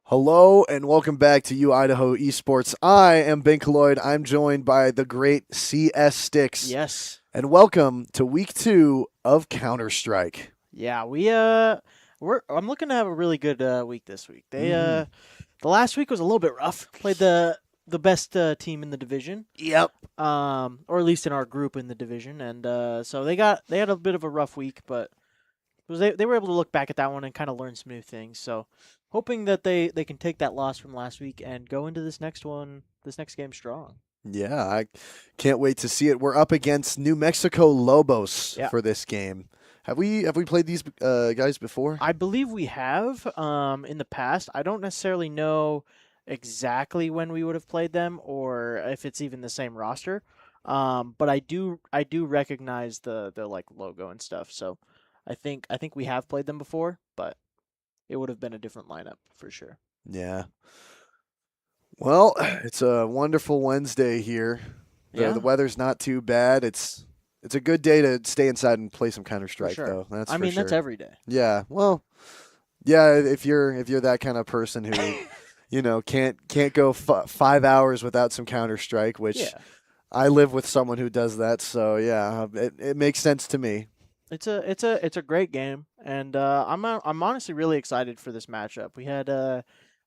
Hello and welcome back to Idaho Esports. I am Ben Colloyd. I'm joined by the great CS Sticks. Yes. And welcome to week 2 of Counter-Strike. Yeah, I'm looking to have a really good week this week. The last week was a little bit rough. Played the best team in the division. Yep. Or at least in our group in the division, and so they had a bit of a rough week, but because they were able to look back at that one and kind of learn some new things. So hoping that they can take that loss from last week and go into this next game strong. Yeah, I can't wait to see it. We're up against New Mexico Lobos Yeah. for this game. Have we played these guys before? I believe we have in the past. I don't necessarily know exactly when we would have played them or if it's even the same roster. But I do recognize the like logo and stuff. So I think we have played them before, but it would have been a different lineup for sure. Yeah. Well, it's a wonderful Wednesday here. The Yeah, the weather's not too bad. It's a good day to stay inside and play some Counter for Strike sure. though. That's I for mean, sure. that's every day. Yeah. Well, yeah, if you're that kind of person who, can't go 5 hours without some Counter Strike, which Yeah. I live with someone who does that, so yeah, it makes sense to me. It's a great game, and I'm honestly really excited for this matchup. We had a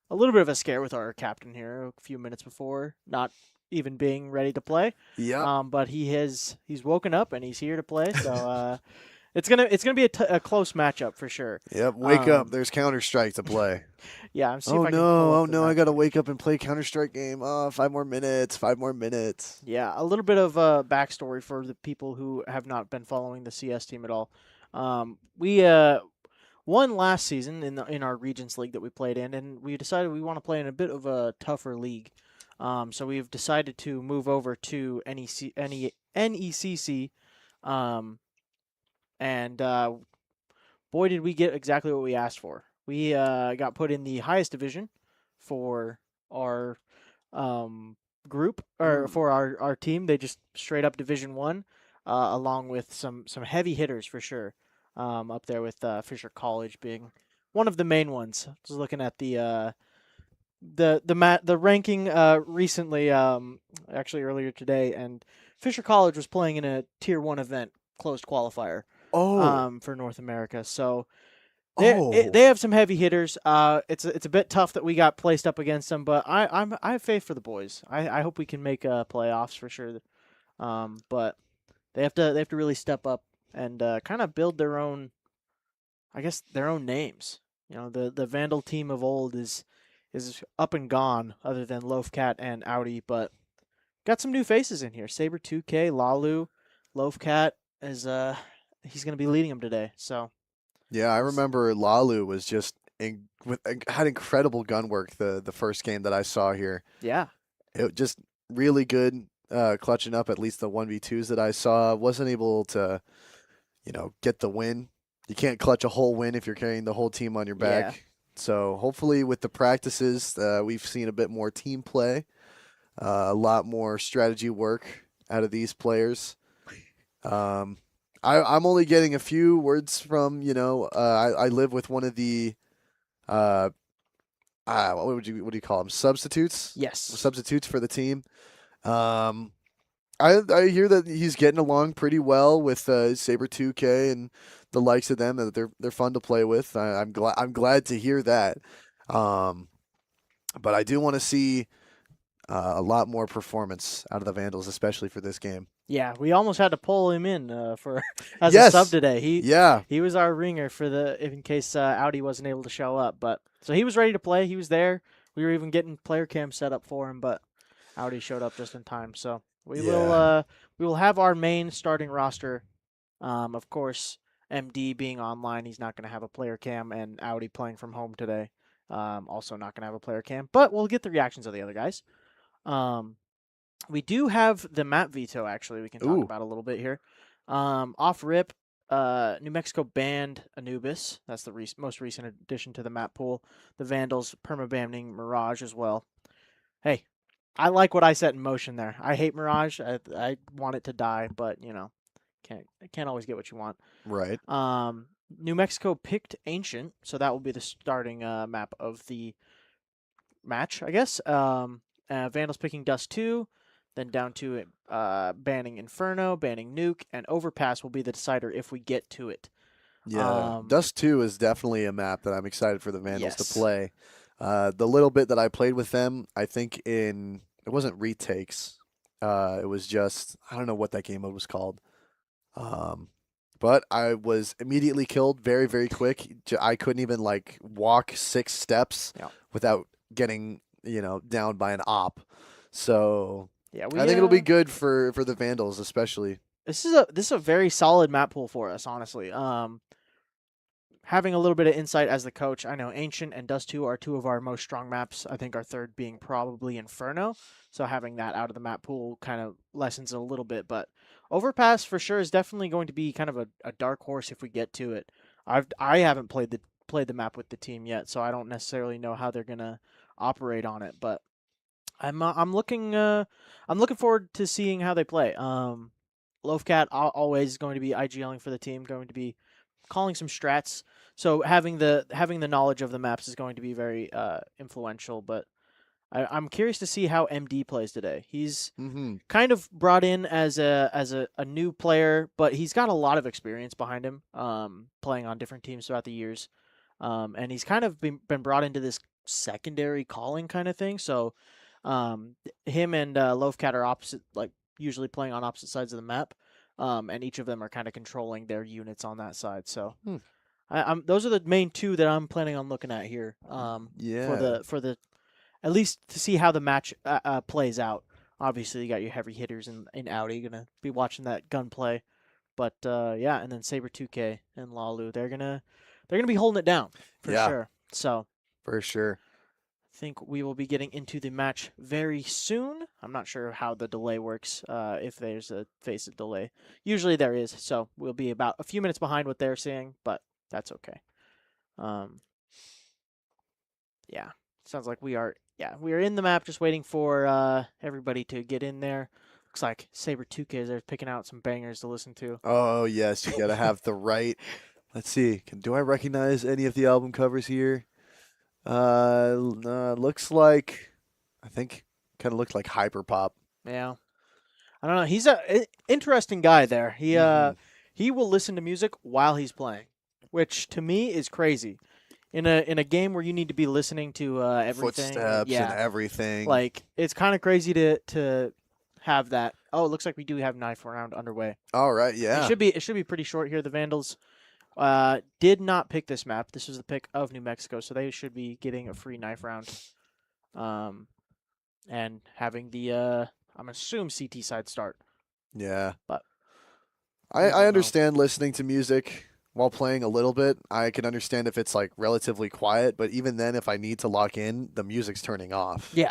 little bit of a scare with our captain here a few minutes before, not even being ready to play. Yep. But he's woken up and he's here to play. So it's gonna be a close matchup for sure. Yep. Wake up. Um, There's Counter Strike to play. yeah, I'm see if Oh I can pull no! up Oh the no! I match. gotta wake up and play Counter Strike game. Oh, 5 more minutes. 5 more minutes. Yeah, a little bit of backstory for the people who have not been following the CS team at all. We won last season in our Regents League that we played in, and we decided we want to play in a bit of a tougher league. So we've decided to move over to NECC, and boy, did we get exactly what we asked for. We got put in the highest division for our group or for our team. They just straight up Division 1, along with some heavy hitters for sure. Up there with Fisher College being one of the main ones. I was looking at the ranking recently, actually earlier today, and Fisher College was playing in a Tier 1 event, closed qualifier, Oh. for North America. So Oh. they have some heavy hitters. It's a bit tough that we got placed up against them, but I have faith for the boys. I hope we can make playoffs for sure. But they have to really step up and kind of build their own, I guess, their own names. The Vandal team of old is up and gone, other than Loafcat and Audi, but got some new faces in here. Saber 2K, Lalu, Loafcat is he's gonna be leading them today. So Yeah, I remember Lalu was just had incredible gun work the first game that I saw here. yeah, It just really good, clutching up at least the 1v2s that I saw. Wasn't able to, get the win. You can't clutch a whole win if you're carrying the whole team on your yeah. back. So hopefully with the practices, we've seen a bit more team play, a lot more strategy work out of these players. I'm only getting a few words from, I live with one of the, uh, what do you call them? Yes. Substitutes for the team. Um, I hear that he's getting along pretty well with Saber 2K and the likes of them. That they're fun to play with. I'm glad to hear that. Um, but I do want to see a lot more performance out of the Vandals, especially for this game. Yeah, we almost had to pull him in for as a Yes. sub today. Yeah. He was our ringer for in case Audi wasn't able to show up. But so he was ready to play. He was there. We were even getting player cam set up for him, but Audi showed up just in time. So we will have our main starting roster. Of course, MD being online, he's not going to have a player cam, and Audi playing from home today, also not going to have a player cam. But we'll get the reactions of the other guys. We do have the map veto, actually, we can talk Ooh. about a little bit here. Off rip, New Mexico banned Anubis. That's the most recent addition to the map pool. The Vandals permabanning Mirage as well. Hey, I like what I set in motion there. I hate Mirage. I want it to die, but can't always get what you want. Right. New Mexico picked Ancient, so that will be the starting map of the match, I guess. Vandals picking Dust 2, then down to banning Inferno, banning Nuke, and Overpass will be the decider if we get to it. Yeah. Dust 2 is definitely a map that I'm excited for the Vandals to Yes. play. The little bit that I played with them, I think it wasn't retakes. It was just, I don't know what that game mode was called. but I was immediately killed very, very quick. I couldn't even like walk 6 steps Yeah. without getting, down by an op. So Yeah, I think it'll be good for the Vandals, especially. this is a very solid map pool for us, honestly. Having a little bit of insight as the coach, I know Ancient and Dust 2 are two of our most strong maps. I think our third being probably Inferno. So having that out of the map pool kind of lessens it a little bit. But Overpass for sure is definitely going to be kind of a dark horse if we get to it. I haven't played the map with the team yet, so I don't necessarily know how they're gonna operate on it. But I'm looking forward to seeing how they play. Loafcat always going to be IGLing for the team, going to be calling some strats. So having the knowledge of the maps is going to be very influential. But I'm curious to see how MD plays today. He's kind of brought in as a new player, but he's got a lot of experience behind him, playing on different teams throughout the years, and he's kind of been brought into this secondary calling kind of thing. So him and Loafcat are opposite, like usually playing on opposite sides of the map, and each of them are kind of controlling their units on that side. So. Those are the main two that I'm planning on looking at here. Yeah. For the at least to see how the match plays out. Obviously, you got your heavy hitters in Audi. You're gonna be watching that gunplay, but yeah, and then Saber 2K and Lalu, they're gonna be holding it down for sure. So for sure. I think we will be getting into the match very soon. I'm not sure how the delay works, if there's a FACEIT delay. Usually there is, so we'll be about a few minutes behind what they're saying, but that's okay. Yeah, sounds like we are in the map, just waiting for everybody to get in there. Looks like Saber 2K is there picking out some bangers to listen to. Oh yes, you gotta have the right. Let's see. Do I recognize any of the album covers here? Looks like I think kind of looked like hyperpop. Yeah, I don't know. He's a interesting guy there. He will listen to music while he's playing, which to me is crazy. In a game where you need to be listening to everything, Footsteps yeah, and everything. like it's kind of crazy to have that. Oh, it looks like we do have knife round underway. All right, yeah. It should be pretty short here. The Vandals did not pick this map. This was the pick of New Mexico, so they should be getting a free knife round. And having the I'm assume CT side start. Yeah. But I understand listening to music while playing a little bit. I can understand if it's like relatively quiet, but even then if I need to lock in, the music's turning off. Yeah.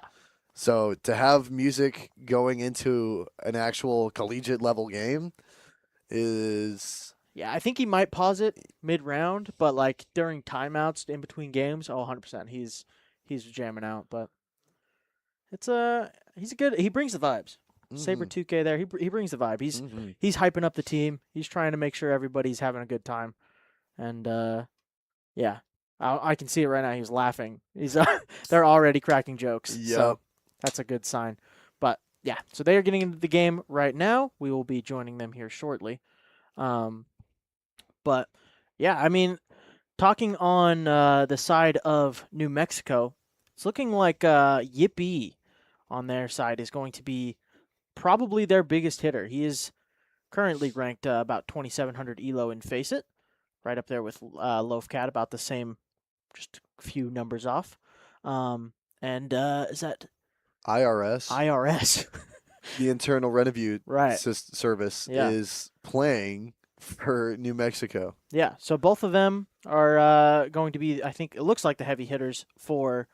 So to have music going into an actual collegiate level game is Yeah, I think he might pause it mid-round, but like during timeouts in between games, 100%. He's jamming out, but it's he brings the vibes. Saber 2K there, he brings the vibe. He's hyping up the team. He's trying to make sure everybody's having a good time. And yeah. I can see it right now. He's laughing. They're already cracking jokes. Yep. So that's a good sign. But yeah, so they are getting into the game right now. We will be joining them here shortly. But yeah, I mean, talking on the side of New Mexico, it's looking like Yippee on their side is going to be probably their biggest hitter. He is currently ranked about 2,700 elo in FACEIT, right up there with Loafcat, about the same, just a few numbers off. And is that IRS? IRS. The Internal Revenue Right. Service Yeah. is playing for New Mexico. Yeah, so both of them are going to be, I think, it looks like the heavy hitters for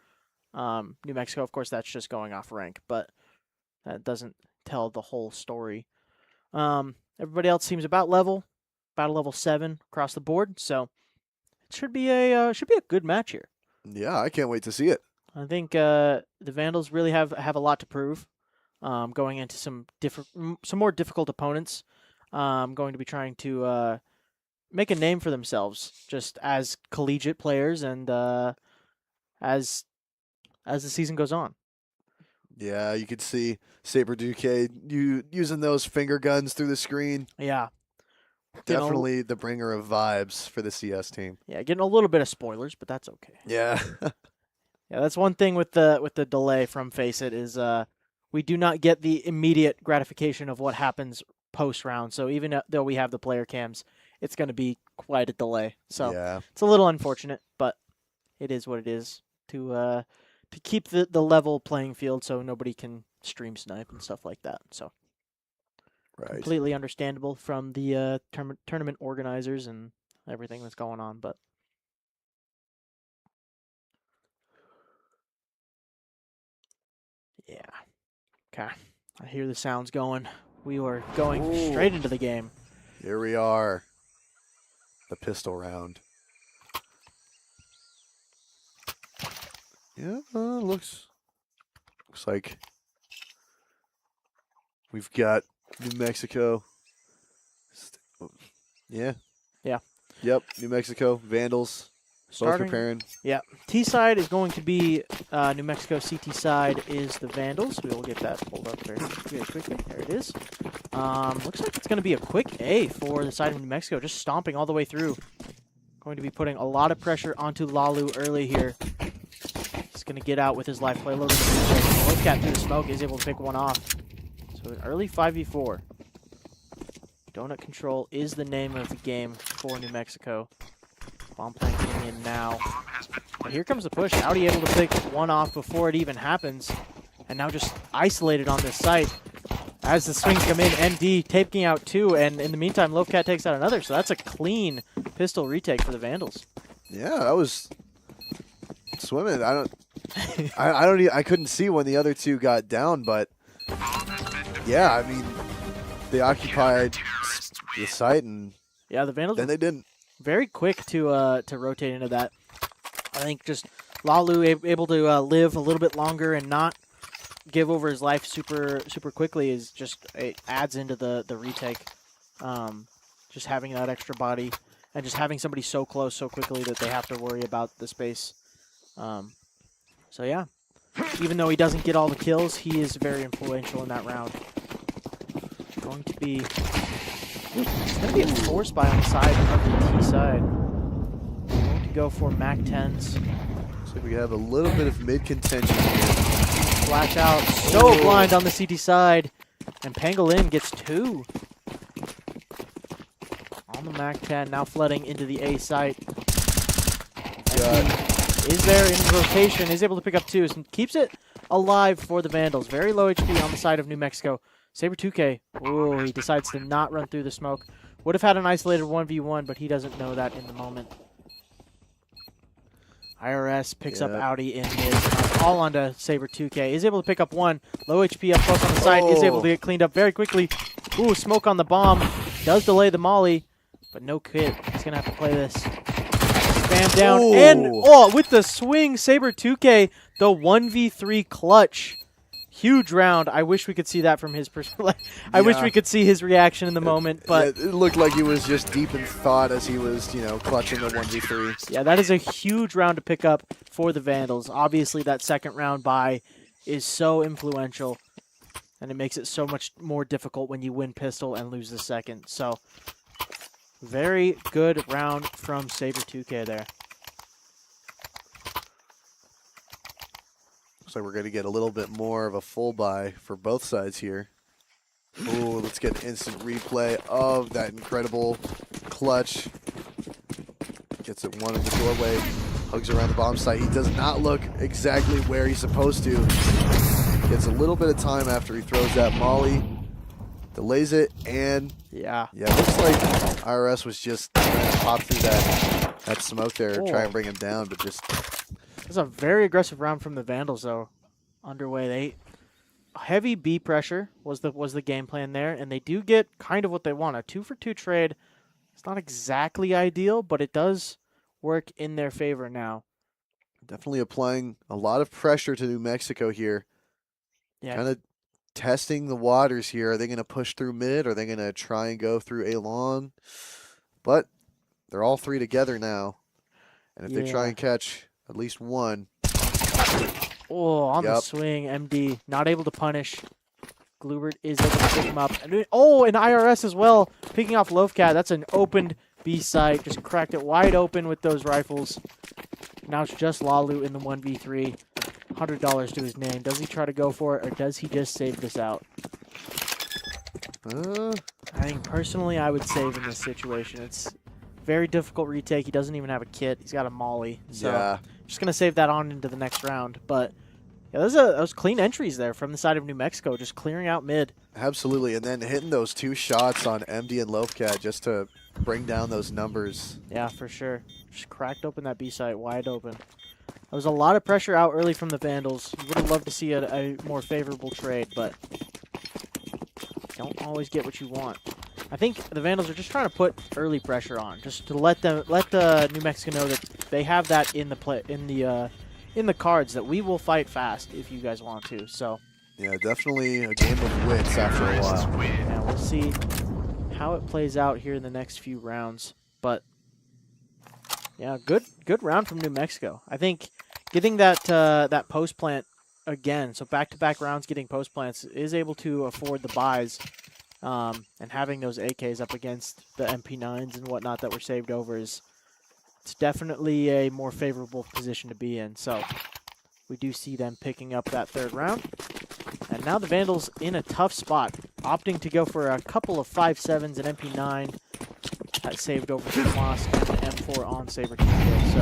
New Mexico. Of course, that's just going off rank, but that doesn't tell the whole story. Everybody else seems about level 7 across the board, so it should be a good match here. Yeah, I can't wait to see it. I think the Vandals really have a lot to prove, going into some more difficult opponents. Going to be trying to make a name for themselves, just as collegiate players, and as the season goes on. Yeah, you could see Saber Duque using those finger guns through the screen. Yeah, Definitely the bringer of vibes for the CS team. Yeah, getting a little bit of spoilers, but that's okay. Yeah. Yeah, that's one thing with the delay from FACEIT is we do not get the immediate gratification of what happens post round. So even though we have the player cams, it's going to be quite a delay. So Yeah. it's a little unfortunate, but it is what it is to keep the level playing field so nobody can stream snipe and stuff like that. So Right. completely understandable from the tournament organizers and everything that's going on, but yeah. Okay. I hear the sounds going. We are going straight into the game. Here we are. The pistol round. Yeah, looks like we've got New Mexico. Yeah. Yeah. Yep, New Mexico, Vandals, both preparing. Yeah. T side is going to be New Mexico. CT side is the Vandals. We will get that pulled up very quickly. There it is. Looks like it's going to be a quick A for the side of New Mexico, just stomping all the way through. Going to be putting a lot of pressure onto Lalu early here. He's going to get out with his life play. Loading the Cat through the smoke is able to pick one off. So an early 5v4. Donut control is the name of the game for New Mexico. Bomb plant coming in now. But here comes the push. Audi able to pick one off before it even happens. And now just isolated on this site. As the swings come in, ND taking out two, and in the meantime, Lovecat takes out another. So that's a clean pistol retake for the Vandals. Yeah, that was swimming. I couldn't see when the other two got down, but yeah, I mean, they occupied the site, and yeah, the Vandals. Then they didn't. Very quick to rotate into that. I think just Lalu able to live a little bit longer and not give over his life super quickly is just, it adds into the retake. Just having that extra body and just having somebody so close so quickly that they have to worry about the space. So yeah, even though he doesn't get all the kills, he is very influential in that round. Going to be a force buy on the side of the T side. Going to go for Mac 10s. Looks like we have a little bit of mid contention here. Flash out, so blind on the CT side, and Pangolin gets two. On the Mac 10, now flooding into the A site. Is there in rotation, is able to pick up twos, and keeps it alive for the Vandals. Very low HP on the side of New Mexico. Saber 2K, oh, he decides to not run through the smoke. Would have had an isolated 1v1, but he doesn't know that in the moment. IRS picks up Audi in mid, all onto Saber 2K. Is able to pick up one. Low HP up close on the side, is able to get cleaned up very quickly. Ooh, smoke on the bomb. Does delay the molly, but no kit. He's going to have to play this. Spam down, and with the swing, Saber 2K, the 1v3 clutch. Huge round. I wish we could see that from his perspective. I wish we could see his reaction in the moment, but it looked like he was just deep in thought as he was, clutching the 1v3. Yeah, that is a huge round to pick up for the Vandals. Obviously, that second round bye is so influential, and it makes it so much more difficult when you win pistol and lose the second. So, very good round from Saber 2K there. Looks like we're going to get a little bit more of a full buy for both sides here. Ooh, let's get an instant replay of that incredible clutch. Gets it one in the doorway, hugs around the bomb site. He does not look exactly where he's supposed to. Gets a little bit of time after he throws that molly. Delays it, and yeah, looks like IRS was just trying to pop through that smoke there, try and bring him down, but just... This is a very aggressive round from the Vandals, though. Underway, heavy B pressure was the game plan there, and they do get kind of what they want. A 2-for-2 trade. It's not exactly ideal, but it does work in their favor now. Definitely applying a lot of pressure to New Mexico here. Yeah, kind of testing the waters here. Are they going to push through mid? Or are they going to try and go through A long? But they're all three together now, and if they try and catch at least one. Oh, on the swing, MD not able to punish. Glubert is able to pick him up. And IRS as well, picking off Lovecat. That's an opened B site. Just cracked it wide open with those rifles. Now it's just Lalu in the 1v3. $100 to his name. Does he try to go for it, or does he just save this out? I think personally I would save in this situation. It's Very difficult retake. He doesn't even have a kit. He's got a molly. So Yeah. just going to save that on into the next round. But yeah, those clean entries there from the side of New Mexico, just clearing out mid. Absolutely. And then hitting those 2 shots on MD and Loafcat just to bring down those numbers. Yeah, for sure. Just cracked open that B site wide open. There was a lot of pressure out early from the Vandals. You would have loved to see a more favorable trade, but don't always get what you want. I think the Vandals are just trying to put early pressure on, just to let the New Mexico know that they have that in the cards, that we will fight fast if you guys want to. So Yeah, definitely a game of wits after a while. yeah, we'll see how it plays out here in the next few rounds. But yeah, good round from New Mexico. I think getting that post plant again, so back-to-back rounds getting post plants, is able to afford the buys. And having those AKs up against the MP9s and whatnot that were saved over it's definitely a more favorable position to be in. So we do see them picking up that 3rd round. And now the Vandals in a tough spot, opting to go for a couple of 5.7s and MP9 that saved over to Moss and an M4 on Saber 2K.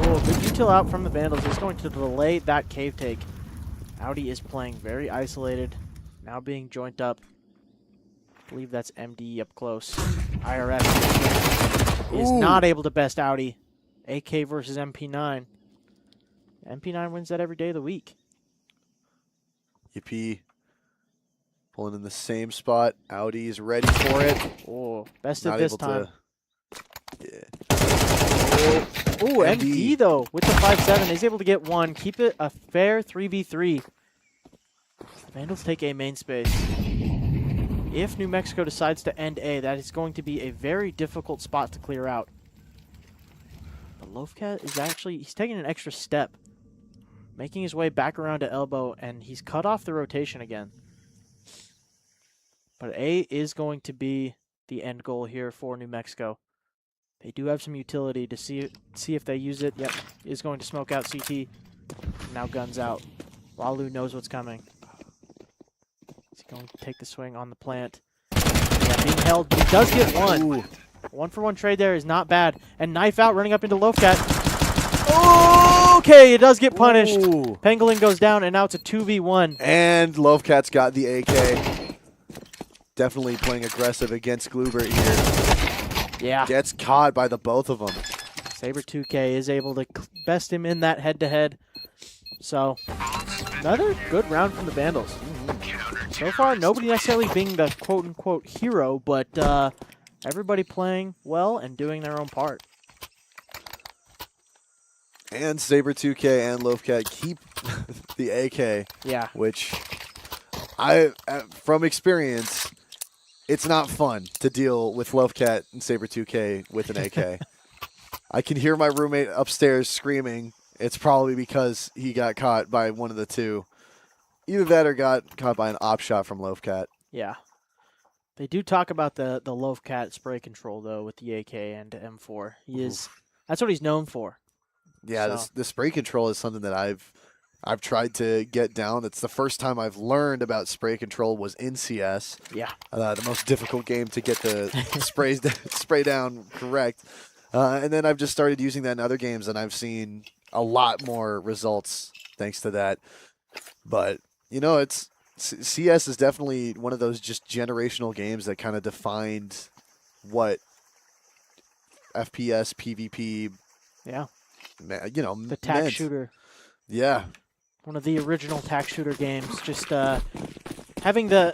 So good detail out from the Vandals. It's going to delay that cave take. Audi is playing very isolated. Now being joint up. I believe that's MD up close. IRS is not able to best Audi. AK versus MP9. MP9 wins that every day of the week. Yippee. Pulling in the same spot. Audi's ready for it. Oh, bested Not this able time. Yeah. Ooh, MD though, with the 5.7, is able to get one. Keep it a fair 3v3. Vandals take A main space. If New Mexico decides to end A, that is going to be a very difficult spot to clear out. But Loafcat is actually, he's taking an extra step, making his way back around to elbow, and he's cut off the rotation again. But A is going to be the end goal here for New Mexico. They do have some utility to see if they use it. Yep, is going to smoke out CT. Now guns out. Walu knows what's coming. He's going to take the swing on the plant. Yeah, being held, but he does get one. Ooh. 1-for-1 trade there is not bad. And knife out, running up into Loafcat. Okay, it does get punished. Ooh. Pangolin goes down, and now it's a 2v1. And Loafcat's got the AK. Definitely playing aggressive against Glubert here. Yeah. Gets caught by the both of them. Saber 2K is able to best him in that head-to-head. So, another good round from the Vandals. So far, nobody necessarily being the quote-unquote hero, but everybody playing well and doing their own part. And Saber 2K and Loafcat keep the AK. Yeah. Which, from experience, it's not fun to deal with Loafcat and Saber 2K with an AK. I can hear my roommate upstairs screaming. It's probably because he got caught by one of the two. Either that or got caught by an op shot from Loafcat. Yeah. They do talk about the Loafcat spray control, though, with the AK and M4. That's what he's known for. Yeah, So. the spray control is something that I've tried to get down. It's the first time I've learned about spray control was in CS. Yeah. The most difficult game to get the spray down correct. And then I've just started using that in other games, and I've seen a lot more results thanks to that. But, you know, CS is definitely one of those just generational games that kind of defined what FPS, PvP, Yeah. you know, The tack meant. shooter. Yeah. One of the original tack shooter games. Just having the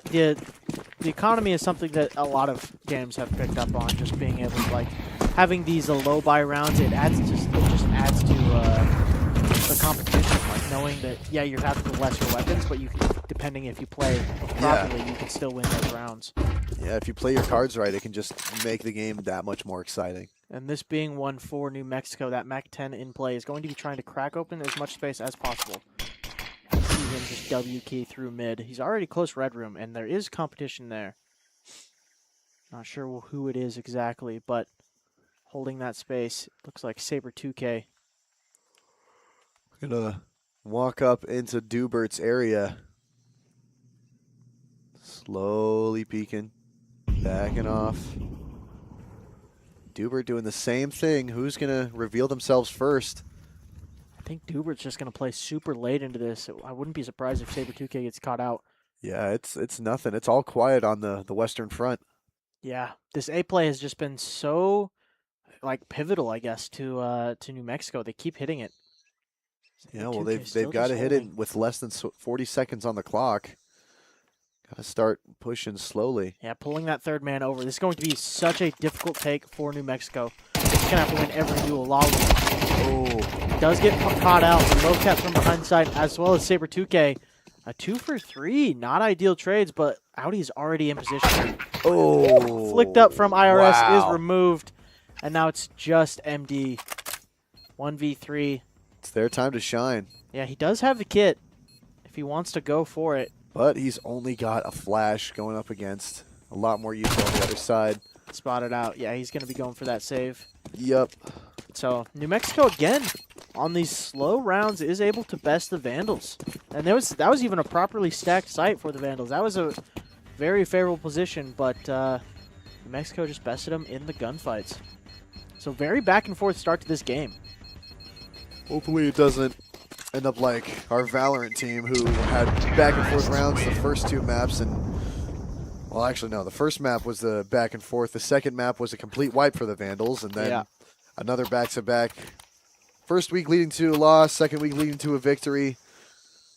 economy is something that a lot of games have picked up on. Just being able to, like, having these low buy rounds, it just adds to the competition. Like knowing that, yeah, you're having the lesser weapons, but you can, depending if you play properly, you can still win those rounds. Yeah, if you play your cards right, it can just make the game that much more exciting. And this being one for New Mexico, that MAC-10 in play is going to be trying to crack open as much space as possible. See him just W key through mid. He's already close red room, and there is competition there. Not sure who it is exactly, but holding that space. Looks like Saber 2K. Gonna walk up into Dubert's area. Slowly peeking. Backing off. Dubert doing the same thing. Who's going to reveal themselves first? I think Dubert's just going to play super late into this. I wouldn't be surprised if Saber 2K gets caught out. Yeah, it's nothing. It's all quiet on the Western Front. Yeah, this A play has just been so like pivotal, I guess, to New Mexico. They keep hitting it. Yeah, well, 2K still they've got to just hit it holding. with less than 40 seconds on the clock. Got to start pushing slowly. Yeah, pulling that third man over. This is going to be such a difficult take for New Mexico. They're just going to have to win every duel. Lalu Oh, does get caught out. The low cap from behind side, as well as Saber 2K. A 2 for 3. Not ideal trades, but Audi's already in position. oh. Flicked up from IRS is Wow. removed. And now it's just MD. 1v3. It's their time to shine. Yeah, he does have the kit if he wants to go for it. But he's only got a flash going up against a lot more use on the other side. Spotted out. Yeah, he's going to be going for that save. Yep. So New Mexico again on these slow rounds is able to best the Vandals, and that was even a properly stacked site for the Vandals. That was a very favorable position, but New Mexico just bested them in the gunfights. So very back and forth start to this game. Hopefully it doesn't end up like our Valorant team who had back and forth rounds the first 2 maps and well, actually no, the first map was the back and forth. The second map was a complete wipe for the Vandals and then another back-to-back. First week leading to a loss, second week leading to a victory.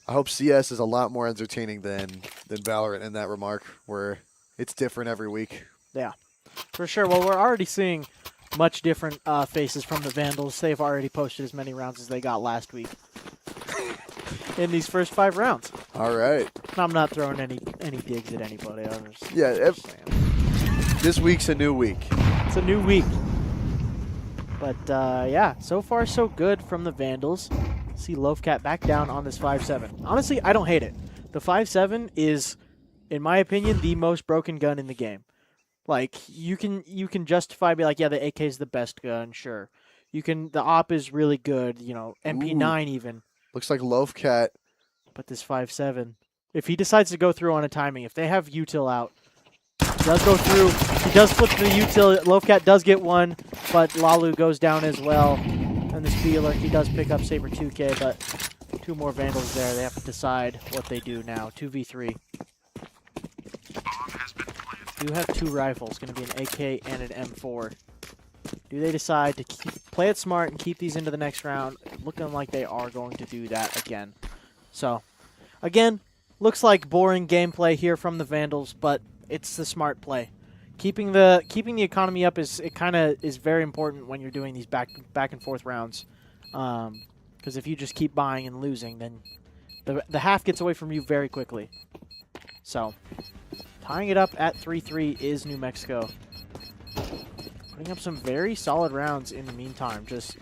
I hope CS is a lot more entertaining than Valorant in that remark, where it's different every week. Yeah, for sure. Well, we're already seeing much different faces from the Vandals. They've already posted as many rounds as they got last week in these first 5 rounds. All right. I'm not throwing any digs at anybody. I'm just Yeah, saying. this week's a new week. It's a new week. But, yeah, so far so good from the Vandals. See Loafcat back down on this 5.7. Honestly, I don't hate it. The 5.7 is, in my opinion, the most broken gun in the game. Like, you can justify, be like, yeah, the AK is the best gun, sure. The AWP is really good, you know, MP9 even. Looks like Loafcat. But this 5.7, if he decides to go through on a timing, if they have util out, he does go through. He does flip to the util. Loafcat does get one, but Lalu goes down as well. And this B alert, he does pick up Saber 2K, but 2 more Vandals there. They have to decide what they do now. 2v3. Do have 2 rifles. Going to be an AK and an M4. Do they decide to play it smart and keep these into the next round? Looking like they are going to do that again. So, again, looks like boring gameplay here from the Vandals, but it's the smart play. Keeping the economy up is very important when you're doing these back and forth rounds. Because if you just keep buying and losing, then the half gets away from you very quickly. So, tying it up at 3-3 is New Mexico. Putting up some very solid rounds in the meantime. Just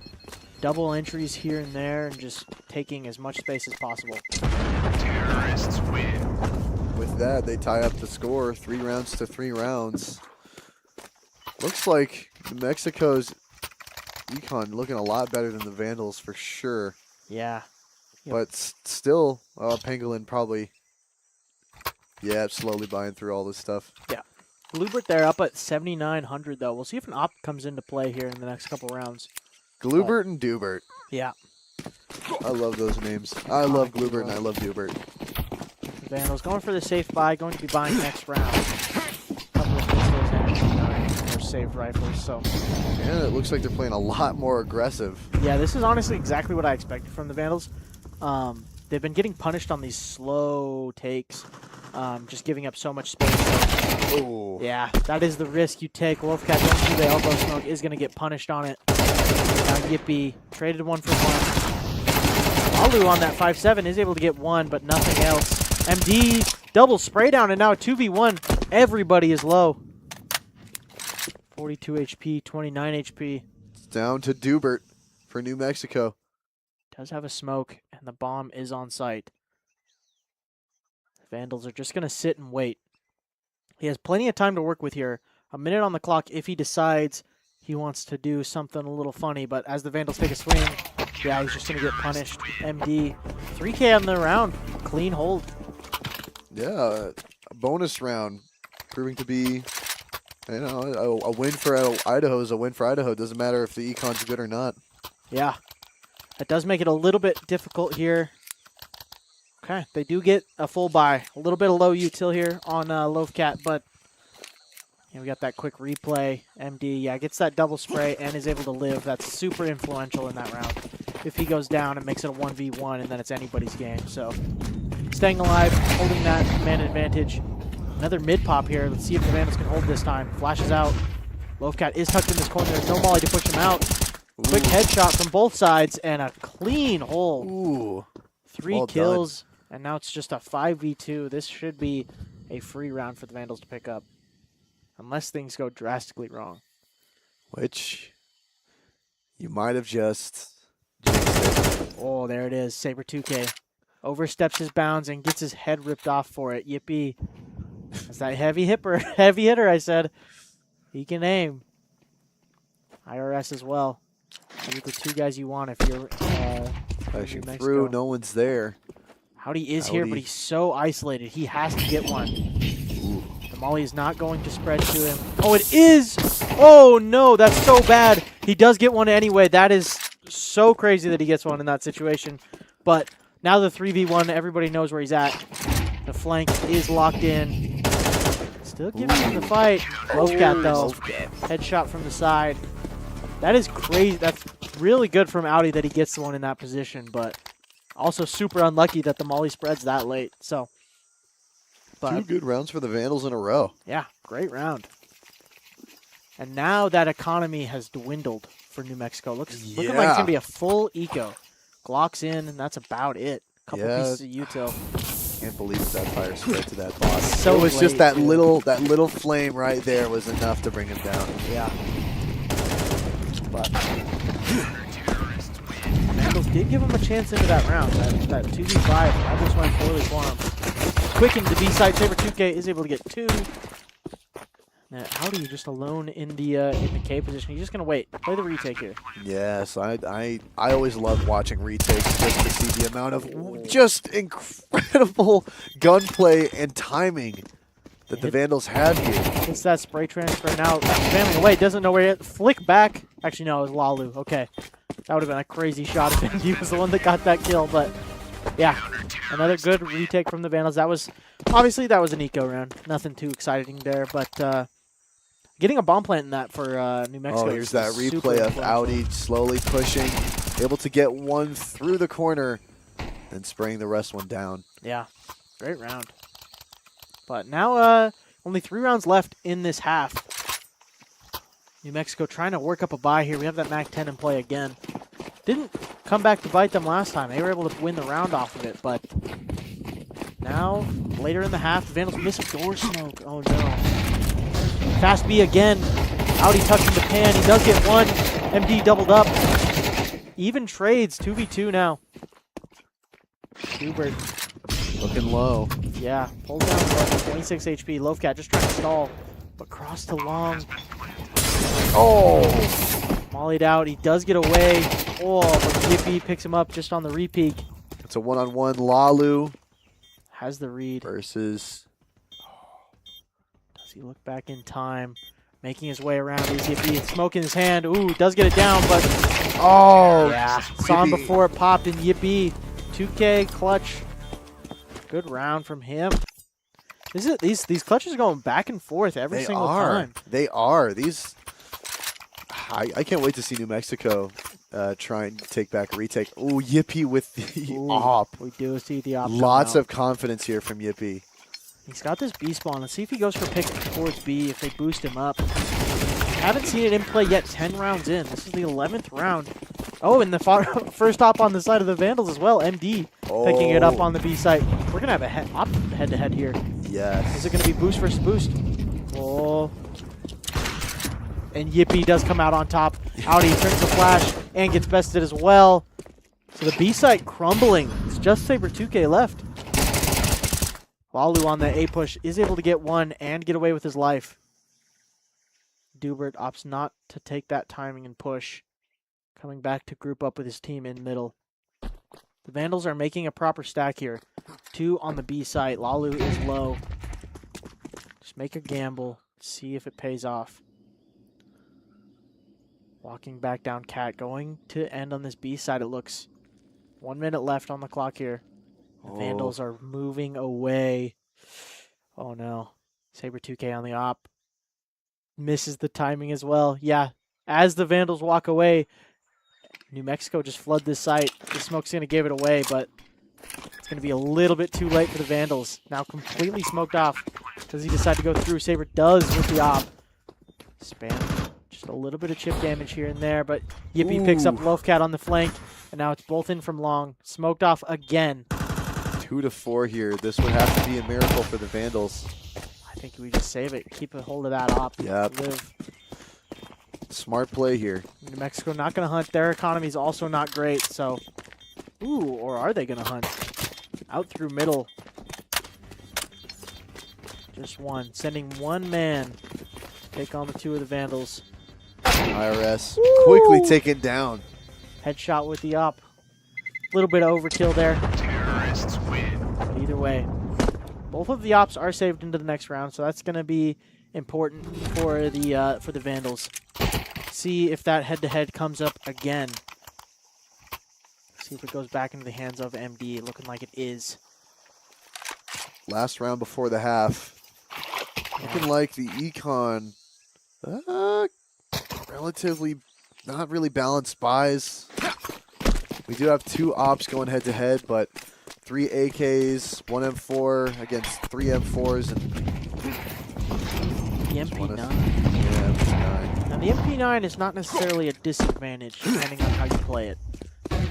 double entries here and there and just taking as much space as possible. Terrorists win. With that, they tie up the score, 3 rounds to 3 rounds. Looks like New Mexico's econ looking a lot better than the Vandals for sure. Yeah. Yep. But still, Pangolin probably, slowly buying through all this stuff. Yeah. Glubert there up at 7,900 though. We'll see if an op comes into play here in the next couple rounds. Glubert and Dubert. Yeah. I love those names. I love Glubert and I love Dubert. Vandals going for the safe buy, going to be buying next round. Couple of pistols and MP9 or saved rifles. So And it looks like they're playing a lot more aggressive. yeah, this is honestly exactly what I expected from the Vandals. They've been getting punished on these slow takes, just giving up so much space. Oh. Yeah, that is the risk you take. Wolfcat going through the elbow smoke is going to get punished on it. Now Yippee traded 1 for 1. Lalu on that 5.7 is able to get 1, but nothing else. MD double spray down, and now 2v1. Everybody is low. 42 HP, 29 HP. It's down to Dubert for New Mexico. Does have a smoke, and the bomb is on site. The Vandals are just going to sit and wait. He has plenty of time to work with here. A minute on the clock if he decides he wants to do something a little funny, but as the Vandals take a swing, yeah, he's just going to get punished. MD, 3K on the round. Clean hold. Yeah, a bonus round proving to be You know, a win for Idaho is a win for Idaho. It doesn't matter if the econ's good or not. Yeah. That does make it a little bit difficult here. Okay, they do get a full buy. A little bit of low util here on Loafcat, but yeah, we got that quick replay. MD, yeah, gets that double spray and is able to live. That's super influential in that round. If he goes down, it makes it a 1v1, and then it's anybody's game. So staying alive, holding that man advantage. Another mid pop here. Let's see if the Vandals can hold this time. Flashes out. Loafcat is tucked in this corner. There's no molly to push him out. Quick headshot from both sides and a clean hole. Ooh. 3 well kills, and now it's just a 5v2. This should be a free round for the Vandals to pick up, unless things go drastically wrong. Which you might have just jinxed it. Oh, there it is. Saber 2K oversteps his bounds and gets his head ripped off for it. Yippee. That's that heavy hitter, I said. He can aim. IRS as well. Those are the 2 guys you want if you're Flashing New through, Mexico. no one's there. Howdy is here, but he's so isolated. He has to get one. Ooh. The molly is not going to spread to him. Oh, it is! Oh, no, that's so bad. He does get one anyway. That is so crazy that he gets one in that situation. But now the 3v1, everybody knows where he's at. The flank is locked in. Still giving him the fight. Loafcat, though. Headshot from the side. That is crazy. That's really good from Audi that he gets the one in that position, but also super unlucky that the molly spreads that late. So, 2 good rounds for the Vandals in a row. yeah, great round. And now that economy has dwindled for New Mexico. Looking like it's going to be a full eco. Glock's in, and that's about it. Couple pieces of util. Can't believe that fire spread to that boss. So it was just late, that little flame right there was enough to bring him down. Yeah. But Vandals did give him a chance into that round. That 2v5 almost went poorly for him. Quicken to B side. Saber 2K is able to get 2. Now, Howdy just alone in the K position. He's just gonna wait. Play the retake here. Yes, I always love watching retakes just to see the amount of just incredible gunplay and timing that the Vandals have here. It's that spray transfer now. Spamming away. Doesn't know where it. Flick back. Actually, no, it was Lalu. Okay. That would have been a crazy shot if he was the one that got that kill. But, yeah. Another good retake from the Vandals. That was, obviously, that was an eco round. Nothing too exciting there. But getting a bomb plant in that for New Mexico. Oh, here's that replay of Audi slowly pushing. Able to get one through the corner and spraying the rest one down. Yeah. Great round. But now only 3 rounds left in this half. New Mexico trying to work up a bye here. We have that MAC-10 in play again. Didn't come back to bite them last time. They were able to win the round off of it. But now, later in the half, the Vandals miss a door smoke. Oh, no. Fast B again. Audi tucked in the pan. He does get one. MD doubled up. Even trades. 2v2 now. Hubert. Looking low. Yeah, pulled down low, 26 HP. Loafcat just trying to stall, but cross to long. Oh! Mollied out. He does get away. Oh, but Yippee picks him up just on the repeak. It's a one-on-one. Lalu Has the read. versus... Does he look back in time? Making his way around. Is Yippee and smoke in his hand. Ooh, does get it down, but... Oh! Yeah, saw him before it popped, and Yippee. 2K clutch. Good round from him. These clutches are going back and forth every single time. They are. These. I can't wait to see New Mexico try and take back a retake. Oh, Yippee with the op. We do see the op. Lots of confidence here from Yippee. He's got this B spawn. Let's see if he goes for pick towards B, if they boost him up. Haven't seen it in play yet 10 rounds in. This is the 11th round. Oh, and the first op on the side of the Vandals as well. MD picking it up on the B site. We're going to have a head-to-head here. Yes. Is it going to be boost versus boost? Oh. And Yippee does come out on top. Audi turns the flash and gets bested as well. So the B site crumbling. It's just Saber 2K left. Lalu on the A push is able to get one and get away with his life. Dubert opts not to take that timing and push. Coming back to group up with his team in middle. The Vandals are making a proper stack here. 2 on the B site. Lalu is low. Just make a gamble. See if it pays off. Walking back down Cat, going to end on this B side, it looks. 1 minute left on the clock here. The Vandals are moving away. Oh no. Saber 2K on the op. Misses the timing as well. Yeah, as the Vandals walk away, New Mexico just flood this site. The smoke's going to give it away, but it's going to be a little bit too late for the Vandals. Now completely smoked off. Does he decide to go through? Saber does with the op. Spam. Just a little bit of chip damage here and there, but Yippee picks up Loafcat on the flank, and now it's both in from long. Smoked off again. 2 to 4 here. This would have to be a miracle for the Vandals. I think we just save it. Keep a hold of that op. Yep. Live. Smart play here. New Mexico not going to hunt. Their economy is also not great, so... Ooh, or are they going to hunt? Out through middle. Just one. Sending one man. Take on the 2 of the Vandals. IRS quickly taken down. Headshot with the op. Little bit of overkill there. Terrorists win. Either way. Both of the ops are saved into the next round, so that's going to be important for the Vandals. See if that head-to-head comes up again. See if it goes back into the hands of MD. Looking like it is. Last round before the half. Looking like the econ relatively not really balanced buys. We do have 2 ops going head-to-head, but 3 AKs, 1 M4 against 3 M4s, and The MP9. yeah, MP9. Now, the MP9 is not necessarily a disadvantage, depending on how you play it.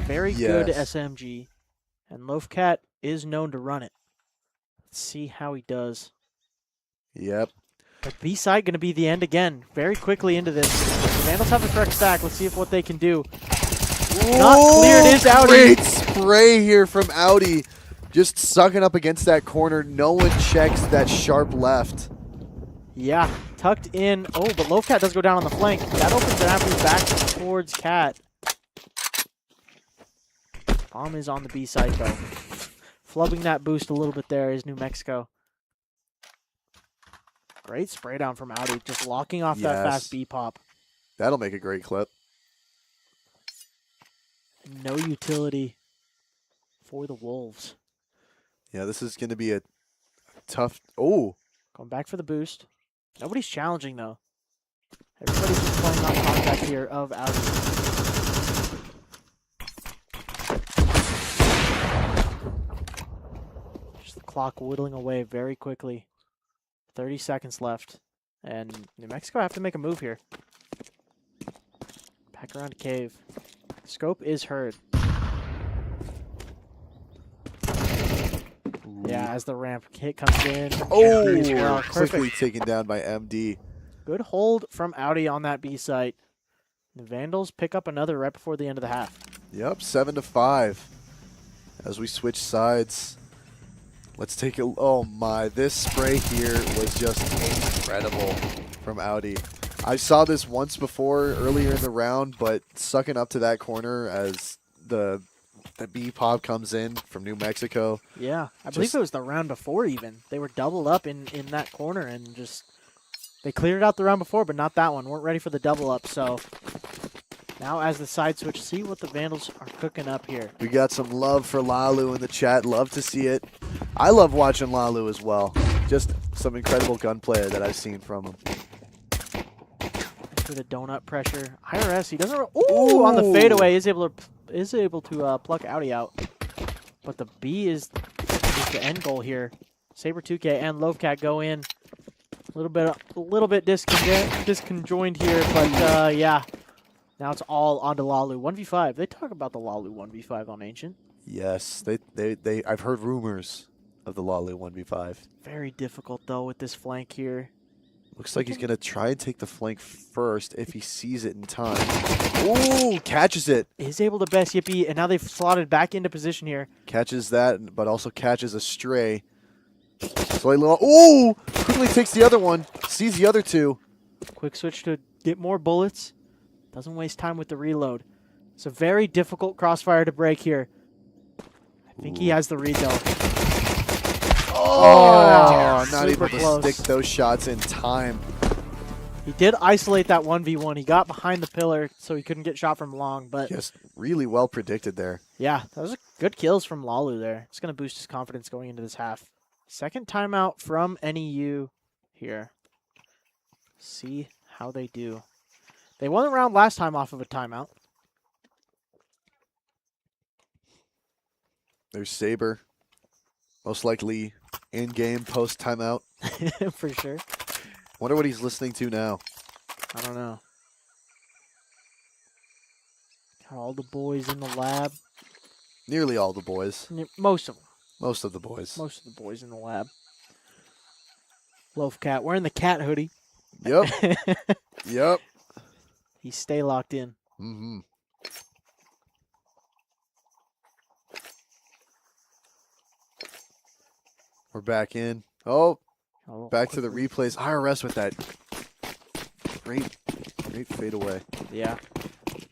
Very good Yes. SMG, and Loafcat is known to run it. Let's see how he does. Yep. But B-side going to be the end again, very quickly into this. The Vandals have the correct stack. Let's see if what they can do. Not cleared is Audi. Great spray here from Audi. Just sucking up against that corner. No one checks that sharp left. Yeah, tucked in. Oh, but Loafcat does go down on the flank. That opens an avenue back towards Cat. Bomb is on the B side, though. Flubbing that boost a little bit there is New Mexico. Great spray down from Audi, just locking off that Yes. fast B pop. That'll make a great clip. No utility for the Wolves. Yeah, this is going to be a tough... Oh! Going back for the boost. Nobody's challenging, though. Everybody's just playing on contact here of Audi. Just the clock whittling away very quickly. 30 seconds left. And New Mexico have to make a move here. Back around to cave. Scope is heard. Yeah, as the ramp hit comes in. Oh! MD as well. Quickly Perfect. taken down by MD. Good hold from Audi on that B site. The Vandals pick up another right before the end of the half. Yep, 7 to 5. As we switch sides. Let's take a... Oh my, this spray here was just incredible from Audi. I saw this once before earlier in the round, but sucking up to that corner as the B pop comes in from New Mexico. Yeah, I believe Just- it was the round before even. They were doubled up in that corner and just... They cleared out the round before, but not that one. Weren't ready for the double up, so... Now as the side switch, see what the Vandals are cooking up here. We got some love for Lalu in the chat. Love to see it. I love watching Lalu as well. Just some incredible gunplay that I've seen from him. For the donut pressure. IRS, he doesn't... Ooh, on the fadeaway, is able to pluck Audi out. But the B is the end goal here. Saber 2K and Loafcat go in. A little bit disconjoined here, but yeah. Now it's all onto Lalu. 1v5. They talk about the Lalu 1v5 on Ancient. Yes, they I've heard rumors of the Lalu 1v5. Very difficult though with this flank here. Looks like he's going to try and take the flank first if he sees it in time. Ooh, catches it. Is able to best Yippee, and now they've slotted back into position here. Catches that, but also catches a stray. So ooh, quickly takes the other one. Sees the other two. Quick switch to get more bullets. Doesn't waste time with the reload. It's a very difficult crossfire to break here. I think he has the read though. Oh, not super able to close. stick those shots in time. He did isolate that 1v1. He got behind the pillar so he couldn't get shot from long, but Just really well predicted there. yeah, those are good kills from Lalu there. It's going to boost his confidence going into this half. Second timeout from NEU here. See how they do. They won the round last time off of a timeout. There's Saber. Most likely in-game post-timeout. For sure. Wonder what he's listening to now. I don't know. Got all the boys in the lab. Nearly all the boys. Most of them. Most of the boys. Most of the boys in the lab. Loaf Cat wearing the cat hoodie. Yep. Yep. He stay locked in. Mm-hmm. We're back in. Oh, Oh, back to the quickly. replays. IRS with that great fade away. Yeah.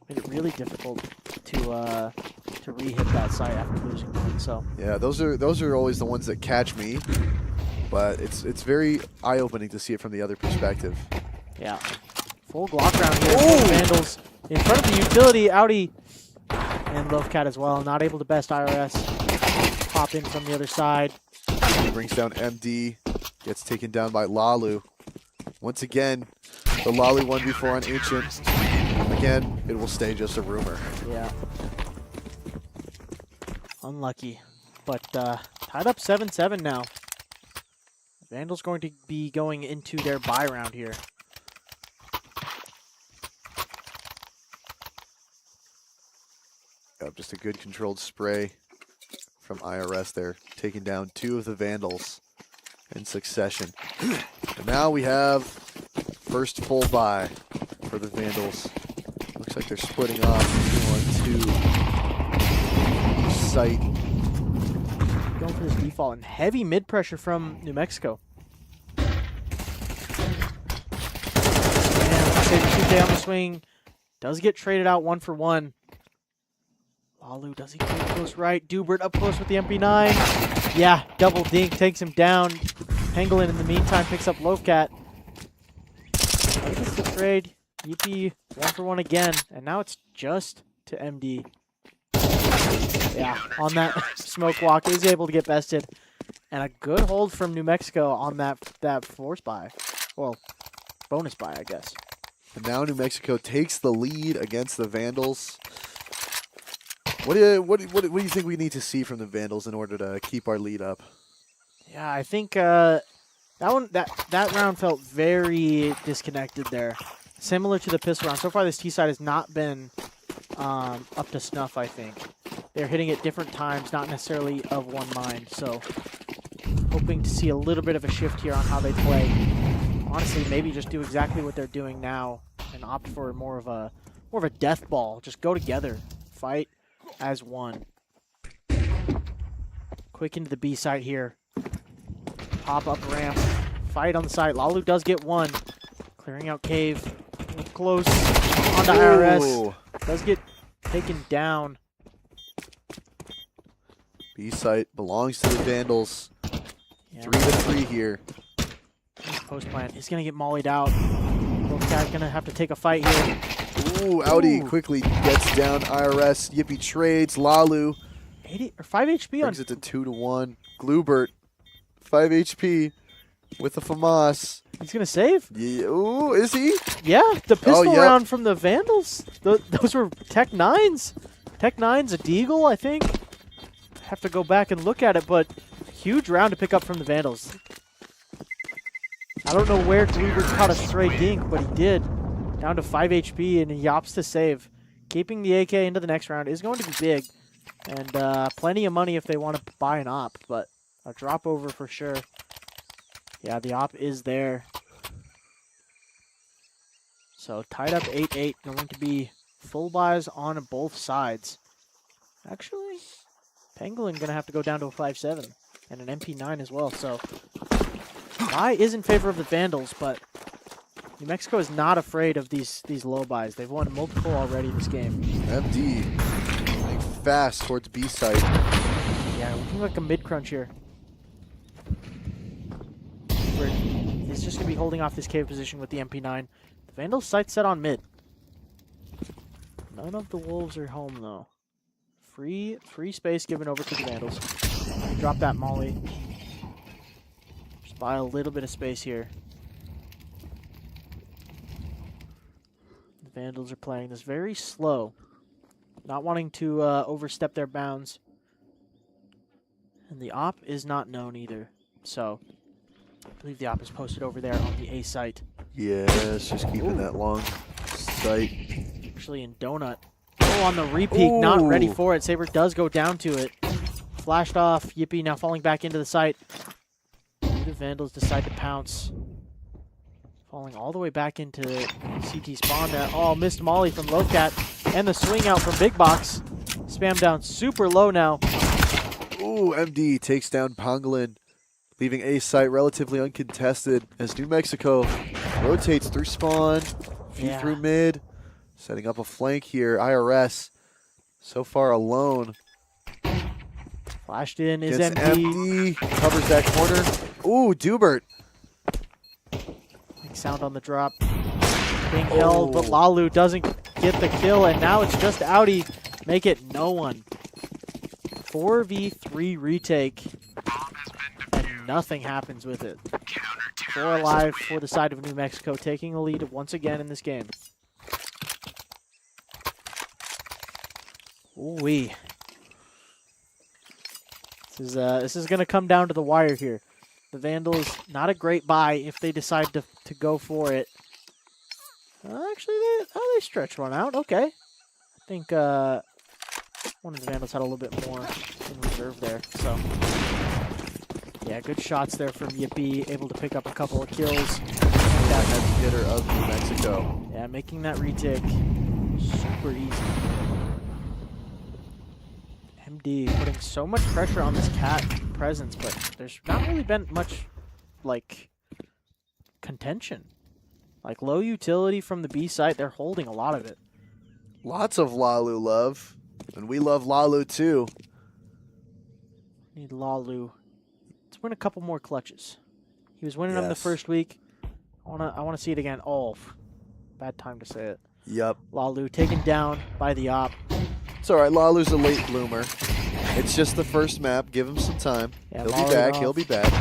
Made it really difficult to re-hit that site after losing one. So Yeah, those are always the ones that catch me, but it's very eye-opening to see it from the other perspective. yeah. Full Glock round here. for the Vandals in front of the utility. Audi and Loaf Cat as well. Not able to best IRS. Pop in from the other side. He brings down MD, gets taken down by Lalu. Once again, the Lalu 1v4 on Ancient. Again, it will stay just a rumor. Yeah. Unlucky. But tied up 7-7 now. Vandals going to be going into their bye round here. Yep, just a good controlled spray from IRS there, taking down 2 of the Vandals in succession. And now we have first full buy for the Vandals. Looks like they're splitting off 2-on-2 site. Going for this default and heavy mid pressure from New Mexico. And Saber 2K on the swing. Does get traded out 1-for-1. Lalu, does he get close right? Dubert up close with the MP9. Yeah, double dink takes him down. Pangolin in the meantime picks up Loaf Cat. Gets the trade. Yippee 1-for-1 again. And now it's just to MD. Yeah, on that smoke walk is able to get bested. And a good hold from New Mexico on that force buy. Well, bonus buy, I guess. And now New Mexico takes the lead against the Vandals. What do you think we need to see from the Vandals in order to keep our lead up? Yeah, I think that round felt very disconnected there. Similar to the pistol round. So far, this T side has not been up to snuff, I think. They're hitting at different times, not necessarily of one mind. So, hoping to see a little bit of a shift here on how they play. Honestly, maybe just do exactly what they're doing now and opt for more of a death ball. Just go together, fight as one. Quick into the B site here. Pop up ramp, fight on the side. Lalu does get one. Clearing out cave. Close onto IRS. Ooh. Does get taken down. B site belongs to the Vandals. Yeah. 3-3 here. Post plant is going to get mollied out. Loaf Cat going to have to take a fight here. Ooh, Audi Ooh. quickly gets down IRS. Yippee trades. Lalu 80 or 5 HP on. brings it to 2-1. Glubert, 5 HP with a FAMAS. He's going to save? Yeah, ooh, is he? Yeah, the pistol yep. round from the Vandals. Those were Tech 9s. Tech 9's a Deagle, I think. Have to go back and look at it, but huge round to pick up from the Vandals. I don't know where Glubert caught a stray dink, but he did. Down to 5 HP, and he opts to save. Keeping the AK into the next round is going to be big. And plenty of money if they want to buy an op, but a drop over for sure. Yeah, the op is there. So tied up 8-8, going to be full buys on both sides. Actually, Pangolin going to have to go down to a 5-7 and an MP9 as well. So buy is in favor of the Vandals, but New Mexico is not afraid of these low buys. They've won multiple already this game. MD running fast towards B site. Yeah, looking like a mid crunch here. is just going to be holding off this cave position with the MP9. The Vandals' sights set on mid. None of the Wolves are home, though. Free space given over to the Vandals. Drop that molly. Just buy a little bit of space here. The Vandals are playing this very slow. Not wanting to overstep their bounds. And the op is not known either. So, I believe the op is posted over there on the A site. Yes, just keeping that long sight. Actually in donut. Oh, on the repeat, not ready for it. Saber does go down to it. Flashed off. Yippee now falling back into the site. The Vandals decide to pounce. Falling all the way back into CT spawn there. Oh, missed molly from Lowcat. And the swing out from Big Box. Spam down super low now. Ooh, MD takes down Pangolin, leaving A site relatively uncontested as New Mexico rotates through spawn, few through mid, setting up a flank here. IRS so far alone. Flashed in is Gets MD. covers that corner. Ooh, Dubert. Big sound on the drop. Being held, but Lalu doesn't get the kill, and now it's just Audi. Make it no one. 4v3 retake, and nothing happens with it. 4 alive for the side of New Mexico, taking the lead once again in this game. Ooh-wee. This is going to come down to the wire here. The Vandals, not a great buy if they decide to go for it. Actually, they stretch one out. Okay. I think one of the Vandals had a little bit more in reserve there. So, yeah, good shots there from Yippee. Able to pick up a couple of kills. That heavy hitter of New Mexico. Yeah, making that retake super easy. MD putting so much pressure on this cat presence, but there's not really been much, like, contention. Like, low utility from the B site, they're holding a lot of it. Lots of Lalu love, and we love Lalu too. Need Lalu to win a couple more clutches. He was winning them the first week. I wanna see it again. Oh, bad time to say it. Yep. Lalu taken down by the op. It's all right. Lalu's a late bloomer. It's just the first map. Give him some time. Yeah, He'll be back. He'll be back.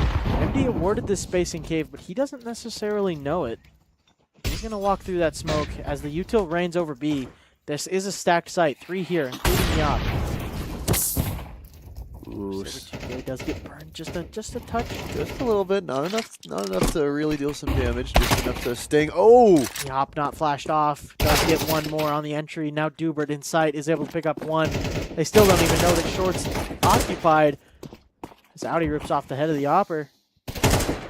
MD awarded this spacing cave, but he doesn't necessarily know it. He's going to walk through that smoke as the util reigns over B. This is a stacked site. 3 here, including the op. Ooh. It does get burned just a touch. Just a little bit. Not enough to really deal some damage. Just enough to sting. Oh! The op not flashed off. Does get one more on the entry. Now Dubert in sight is able to pick up one. They still don't even know that Short's occupied. As Audi rips off the head of the opper.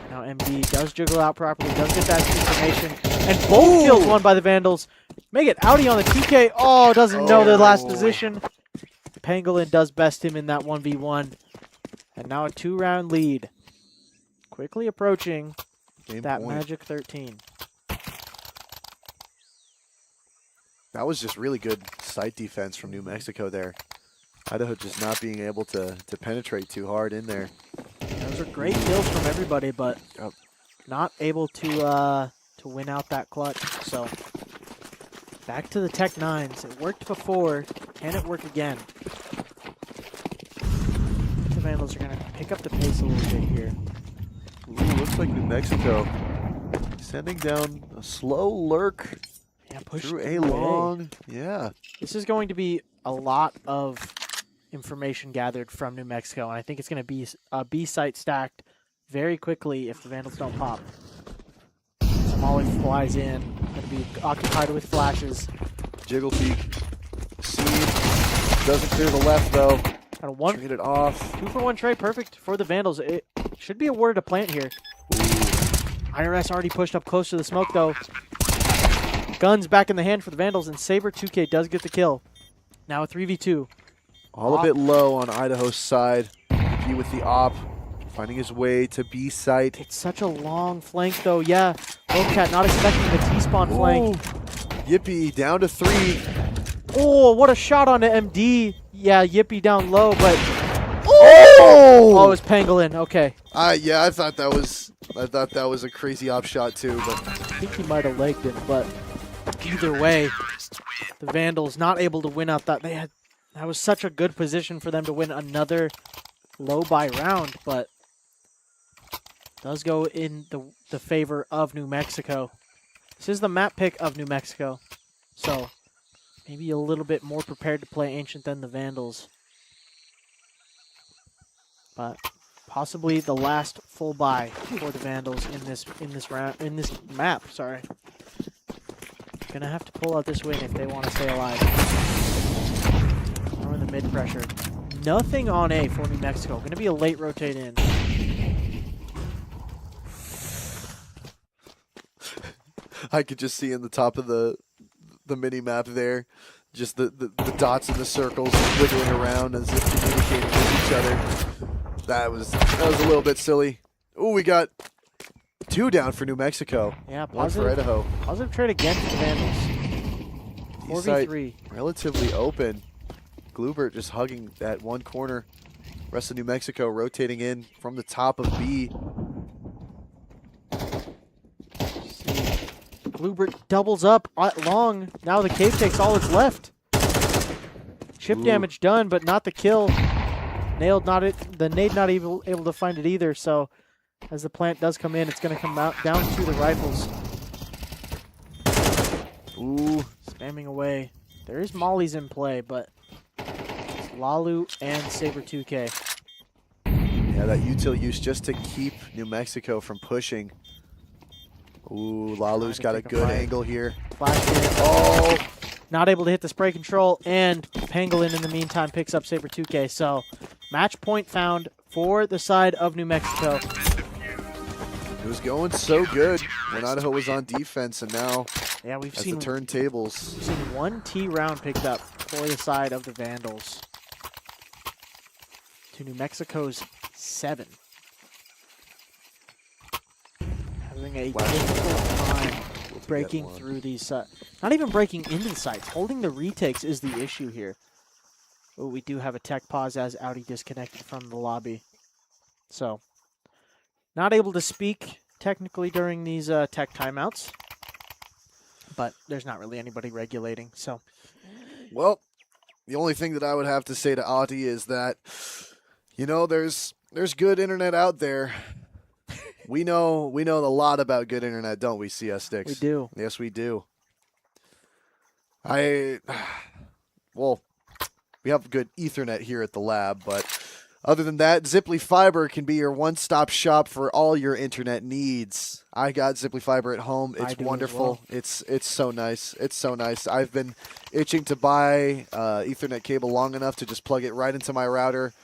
Now MD does jiggle out properly, does get that information, and both kills won by the Vandals. Make it Audi on the 2K. Oh, doesn't know the last position. Pangolin does best him in that 1v1. And now a 2-round lead. Quickly approaching that Magic 13. That was just really good site defense from New Mexico there. Idaho just not being able to penetrate too hard in there. Those are great kills from everybody, but not able to win out that clutch. So back to the Tech 9s. It worked before. Can it work again? The Vandals are going to pick up the pace a little bit here. Ooh, looks like New Mexico sending down a slow lurk through a long. Yeah. This is going to be a lot of information gathered from New Mexico, and I think it's going to be a B site stacked very quickly if the Vandals don't pop. Molly flies in, going to be occupied with flashes. Jiggle peek. Seed doesn't clear the left though. Got a one. Trade it off. 2-for-1 trade, perfect for the Vandals. It should be awarded a plant here. IRS already pushed up close to the smoke though. Guns back in the hand for the Vandals, and Saber 2K does get the kill. Now a 3v2. All a bit low on Idaho's side. He with the op, finding his way to B site. It's such a long flank though. Yeah, Lowcat not expecting the T-spawn flank. Yippee down to 3. Oh, what a shot on the MD. Yeah, Yippee down low, but Oh, it was Pangolin. Okay. Yeah, I thought that was a crazy op shot too, but I think he might have legged it, but either way, the Vandals not able to win out that. That was such a good position for them to win another low buy round, but does go in the favor of New Mexico. This is the map pick of New Mexico, so maybe a little bit more prepared to play Ancient than the Vandals. But possibly the last full buy for the Vandals in this map. Sorry, gonna have to pull out this win if they want to stay alive. We're in the mid pressure. Nothing on A for New Mexico. Gonna be a late rotate in. I could just see in the top of the mini map there, just the dots and the circles wiggling around as if communicating with each other. That was a little bit silly. Oh, we got 2 down for New Mexico. Yeah, 1 for Idaho. Positive trade against the Vandals. 4v3. Relatively open. Glubert just hugging that one corner. Rest of New Mexico rotating in from the top of B. Glubert doubles up at long. Now the cave takes all that's left. Chip damage done, but not the kill. Nailed not it. The nade not able to find it either. So as the plant does come in, it's going to come out down to the rifles. Ooh, spamming away. There is mollies in play, but it's Lalu and Saber 2K. Yeah, that util use just to keep New Mexico from pushing. Ooh, Lalu's got a good angle here. Flash in. Oh, not able to hit the spray control, and Pangolin in the meantime picks up Saber 2K. So match point found for the side of New Mexico. It was going so good when Idaho was on defense, and now we've as seen the turntables. We've seen 1 T round picked up for the side of the Vandals. To New Mexico's 7. Having a difficult time breaking through these. Not even breaking into the sites. Holding the retakes is the issue here. Oh, we do have a tech pause as Audi disconnected from the lobby. So, not able to speak technically during these tech timeouts. But there's not really anybody regulating, so. Well, the only thing that I would have to say to Audi is that, you know, there's good internet out there. We know a lot about good internet, don't we, CS Sticks? We do. Yes, we do. Well, we have good Ethernet here at the lab, but other than that, Ziply Fiber can be your one-stop shop for all your internet needs. I got Ziply Fiber at home. It's wonderful. Well. It's so nice. It's so nice. I've been itching to buy Ethernet cable long enough to just plug it right into my router,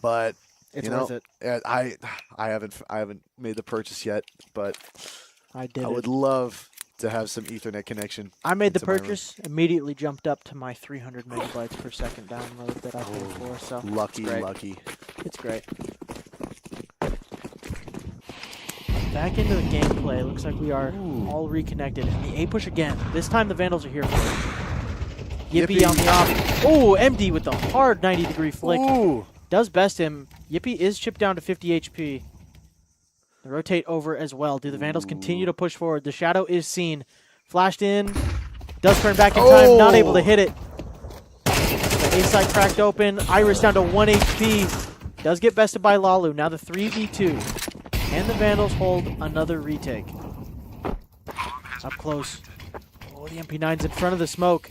but it's worth it. I haven't made the purchase yet, but I would love to have some Ethernet connection. I made the purchase, immediately jumped up to my 300 megabytes per second download that I paid for. So lucky. It's great. Back into the gameplay. Looks like we are all reconnected. And the A push again. This time the Vandals are here for it. Yippee on the off. Oh, MD with the hard 90-degree flick. Ooh. Does best him. Yippee is chipped down to 50 HP. They rotate over as well. Do the Vandals continue to push forward? The shadow is seen. Flashed in. Does turn back in time. Not able to hit it. The A side cracked open. Iris down to 1 HP. Does get bested by Lalu. Now the 3v2. Can the Vandals hold another retake? Up close. Oh, the MP9's in front of the smoke.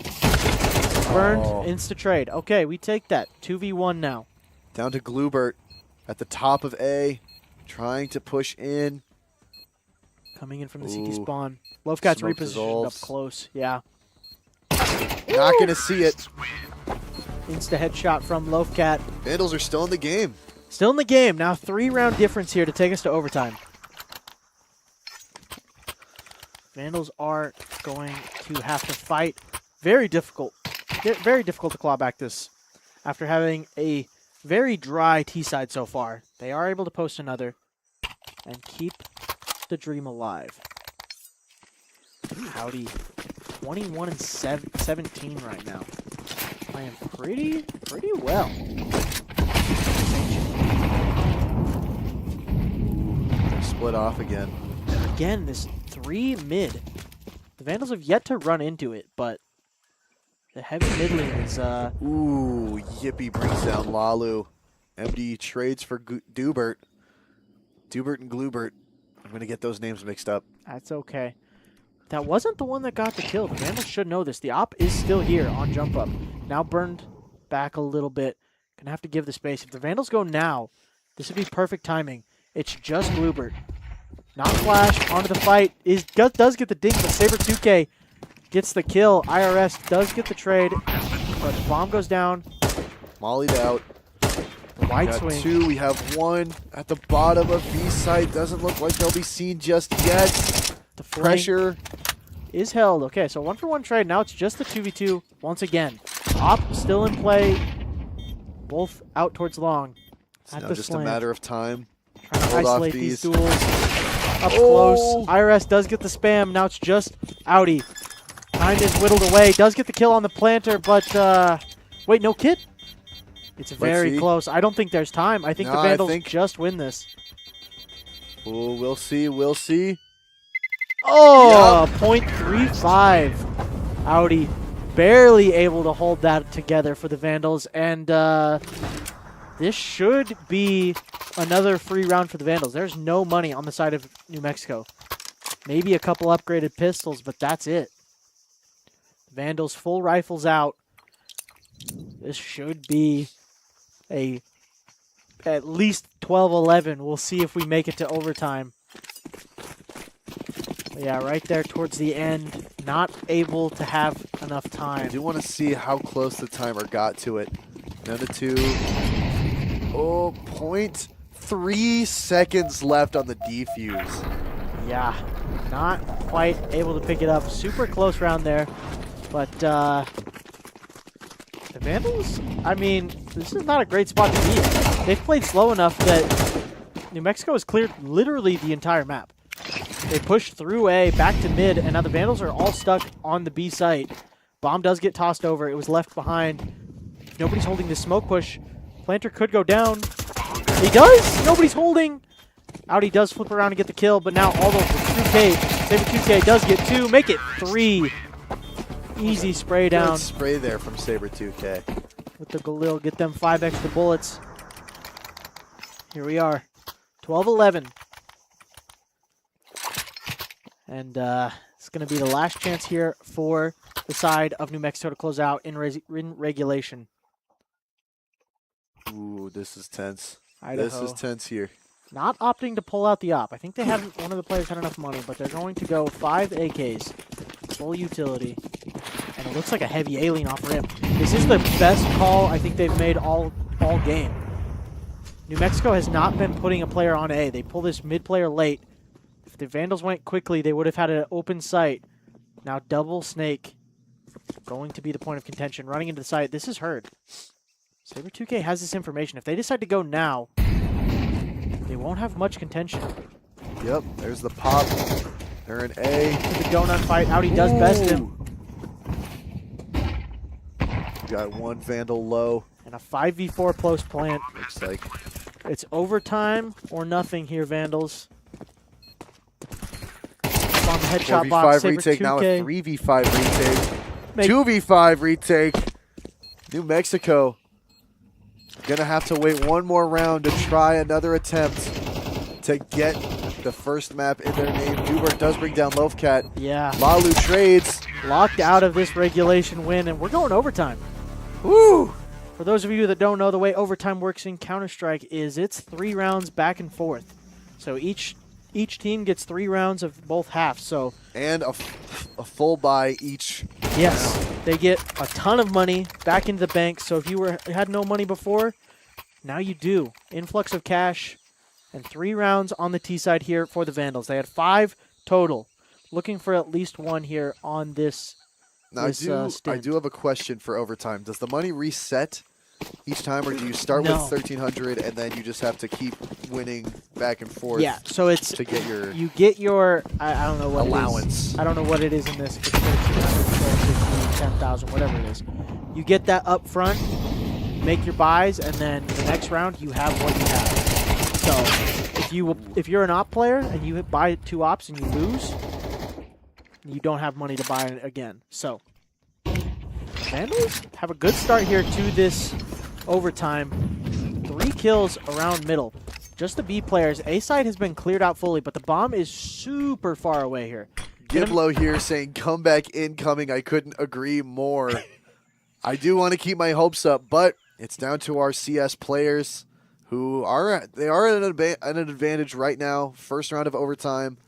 Burned. Insta-trade. Okay, we take that. 2v1 now. Down to Glubert at the top of A. Trying to push in. Coming in from the CT spawn. Lovecat's repositioned up close. Yeah. Not going to see it. Insta headshot from Lovecat. Vandals are still in the game. Still in the game. Now 3-round difference here to take us to overtime. Vandals are going to have to fight. Very difficult. Very difficult to claw back this. After having a very dry T-side so far. They are able to post another and keep the dream alive. Howdy. 21 and 17 right now. Playing pretty well. split off again. Again, this 3 mid. The Vandals have yet to run into it, but the heavy mid lane is... Ooh, Yippee brings down Lalu. MD trades for Dubert. Dubert and Glubert. I'm going to get those names mixed up. That's okay. That wasn't the one that got the kill. The Vandals should know this. The op is still here on jump up. Now burned back a little bit. Gonna have to give the space. If the Vandals go now, this would be perfect timing. It's just Glubert. Not Flash, onto the fight. Does get the dink, but Saber2K gets the kill. IRS does get the trade, but the bomb goes down. Mollied out. The wide Got swing. 2. We have 1 at the bottom of B site. Doesn't look like they'll be seen just yet. The flank Pressure. is held. Okay, so 1-for-1 trade. Now it's just the 2v2 once again. Op still in play. Both out towards long. It's At now the just slant. a matter of time. Trying to Hold off isolate these these. duels. Up Oh! close. IRS does get the spam. Now it's just Audi. Time is whittled away. Does get the kill on the planter, but wait, no kit? It's very see. close. I don't think there's time. I think No, the I Vandals think- just win this. Oh, we'll see. We'll see. Oh, 0.35. Audi barely able to hold that together for the Vandals, and this should be another free round for the Vandals. There's no money on the side of New Mexico. Maybe a couple upgraded pistols, but that's it. Vandals full rifles out. This should be at least 12-11. We'll see if we make it to overtime. Yeah, right there towards the end, not able to have enough I time. do want to see how close the timer got to it. Down to 2. Oh, 0.3 seconds left on the defuse. Yeah, not quite able to pick it up. Super close round there, but the Vandals, I mean, this is not a great spot to be in. They've played slow enough that New Mexico has cleared literally the entire map. They pushed through A, back to mid, and now the Vandals are all stuck on the B site. Bomb does get tossed over. It was left behind. If nobody's holding this smoke push, Planter could go down. He does! Nobody's holding! Audi does flip around and get the kill, but now all over 2K. Saber2K does get 2. Make it 3. Easy spray down Good spray there from Saber2K. with the Galil. Get them 5 extra bullets. Here we are. 12-11. And it's going to be the last chance here for the side of New Mexico to close out in regulation. Ooh, this is tense. Idaho. This is tense here. Not opting to pull out the op. I think they haven't. One of the players had enough money, but they're going to go 5 AKs, full utility, and it looks like a heavy alien off ramp. This is the best call I think they've made all game. New Mexico has not been putting a player on A. They pull this mid player late. If the Vandals went quickly, they would have had an open site. Now double snake, going to be the point of contention. Running into the site. This is Herd. Saber2K has this information. If they decide to go now, they won't have much contention. Yep, there's the pop. They're in A. To the donut fight. Audi does best him. Got 1 Vandal low. And a 5v4 post plant. Looks like. It's overtime or nothing here, Vandals. Up on the headshot box. 4v5 retake, now a Saber2K. 3v5 retake. Make- 2v5 retake. New Mexico gonna have to wait 1 more round to try another attempt to get the first map in their name. Dubert does bring down Loafcat. Yeah. Lalu trades. Locked out of this regulation win, and we're going overtime. Woo! For those of you that don't know, the way overtime works in Counter-Strike is it's 3 rounds back and forth. So each team gets 3 rounds of both halves. So And a full buy each. yes, they get a ton of money back into the bank. So if you had no money before, now you do. Influx of cash and 3 rounds on the T side here for the Vandals. They had 5 total. Looking for at least 1 here on this. Now This, I stint. do have a question for overtime. Does the money reset each time, or do you start No. with 1,300 and then you just have to keep winning back and forth? Yeah, so it's To get your you get your I don't know what it is. allowance. I don't know what it is in this. If it's 1,300, 10,000, whatever it is. You get that up front, make your buys, and then the next round you have what you have. So if you're an op player and you buy 2 ops and you lose, you don't have money to buy it again. So Vandals have a good start here to this overtime. 3 kills around middle. Just the B players. A side has been cleared out fully, but the bomb is super far away here. Giblo here saying comeback incoming. I couldn't agree more. I do want to keep my hopes up, but it's down to our CS players who are at an advantage right now. First round of overtime.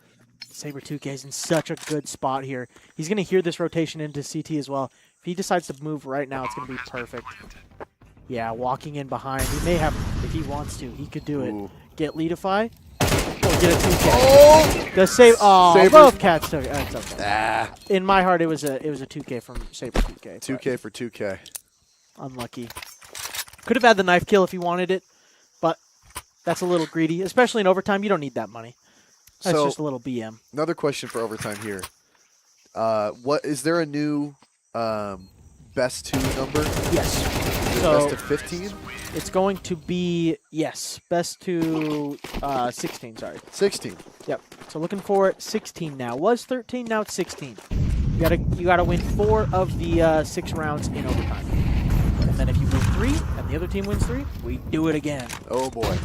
Saber 2K is in such a good spot here. He's going to hear this rotation into CT as well. If he decides to move right now, it's going to be perfect. Yeah, walking in behind. He may have, if he wants to, he could do it. Ooh. Get Leadify. Or get a 2K. Oh! The save. Oh, Saber. both cats took it. It's okay. Ah. In my heart, it was a 2K from Saber 2K. 2K for 2K. Unlucky. Could have had the knife kill if he wanted it, but that's a little greedy, especially in overtime. You don't need that money. That's So, just a little BM. another question for overtime here. What is there a new best 2 number? Yes. Is it So best of 15? it's going to be, yes, best to 16, sorry. 16. Yep. So looking for 16 now. Was 13, now it's 16. You gotta win 4 of the 6 rounds in overtime. And then if you win 3 and the other team wins 3, we do it again. Oh boy.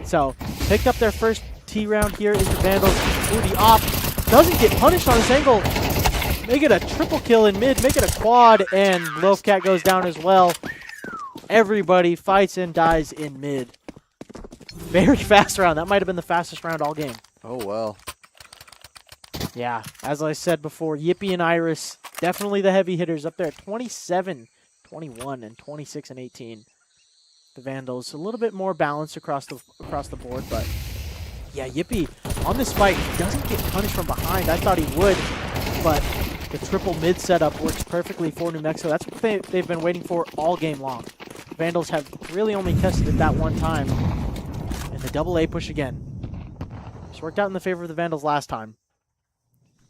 So picked up their first T round here is the Vandals. Ooh, the op doesn't get punished on this angle. Make it a triple kill in mid, make it a quad, and Loafcat goes down as well. Everybody fights and dies in mid. Very fast round. That might have been the fastest round all game. Oh well. Yeah, as I said before, Yippee and Iris, definitely the heavy hitters up there at 27, 21, and 26 and 18. The Vandals a little bit more balanced across the board, but yeah, Yippee on this fight doesn't get punished from behind. I thought he would, but the triple mid setup works perfectly for New Mexico. That's what they've been waiting for all game long. Vandals have really only tested it that one time, and the double A push again. It's worked out in the favor of the Vandals last time.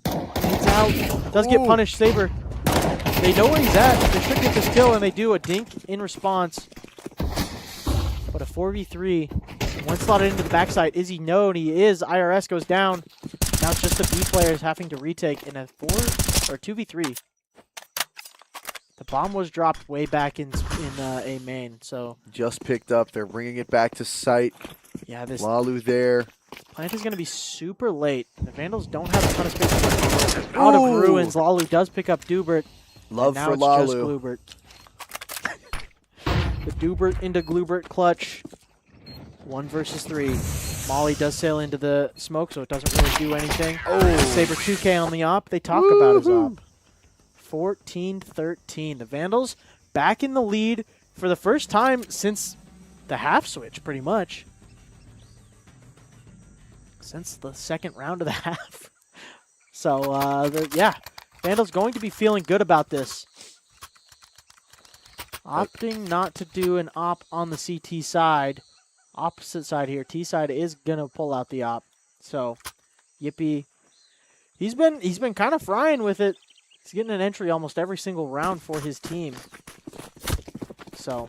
He's out. Does get punished. Saber. They know where he's at. They should get this kill, and they do a dink in response. But a 4v3. One slotted into the backside. Is he known? He is. IRS goes down. Now it's just the B players having to retake in a 2v3. The bomb was dropped way back in A main, so Just picked up. They're bringing it back to site. yeah, this Lalu there. plant is going to be super late. The Vandals don't have a ton of space. Out of Ooh. ruins, Lalu does pick up Dubert. Love and now for it's Lalu. just Glubert. The Dubert into Glubert clutch. 1 versus 3. Molly does sail into the smoke, so it doesn't really do anything. Oh. Saber 2K on the op. They talk about his op. 14-13. The Vandals back in the lead for the first time since the half switch, pretty much. Since the second round of the half. So, yeah, Vandals going to be feeling good about this. Opting not to do an op on the CT side. Opposite side here. T side is going to pull out the op. So, Yippee. He's been kind of frying with it. He's getting an entry almost every single round for his team. So,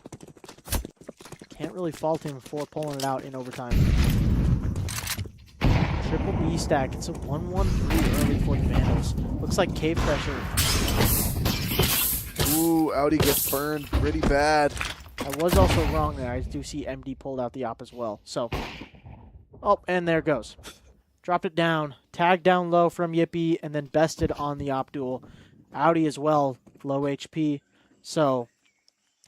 can't really fault him for pulling it out in overtime. Triple B stack. It's a 1-1-3 early for the Vandals. Looks like cave pressure. Ooh, Audi gets burned pretty bad. I was also wrong there. I do see MD pulled out the op as well. So, oh, and there it goes. Dropped it down. Tagged down low from Yippee, and then bested on the op duel. Audi as well, low HP. So,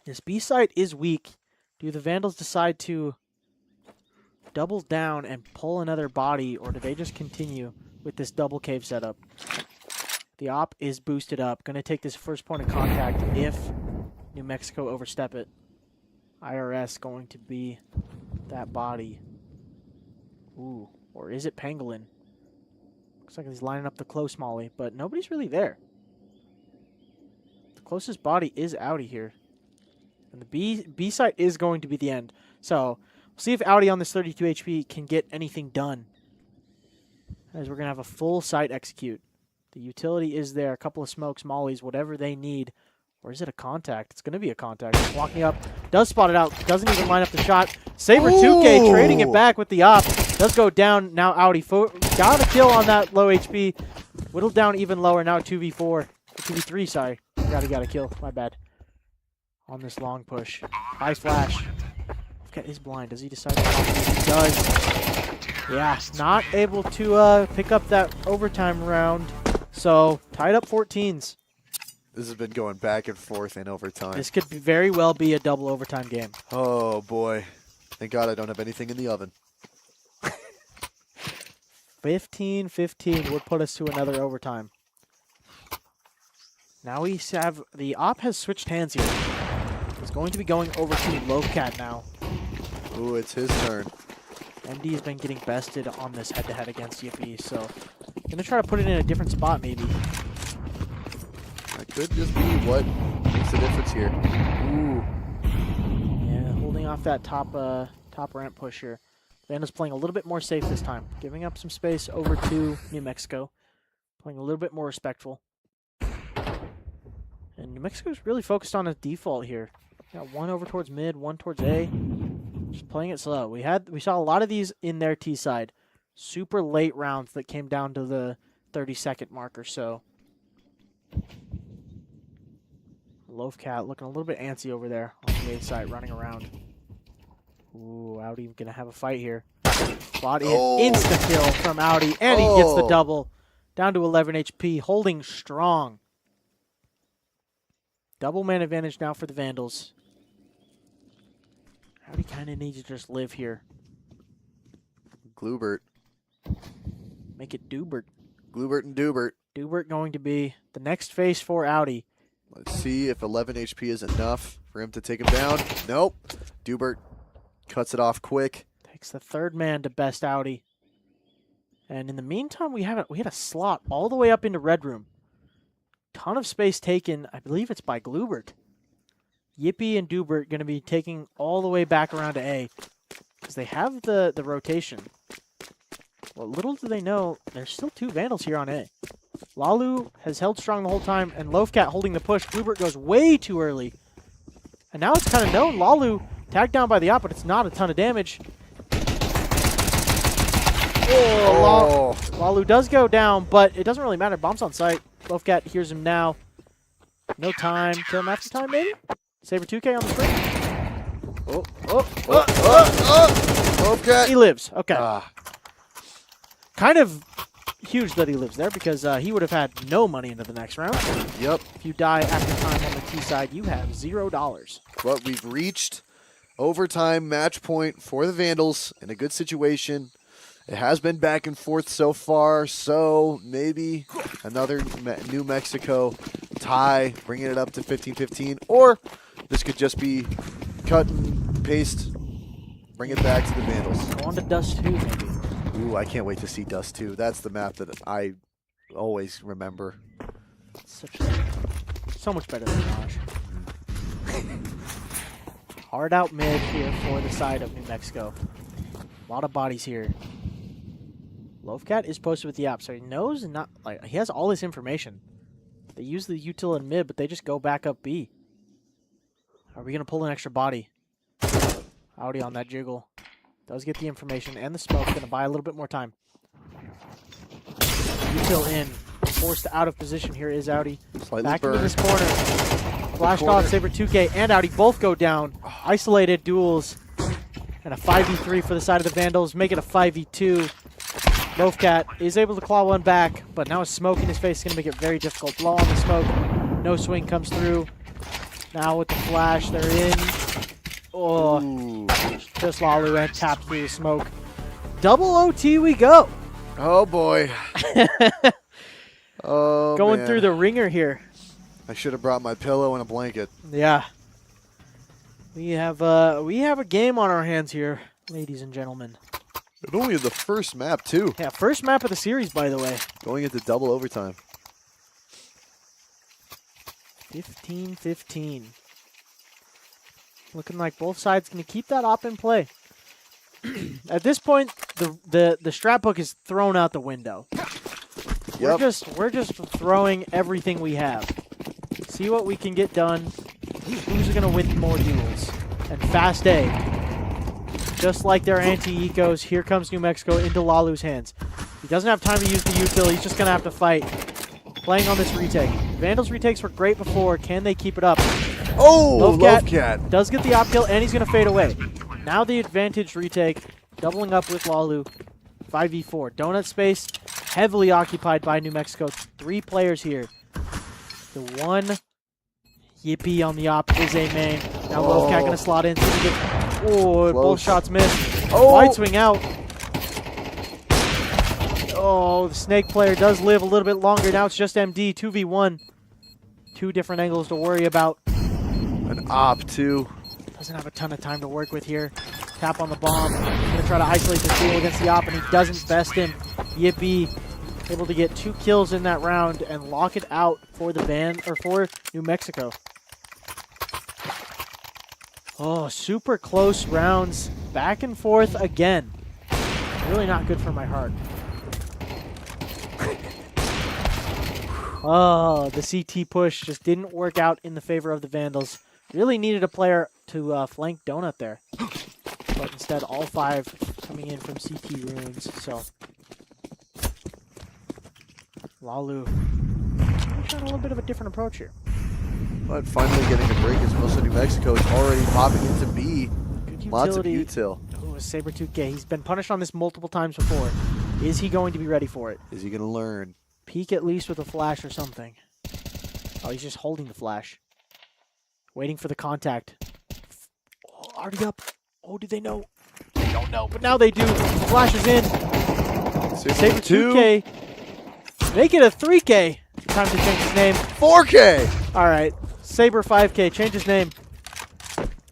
this B side is weak. Do the Vandals decide to double down and pull another body, or do they just continue with this double cave setup? The op is boosted up. Going to take this first point of contact if New Mexico overstep it. IRS going to be that body. Ooh, or is it Pangolin? Looks like he's lining up the close molly, but nobody's really there. The closest body is Audi here. And the B site is going to be the end. So, we'll see if Audi on this 32 HP can get anything done. As we're going to have a full site execute. The utility is there, a couple of smokes, mollies, whatever they need. Or is it a contact? It's going to be a contact. Walking up. Does spot it out. Doesn't even line up the shot. Saber 2K trading it back with the op. Does go down. Now Audi. Got a kill on that low HP. Whittled down even lower. Now 2v4. 2v3, sorry. Got a kill. My bad. On this long push. High flash. Cat is blind. Does he decide to pop it? He does. Yeah, not able to pick up that overtime round. So, tied up 14s. This has been going back and forth in overtime. This could very well be a double overtime game. Oh, boy. Thank God I don't have anything in the oven. 15-15 would put us to another overtime. Now we have... The op has switched hands here. It's going to be going over to Lovecat now. Ooh, it's his turn. MD has been getting bested on this head-to-head against Yippee, so... Gonna try to put it in a different spot, maybe. That could just be what makes the difference here. Ooh. Yeah, holding off that top ramp push here. Vanda's playing a little bit more safe this time, giving up some space over to New Mexico, playing a little bit more respectful. And New Mexico's really focused on a default here. Got one over towards mid, one towards A. Just playing it slow. We saw a lot of these in their T side. Super late rounds that came down to the 30-second mark or so. Lovecat looking a little bit antsy over there on the A side, running around. Ooh, Audi gonna have a fight here. Body instant kill from Audi, and he gets the double. Down to 11 HP, holding strong. Double man advantage now for the Vandals. Audi kind of needs to just live here. Glubert. Make it Dubert. Glubert and Dubert. Dubert going to be the next face for Audi. Let's see if 11 HP is enough for him to take him down. Nope. Dubert cuts it off quick. Takes the third man to best Audi. And in the meantime, we had a slot all the way up into Red Room. Ton of space taken. I believe it's by Glubert. Yippee and Dubert going to be taking all the way back around to A. Because they have the rotation. Well, little do they know, there's still two Vandals here on A. Lalu has held strong the whole time, and Lovecat holding the push. Glubert goes way too early. And now it's kind of known. Lalu tagged down by the op, but it's not a ton of damage. Oh, Lalu does go down, but it doesn't really matter. Bomb's on site. Lovecat hears him now. No time. Kill him after time, maybe? Saber 2K on the screen. Lovecat. He lives. Okay. Kind of huge that he lives there because he would have had no money into the next round. Yep. If you die after time on the T side, you have $0. But we've reached overtime match point for the Vandals in a good situation. It has been back and forth so far, so maybe another New Mexico tie, bringing it up to 15-15, or this could just be cut and paste, bring it back to the Vandals. Go on to Dust 2, maybe. Ooh, I can't wait to see Dust 2. That's the map that I always remember. So much better than Mirage. Hard out mid here for the side of New Mexico. A lot of bodies here. Lovecat is posted with the app, so he knows and not like he has all this information. They use the util in mid, but they just go back up B. Are we gonna pull an extra body? Audi on that jiggle. Does get the information and the smoke. Gonna buy a little bit more time. Util in. Forced out of position here is Audi. Slightly back burned. into this corner. Flashed off, Saber 2K and Audi both go down. Isolated duels. And a 5v3 for the side of the Vandals. Make it a 5v2. Lovecat is able to claw one back, but now a smoke in his face is going to make it very difficult. Blow on the smoke. No swing comes through. Now with the flash, they're in. Oh, Ooh. just Lalu and tapped through the smoke. Double OT we go. Oh, boy. Oh, Going man. through the ringer here. I should have brought my pillow and a blanket. Yeah. We have a game on our hands here, ladies and gentlemen. And only the first map, too. Yeah, first map of the series, by the way. Going into double overtime. 15-15. Looking like both sides going to keep that op in play. At this point, the strat book is thrown out the window. Yep. We're just throwing everything we have. See what we can get done. Who's going to win more duels? And Fast A, just like their anti-ecos, here comes New Mexico into Lalu's hands. He doesn't have time to use the util. He's just going to have to fight. Playing on this retake. Vandals retakes were great before. Can they keep it up? Oh, Lovecat does get the op kill, and he's going to fade away. Now the advantage retake, doubling up with Lalu. 5v4. Donut space, heavily occupied by New Mexico. 3 players here. The one Yippee on the op is a main. Now Lovecat going to slot in. Oh, both shots missed. Oh. Wide swing out. Oh, the Snake player does live a little bit longer. Now it's just MD, 2v1. 2 different angles to worry about. An op, too. Doesn't have a ton of time to work with here. Tap on the bomb. Going to try to isolate the duel against the op, and he doesn't best him. Yippee able to get 2 kills in that round and lock it out for the for New Mexico. Oh, super close rounds. Back and forth again. Really not good for my heart. Oh, the CT push just didn't work out in the favor of the Vandals. Really needed a player to flank Donut there. But instead, all 5 coming in from CT runes. So, Lalu trying a little bit of a different approach here. But finally getting a break as most of New Mexico is already popping into B. Good utility. Lots of util. Oh, Saber-2K. He's been punished on this multiple times before. Is he going to be ready for it? Is he going to learn? Peek at least with a flash or something. Oh, he's just holding the flash. Waiting for the contact. Oh, already up. Oh, do they know? They don't know, but now they do. The flash is in. Saber 2K. Make it a 3K. Time to change his name. 4K! All right. Saber 5K. Change his name.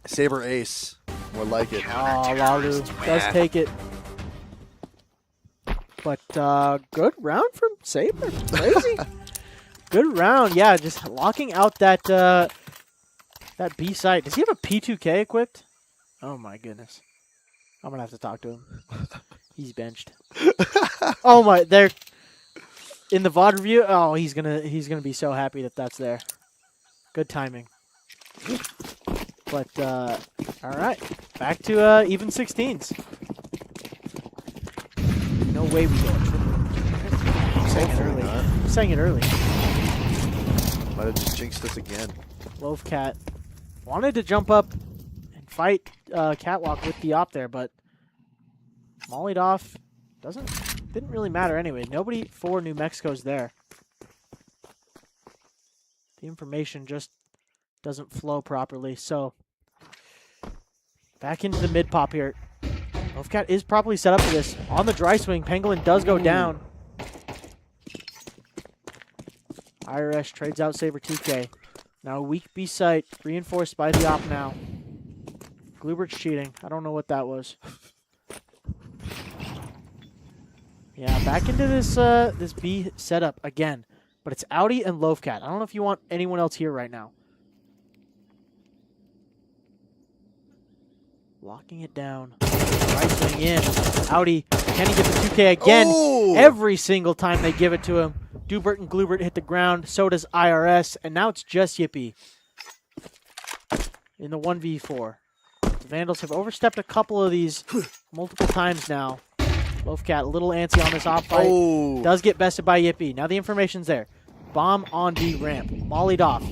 Saber Ace. More like it. Oh, Lalu does take it. But good round from Saber. Crazy. Good round. Yeah, just locking out that that B site. Does he have a P2K equipped? Oh my goodness. I'm gonna have to talk to him. He's benched. Oh my, they're in the VOD review. Oh, he's gonna be so happy that that's there. Good timing. But all right, back to even 16s. No way we go. I'm saying it early. I'm saying it early. Might have just jinxed us again. Lovecat wanted to jump up and fight Catwalk with the op there, but mollied off. Didn't really matter anyway. Nobody for New Mexico's there. The information just doesn't flow properly. So back into the mid pop here. Lovecat is probably set up for this. On the dry swing, Pangolin does go down. IRS trades out Saber 2K. Now a weak B site, reinforced by the op now. Glubert's cheating. I don't know what that was. Yeah, back into this this B setup again. But it's Audi and Lovecat. I don't know if you want anyone else here right now. Locking it down. Right swing in. Audi, can he get the 2K again? Oh! Every single time they give it to him. Dubert and Glubert hit the ground. So does IRS. And now it's just Yippee in the 1v4. The Vandals have overstepped a couple of these multiple times now. Lovecat a little antsy on this op fight. Oh. Does get bested by Yippee. Now the information's there. Bomb on B ramp. Mollied off.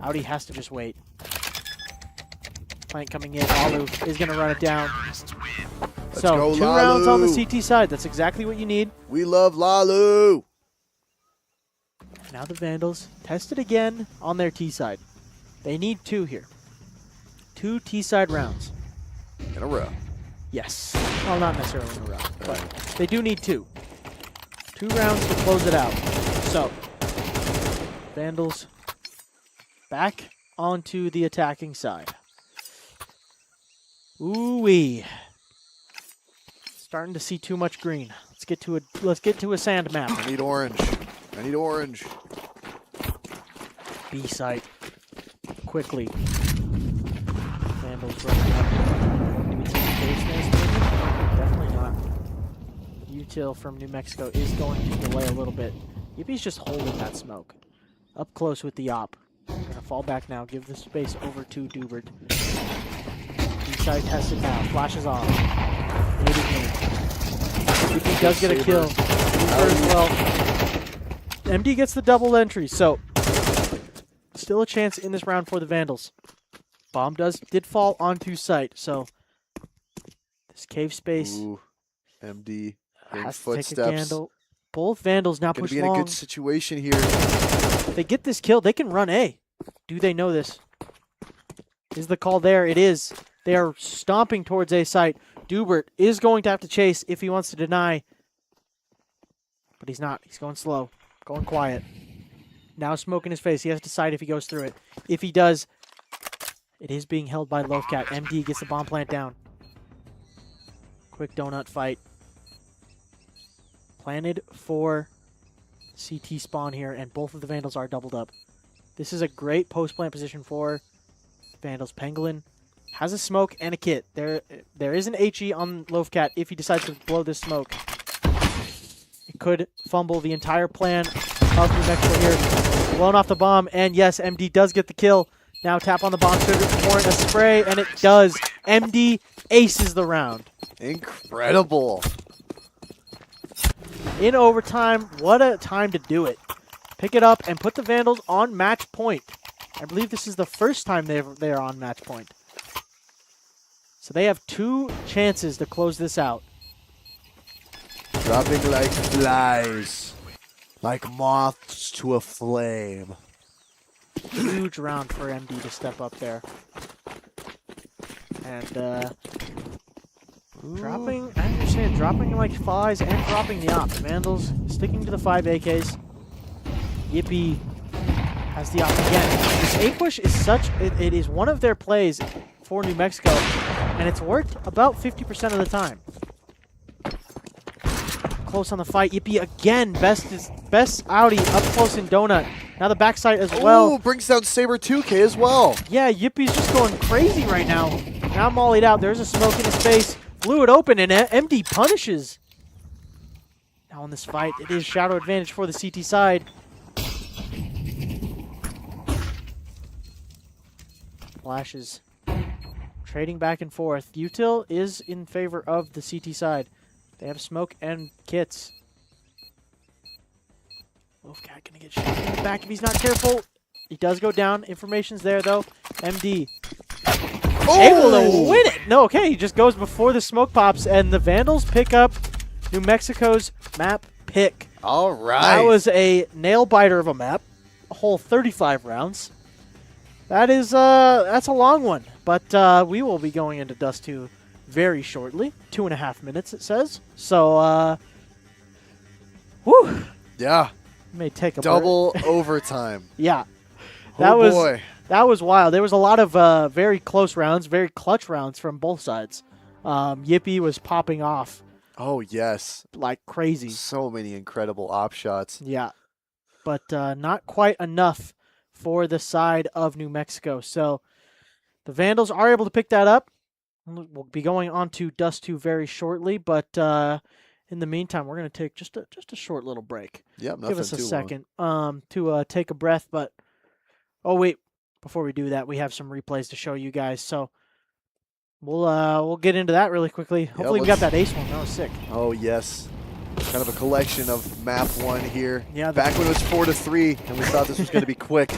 Audi has to just wait. Plant coming in. Lalu is going to run it down. Let's So go, 2 rounds on the Lalu. CT side. That's exactly what you need. We love Lalu. Now the Vandals test it again on their T side. They need 2 here. 2 T side rounds. In a row. Yes. Well, not necessarily in a row, but they do need 2. 2 rounds to close it out. So, Vandals back onto the attacking side. Ooh-wee. Starting to see too much green. Let's get to a sand map. I need orange. I need orange. B site. Quickly. Vandals running up. Do we take the base nest maybe? Definitely not. Util from New Mexico is going to delay a little bit. Yippie's just holding that smoke. Up close with the op. Gonna fall back now. Give the space over to Dubert. Side tested now. Flashes off. Waiting here. MD does get a kill. As well. MD gets the double entry, so still a chance in this round for the Vandals. Bomb did fall onto site, so this cave space. Ooh, MD. Hearing Has to take a footsteps. gamble. Both Vandals now Gonna push be in a long. good situation here. If they get this kill, they can run A. Do they know this? Is the call there? It is. They are stomping towards A site. Dubert is going to have to chase if he wants to deny. But he's not. He's going slow. Going quiet. Now smoke in his face. He has to decide if he goes through it. If he does, it is being held by Loafcat. MD gets the bomb plant down. Quick donut fight. Planted for CT spawn here, and both of the Vandals are doubled up. This is a great post-plant position for Vandals. Pangolin has a smoke and a kit. There is an HE on Loafcat if he decides to blow this smoke. It could fumble the entire plan of New Mexico here. Blown off the bomb, and yes, MD does get the kill. Now tap on the bomb should warrant a spray, and it does. MD aces the round. Incredible. In overtime, what a time to do it. Pick it up and put the Vandals on match point. I believe this is the first time they are on match point. So they have 2 chances to close this out. Dropping like flies. Like moths to a flame. Huge round for MD to step up there. And dropping, I understand, dropping like flies and dropping the op. Vandals sticking to the 5 AKs. Yippee has the op again. This A push is it is one of their plays for New Mexico, and it's worked about 50% of the time. Close on the fight. Yippee again. Best outie up close in donut. Now the backside as well. Ooh, brings down Saber 2K as well. Yeah, Yippie's just going crazy right now. Now mollied out. There's a smoke in his face. Blew it open, and MD punishes. Now in this fight, it is shadow advantage for the CT side. Flashes. Trading back and forth. Util is in favor of the CT side. They have smoke and kits. Wolfcat gonna get shot in the back if he's not careful. He does go down. Information's there though. MD able to win it. No, okay, he just goes before the smoke pops, and the Vandals pick up New Mexico's map pick. All right. That was a nail biter of a map. A whole 35 rounds. That is that's a long one, but we will be going into Dust 2 very shortly. 2.5 minutes, it says. So, whew. Yeah. May take a Double overtime. Yeah. Oh boy. That was wild. There was a lot of very close rounds, very clutch rounds from both sides. Yippee was popping off Oh yes. like crazy. So many incredible op shots. Yeah. But not quite enough for the side of New Mexico. So the Vandals are able to pick that up. We'll be going on to Dust 2 very shortly, but in the meantime, we're going to take just a short little break. Yep, nothing Give us a too second to take a breath, but oh wait, before we do that, we have some replays to show you guys. So we'll get into that really quickly. Hopefully we got that ace one. That was sick. Oh yes. Kind of a collection of map 1 here. Yeah, back when it was 4-3 and we thought this was going to be quick.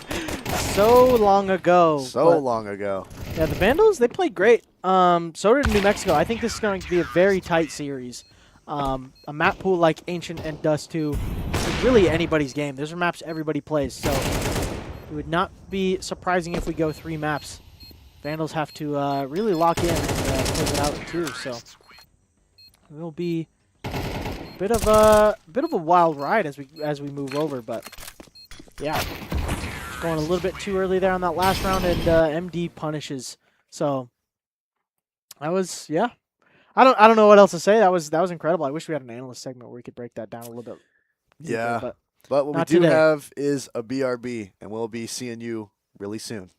So long ago. So long ago. Yeah, the Vandals, they played great. So did New Mexico. I think this is going to be a very tight series. A map pool like Ancient and Dust 2 is really anybody's game. Those are maps everybody plays, so it would not be surprising if we go 3 maps. Vandals have to really lock in and close it out too, so it will be a bit of a wild ride as we move over, but yeah. Just going a little bit too early there on that last round, and MD punishes. So that was, yeah. I don't know what else to say. That was incredible. I wish we had an analyst segment where we could break that down a little bit deeper, Yeah. But what we do today. have is a BRB, and we'll be seeing you really soon.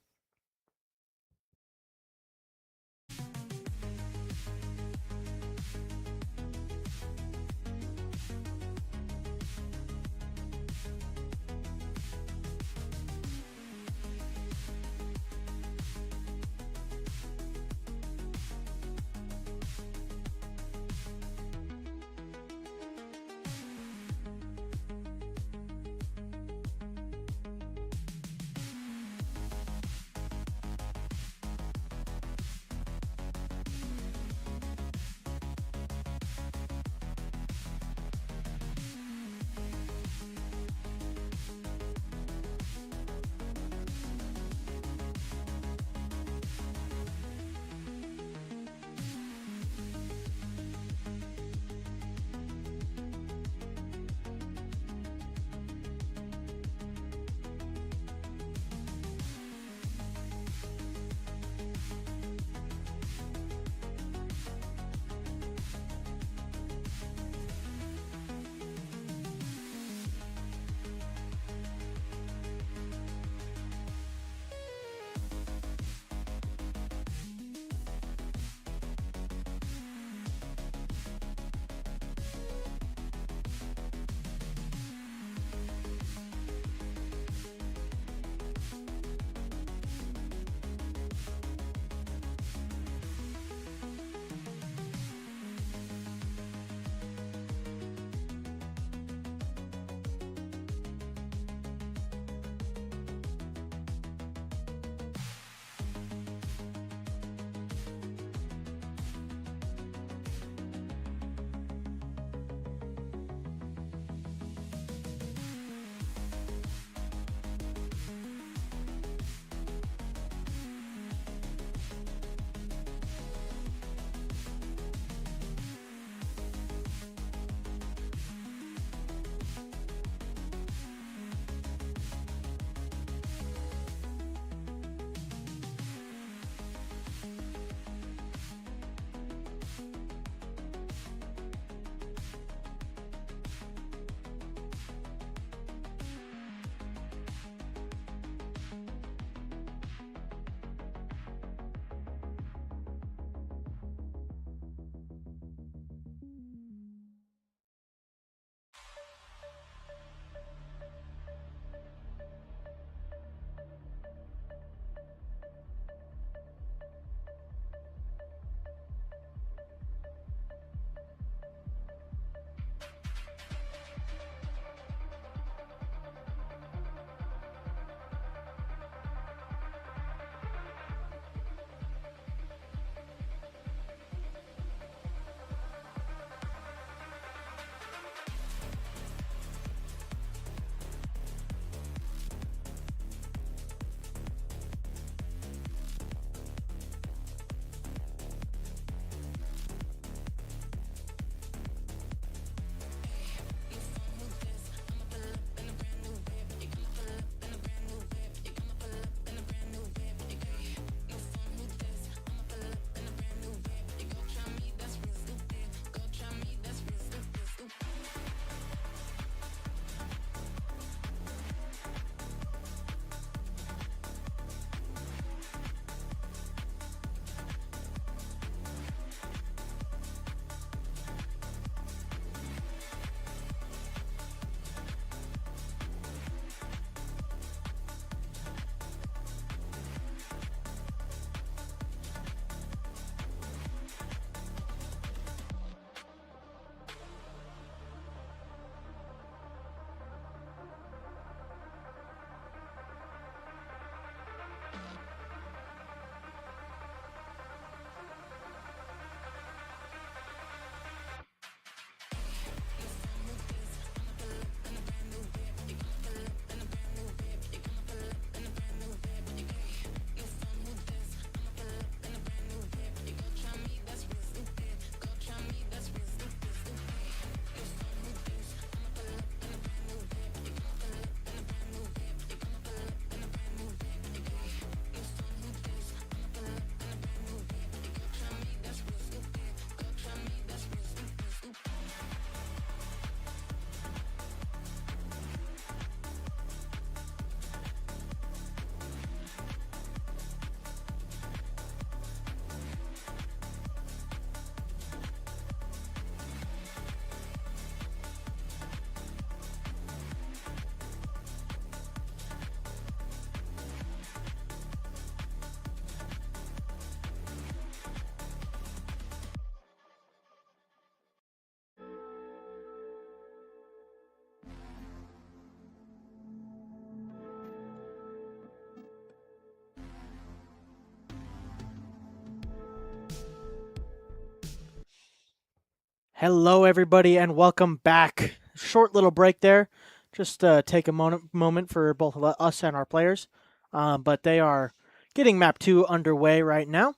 Hello, everybody, and welcome back. Short little break there. Just take a moment for both of us and our players. But they are getting map 2 underway right now.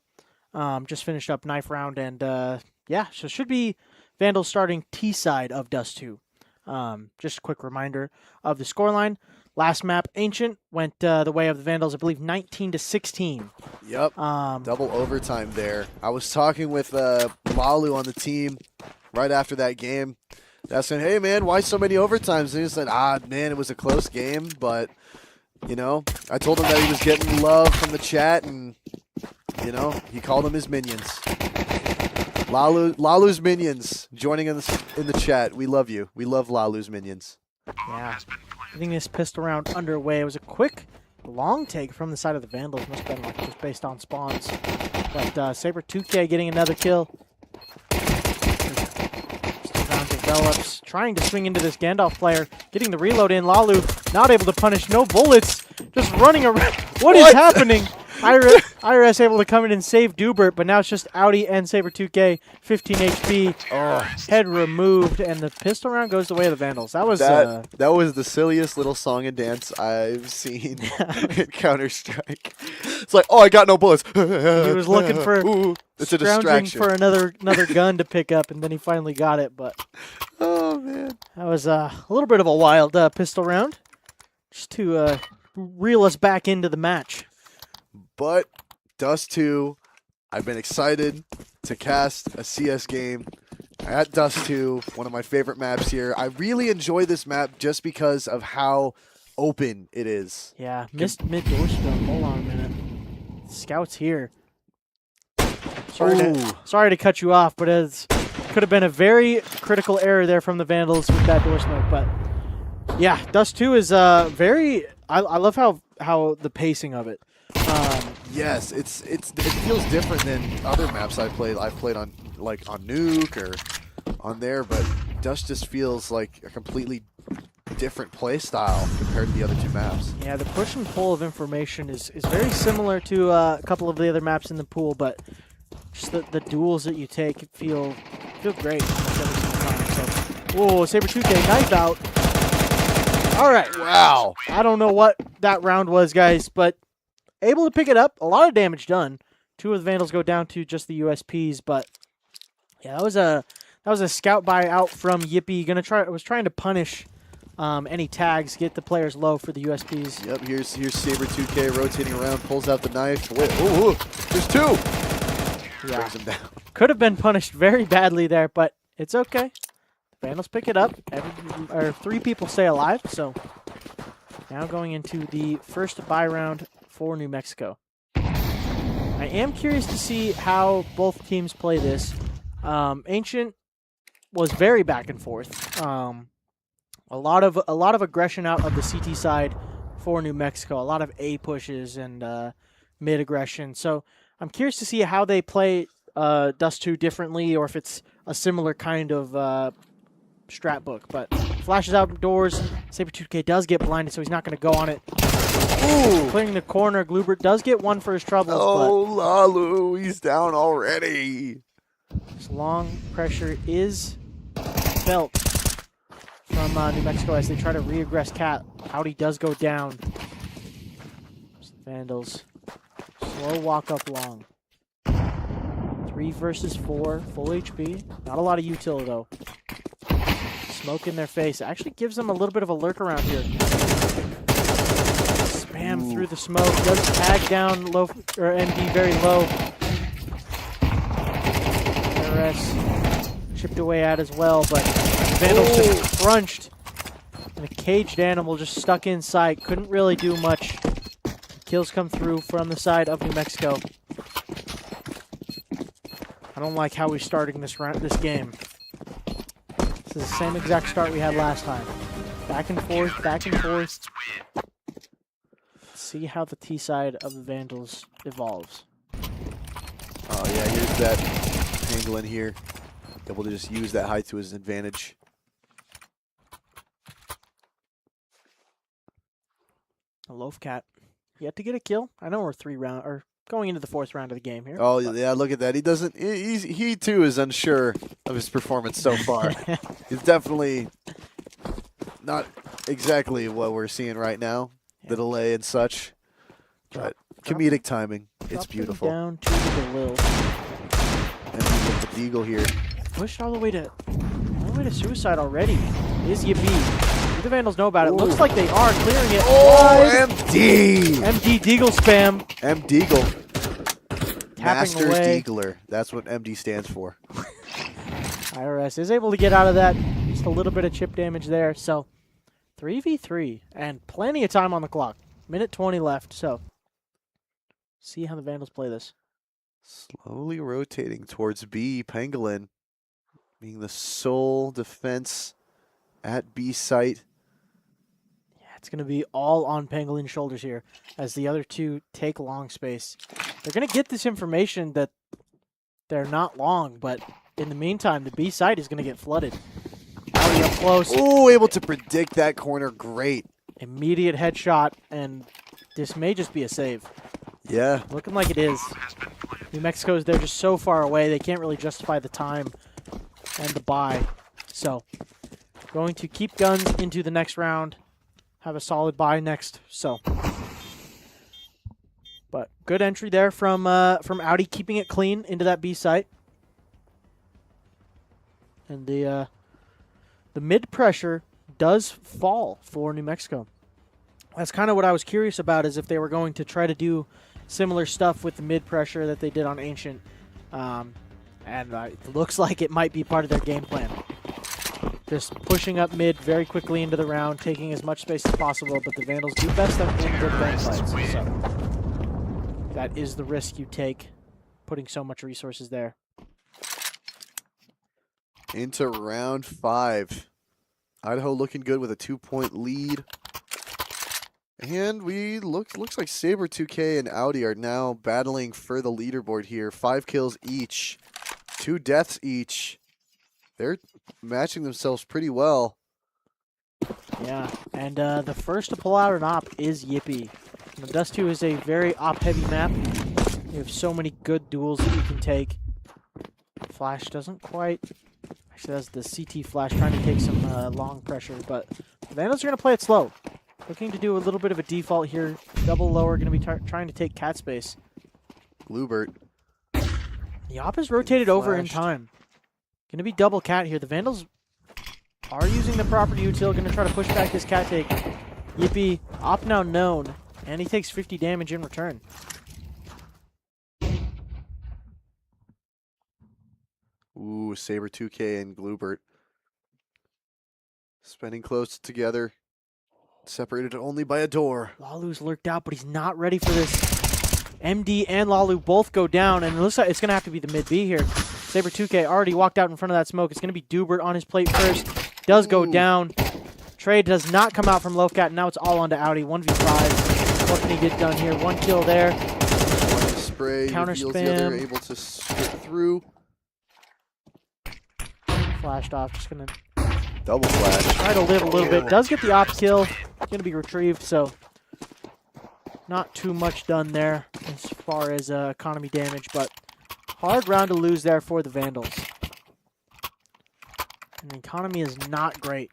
Just finished up knife round, and yeah, so it should be Vandals starting T side of Dust 2. Just a quick reminder of the scoreline. Last map, Ancient, went the way of the Vandals, I believe 19-16. Yep. Double overtime there. I was talking with Lalu on the team right after that game. I said, hey, man, why so many overtimes? And he said, man, it was a close game. But, you know, I told him that he was getting love from the chat, and, you know, he called them his minions. Lalu's minions joining in the chat. We love you. We love Lalu's minions. Yeah. Getting this pistol round underway. It was a quick, long take from the side of the Vandals. Must have been like just based on spawns. But Saber 2K getting another kill. Round develops, trying to swing into this Gandalf player, getting the reload in. Lalu not able to punish, no bullets, just running around. What is happening? IRS able to come in and save Dubert, but now it's just Audi and Saber 2K, 15 HP. Oh, head removed, and the pistol round goes the way of the Vandals. That was that was the silliest little song and dance I've seen in Counter-Strike. It's like, oh, I got no bullets. He was looking for it's a distraction for another gun to pick up, and then he finally got it. But oh man, that was a little bit of a wild pistol round, just to reel us back into the match. But Dust 2, I've been excited to cast a CS game at Dust 2, one of my favorite maps here. I really enjoy this map just because of how open it is. Yeah, missed mid-door stone. Hold on a minute. Scouts here. Sorry to cut you off, but it could have been a very critical error there from the Vandals with that door smoke. But yeah, Dust 2 is very. I love how the pacing of it. Yes, it feels different than other maps I've played. I've played on Nuke or on there, but Dust just feels like a completely different play style compared to the other two maps. Yeah, the push and pull of information is very similar to a couple of the other maps in the pool, but just the duels that you take feel great almost every single time. So, whoa, Saber 2K knife out. All right, wow. I don't know what that round was, guys, but able to pick it up. A lot of damage done. Two of the Vandals go down to just the USPs, but yeah, that was a scout buy out from Yippee. Was trying to punish any tags, get the players low for the USPs. Yep, here's Saber 2K rotating around, pulls out the knife. Wait, ooh, there's two. Yeah, brings him down. Could have been punished very badly there, but it's okay. The Vandals pick it up. Three people stay alive, so now going into the first buy round for New Mexico. I am curious to see how both teams play this. Ancient was very back and forth. A lot of aggression out of the CT side for New Mexico. A lot of A pushes and mid aggression. So I'm curious to see how they play Dust 2 differently, or if it's a similar kind of strat book. But flashes outdoors. Saber 2K does get blinded, so he's not going to go on it. Ooh. Clearing the corner. Glubert does get one for his troubles. Oh, Lalu, he's down already. This long pressure is felt from New Mexico as they try to re-aggress Cat. Audi does go down. Vandals. Slow walk up long. 3 versus 4. Full HP. Not a lot of util though. Smoke in their face. Actually gives them a little bit of a lurk around here. Spam through the smoke. Does tag down low or ND very low. RS chipped away at as well, but Vandals just crunched. And a caged animal just stuck inside. Couldn't really do much. Kills come through from the side of New Mexico. I don't like how we're starting this game. This is the same exact start we had last time. Back and forth, back and forth. Let's see how the T side of the Vandals evolves. Oh yeah, here's that angle in here. Able to just use that height to his advantage. A Loaf Cat yet to get a kill. I know we're 3 round or going into the 4th round of the game here. Oh yeah, look at that. He doesn't. He too is unsure of his performance so far. He's definitely not exactly what we're seeing right now. The delay and such, but comedic timing. It's beautiful. Down to the Lil. And we get the Deagle here. Pushed all the way to suicide already. Is Yippee. Do the Vandals know about it? Ooh. Looks like they are clearing it. Oh, MD! MD Deagle spam. Deagle. Tapping Master away. Deagler. That's what MD stands for. IRS is able to get out of that. Just a little bit of chip damage there. So 3v3 and plenty of time on the clock. Minute 20 left. So see how the Vandals play this. Slowly rotating towards B. Pangolin being the sole defense at B site. Yeah, it's going to be all on Pangolin's shoulders here as the other two take long space. They're going to get this information that they're not long, but in the meantime, the B site is going to get flooded. Already up close. Oh, able to predict that corner. Great. Immediate headshot, and this may just be a save. Yeah. Looking like it is. New Mexico's they're just so far away, they can't really justify the time and the buy. So, going to keep guns into the next round. Have a solid buy next. So, but good entry there from Audi, keeping it clean into that B site. And the mid pressure does fall for New Mexico. That's kind of what I was curious about, is if they were going to try to do similar stuff with the mid pressure that they did on Ancient. And it looks like it might be part of their game plan. Just pushing up mid very quickly into the round, taking as much space as possible, but the Vandals do best in good gun fights. So that is the risk you take, putting so much resources there. Into round 5. Idaho looking good with a 2-point lead. And looks like Saber 2K and Audi are now battling for the leaderboard here. 5 kills each, 2 deaths each. They're matching themselves pretty well. Yeah, and the first to pull out an op is Yippee. Now, Dust 2 is a very op-heavy map. You have so many good duels that you can take. Flash doesn't quite... Actually, that's the CT Flash trying to take some long pressure, but the Vandals are going to play it slow. Looking to do a little bit of a default here. Double lower, going to be trying to take cat space. Bluebird. The op is rotated over in time. Going to be double cat here. The Vandals are using the property util, going to try to push back this cat take. Yippee, op now known, and he takes 50 damage in return. Ooh, Saber 2K and Bluebird. Spending close together. Separated only by a door. Lalu's lurked out, but he's not ready for this. MD and Lalu both go down, and it looks like it's going to have to be the mid-B here. Saber 2K already walked out in front of that smoke. It's going to be Dubert on his plate first. Does go down. Trade does not come out from Loafcat, and now it's all onto Audi. 1v5. What can he get done here? 1 kill there. One spray. Counter reveals spam. The other, able to skip through. Flashed off. Just going to Double flash. try to live a little bit. Does get the op kill. Going to be retrieved, so not too much done there as far as economy damage, but hard round to lose there for the Vandals. And the economy is not great.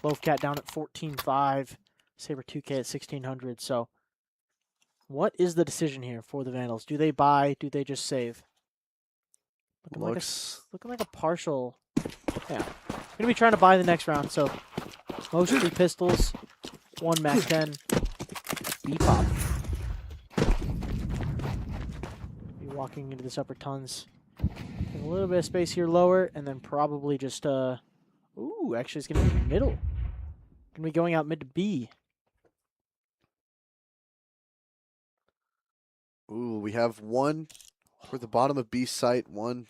Loafcat down at 14.5, Saber 2K at 1600. So what is the decision here for the Vandals? Do they buy? Do they just save? Looking like a partial. Yeah. Going to be trying to buy the next round, so mostly pistols, 1 Mac 10, B-pop. Be walking into this upper tons. Getting a little bit of space here lower, and then probably just, ooh, actually it's going to be middle. Going to be going out mid to B. Ooh, we have 1 for the bottom of B site, 1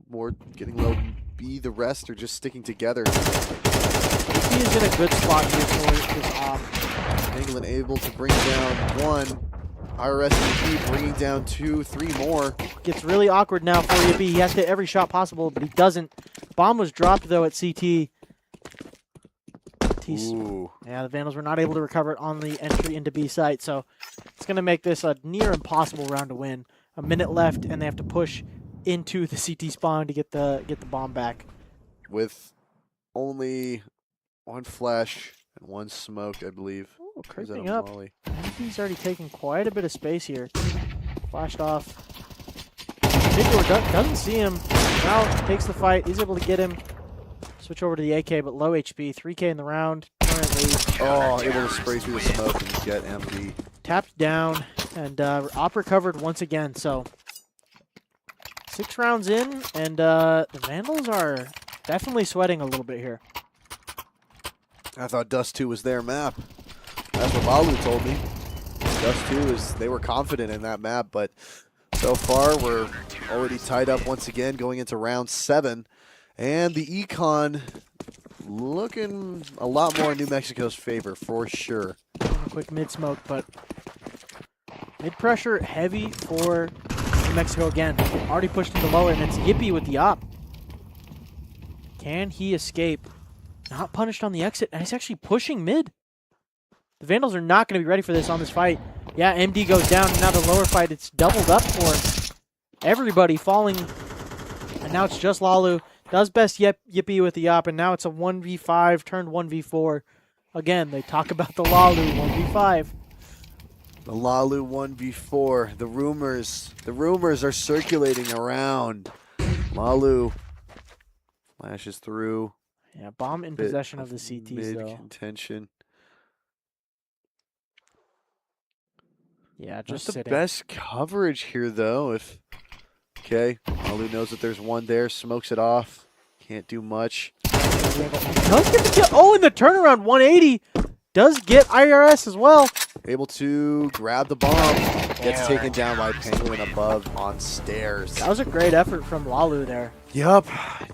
more getting low B. The rest are just sticking together. He is in a good spot here for this off. England able to bring down 1. IRS bringing down 2, 3 more. Gets really awkward now for Yippee. He has to hit every shot possible, but he doesn't. Bomb was dropped, though, at CT. Ooh. Yeah, the Vandals were not able to recover it on the entry into B site, so it's going to make this a near impossible round to win. A minute left, and they have to push into the CT spawn to get the bomb back. With only one flash and one smoke, I believe. Ooh, Is that creeping a up. molly? He's already taken quite a bit of space here. Flashed off. Mid door doesn't see him. Now takes the fight. He's able to get him. Switch over to the AK, but low HP. 3K in the round currently. Oh, able to spray through the smoke and get MD. Tapped down, and op recovered once again. So 6 rounds in, and the Vandals are definitely sweating a little bit here. I thought Dust 2 was their map. That's what Lalu told me. Dust 2 is, they were confident in that map, but so far we're already tied up once again going into round 7. And the Econ looking a lot more in New Mexico's favor for sure. A quick mid smoke, but mid pressure heavy for New Mexico again. Already pushed into lower, and it's Yippee with the op. Can he escape? Not punished on the exit, and he's actually pushing mid. The Vandals are not going to be ready for this on this fight. Yeah, MD goes down, and now the lower fight, it's doubled up for everybody falling. And now it's just Lalu. Does best Yippee with the op, and now it's a 1v5 turned 1v4. Again, they talk about the Lalu 1v5. The Lalu 1v4. The rumors are circulating around. Lalu flashes through. Yeah, bomb in possession of the CTs, mid though. contention. Yeah, Not just the sitting. best coverage here, though. If okay, Lalu knows that there's one there, smokes it off. Can't do much. Does get the kill. Oh, and the turnaround 180 does get IRS as well. Able to grab the bomb. Gets taken down by Penguin above on stairs. That was a great effort from Lalu there. Yup.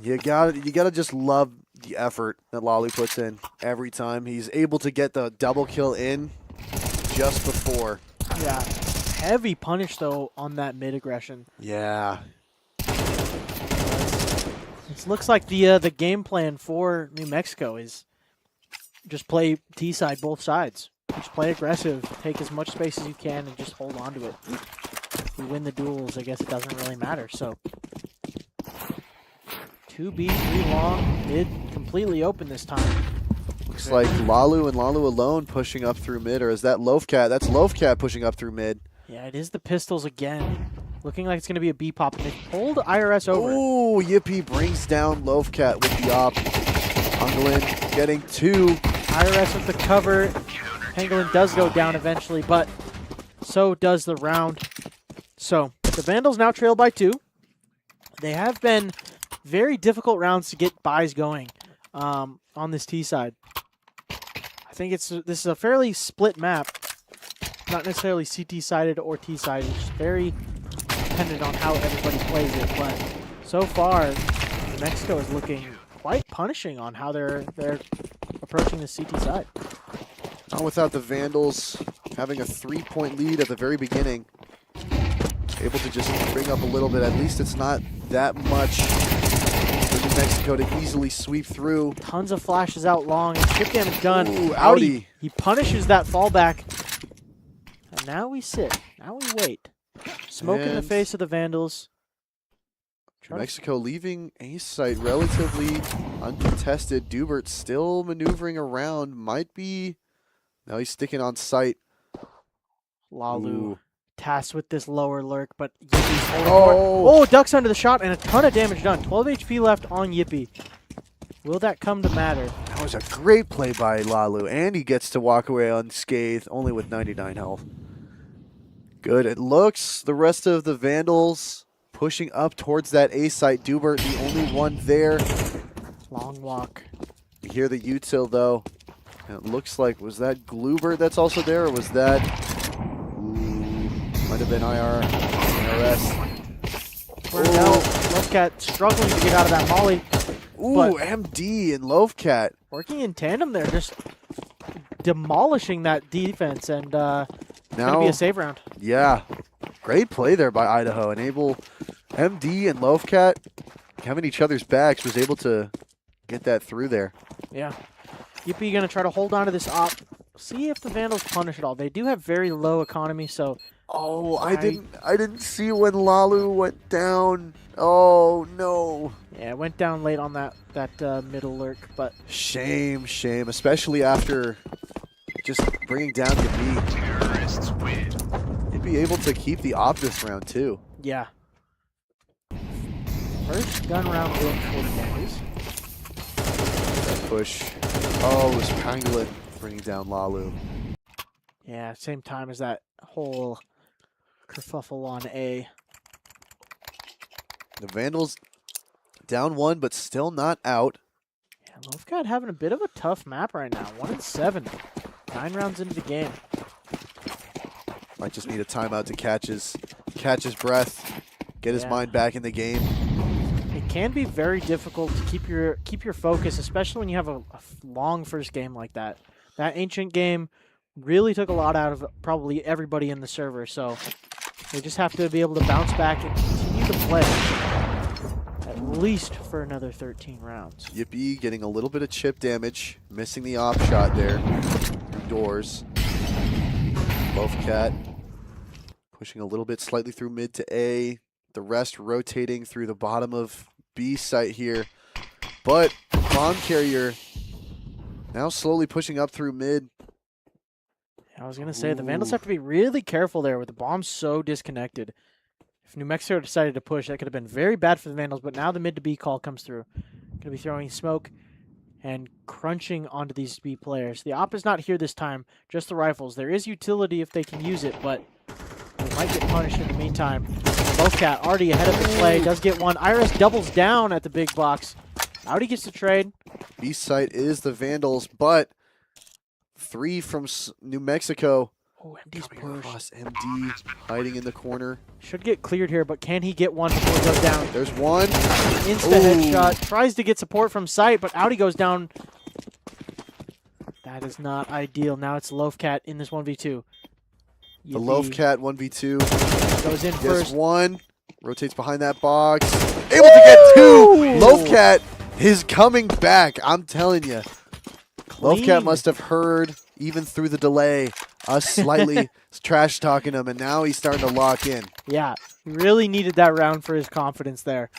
You gotta just love the effort that Lalu puts in every time. He's able to get the double kill in just before. Yeah, heavy punish though on that mid aggression. Yeah. It looks like the game plan for New Mexico is just play T side both sides. Just play aggressive, take as much space as you can, and just hold on to it. If we win the duels, I guess it doesn't really matter. So 2B, 3 long, mid completely open this time. Looks like Lalu and Lalu alone pushing up through mid, or is that Loafcat? That's Loafcat pushing up through mid. Yeah, it is the pistols again. Looking like it's going to be a B pop, and they pulled IRS over. Oh, Yippee brings down Loafcat with the op. Pangolin getting 2. IRS with the cover. Pangolin does go down eventually, but so does the round. So the Vandals now trail by 2. They have been very difficult rounds to get buys going on this T side. I think this is a fairly split map, not necessarily CT sided or T sided. It's just very dependent on how everybody plays it. But so far, New Mexico is looking quite punishing on how they're approaching the CT side. Not without the Vandals having a 3-point lead at the very beginning. Able to just bring up a little bit. At least it's not that much for New Mexico to easily sweep through. Tons of flashes out long, and chip damage done. Ooh, Audi, outie. he punishes that fallback. And now we sit. Now we wait. Smoke in the And face of the Vandals. New Mexico leaving A site relatively uncontested. Dubert still maneuvering around. Might be... Now he's sticking on site. Lalu Ooh. tasked with this lower lurk, but Yippie's holding for it. Oh, ducks under the shot, and a ton of damage done. 12 HP left on Yippee. Will that come to matter? That was a great play by Lalu, and he gets to walk away unscathed, only with 99 health. Good. It looks the rest of the Vandals pushing up towards that A site. Dubert, the only one there. Long walk. You hear the util though. And it looks like, was that Glubert that's also there, or was that... Ooh, might have been IRS. Where now, Lovecat struggling to get out of that molly. Ooh, But- MD and Loafcat. Working in tandem there, just demolishing that defense, and going to Now, be a save round. yeah, great play there by Idaho. Enable MD and Loafcat having each other's backs, was able to get that through there. Yeah. Yippee gonna try to hold on to this op. See if the Vandals punish it all. They do have very low economy, so Oh, I didn't see when Lalu went down. Oh no. yeah, it went down late on that middle lurk, but Shame, especially after just bringing down the B. Terrorists win. He'd be able to keep the op this round too. yeah. First gun round win for the Vandals. That push. Oh, it was Pangolin bringing down Lalu. Yeah, same time as that whole kerfuffle on A. The Vandals down 1, but still not out. Yeah, Lovecat having a bit of a tough map right now. 1-7. 9 rounds into the game. Might just need a timeout to catch his breath, get his Yeah. mind back in the game. It can be very difficult to keep your focus, especially when you have a long first game like that. That Ancient game really took a lot out of probably everybody in the server, so they just have to be able to bounce back and continue to play at least for another 13 rounds. Yippee getting a little bit of chip damage, missing the op shot there through doors. Lovecat pushing a little bit slightly through mid to A. The rest rotating through the bottom of B site here. But bomb carrier now slowly pushing up through mid. I was going to say, the Vandals have to be really careful there with the bombs so disconnected. If New Mexico decided to push, that could have been very bad for the Vandals, but now the mid to B call comes through. Going to be throwing smoke and crunching onto these B players. The op is not here this time, just the rifles. There is utility if they can use it, but they might get punished in the meantime. Lovecat already ahead of the play, does get one. Iris doubles down at the big box. Audi gets the trade. B site is the Vandals, but 3 from New Mexico. Oh, MD's Coming push. across MD, hiding in the corner. Should get cleared here, but can he get one before it goes down? There's one. Insta headshot. Tries to get support from sight, but Audi goes down. That is not ideal. Now it's Lovecat in this 1v2. The Lovecat 1v2 goes in gets first. 1. Rotates behind that box. Able to get 2. Lovecat is coming back. I'm telling you. Clean. Lovecat must have heard, even through the delay, us slightly trash talking him, and now he's starting to lock in. Yeah, he really needed that round for his confidence there.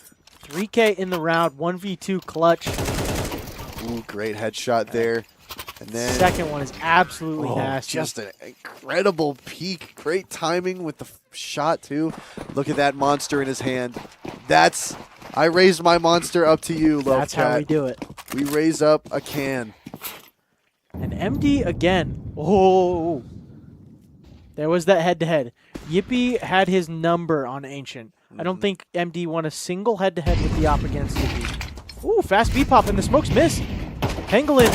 3K in the round, 1v2 clutch. Ooh, great headshot there. And then Second one is absolutely nasty. just an incredible peek. Great timing with the shot, too. Look at that monster in his hand. I raised my monster up to you, Lovecat. That's how we do it. We raise up a can. And MD again. Oh, there was that head-to-head. Yippee had his number on Ancient. I don't think MD won a single head-to-head with the op against Yippee. Ooh, fast B-pop, and the smokes miss. Pangolin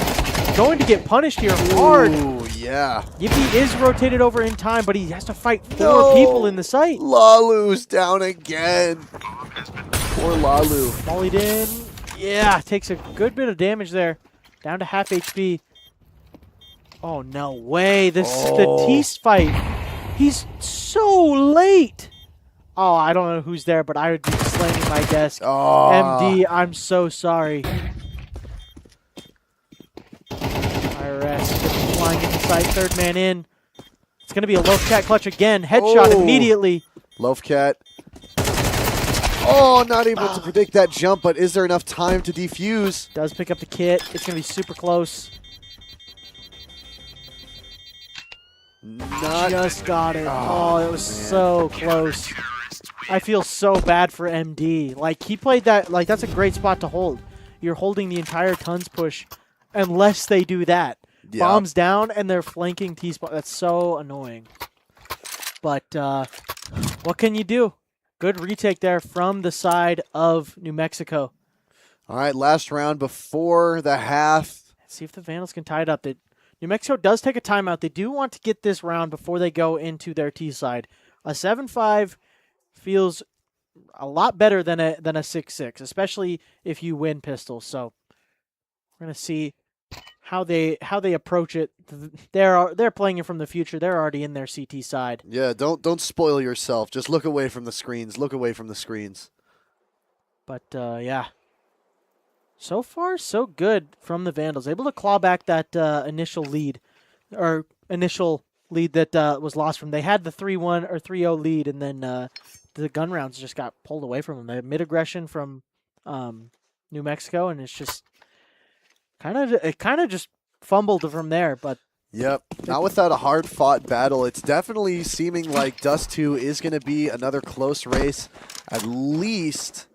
going to get punished here hard. Ooh, yeah. Yippee is rotated over in time, but he has to fight 4 people in the site. Lalu's down again. Poor Lalu. Mollied in. Yeah, takes a good bit of damage there. Down to half HP. Oh, no way. This is the Teast fight. He's so late. Oh, I don't know who's there, but I would be slamming my desk. Oh. MD, I'm so sorry. IRS just flying into sight. Third man in. It's going to be a Lovecat clutch again. Headshot immediately. Lovecat. Oh, not able to predict that jump, but is there enough time to defuse? Does pick up the kit. It's going to be super close. Not Just got it. Oh, Oh, it was man. so close. I feel so bad for MD. Like, he played that, like, that's a great spot to hold. You're holding the entire Tons push unless they do that. Yeah. Bombs down and they're flanking T-spot. That's so annoying. But what can you do? Good retake there from the side of New Mexico. All right, last round before the half. Let's see if the Vandals can tie it up. New Mexico does take a timeout. They do want to get this round before they go into their T side. A 7-5 feels a lot better than a 6-6, especially if you win pistols. So we're gonna see how they approach it. They're playing it from the future. They're already in their CT side. Yeah, don't spoil yourself. Just look away from the screens. Look away from the screens. But yeah, So far, so good from the Vandals. Able to claw back that initial lead that was lost from. They had the 3-1 or 3-0 lead, and then the gun rounds just got pulled away from them. They had mid-aggression from New Mexico, and it's just kind of just fumbled from there. But Yep, not without a hard-fought battle. It's definitely seeming like Dust 2 is going to be another close race, at least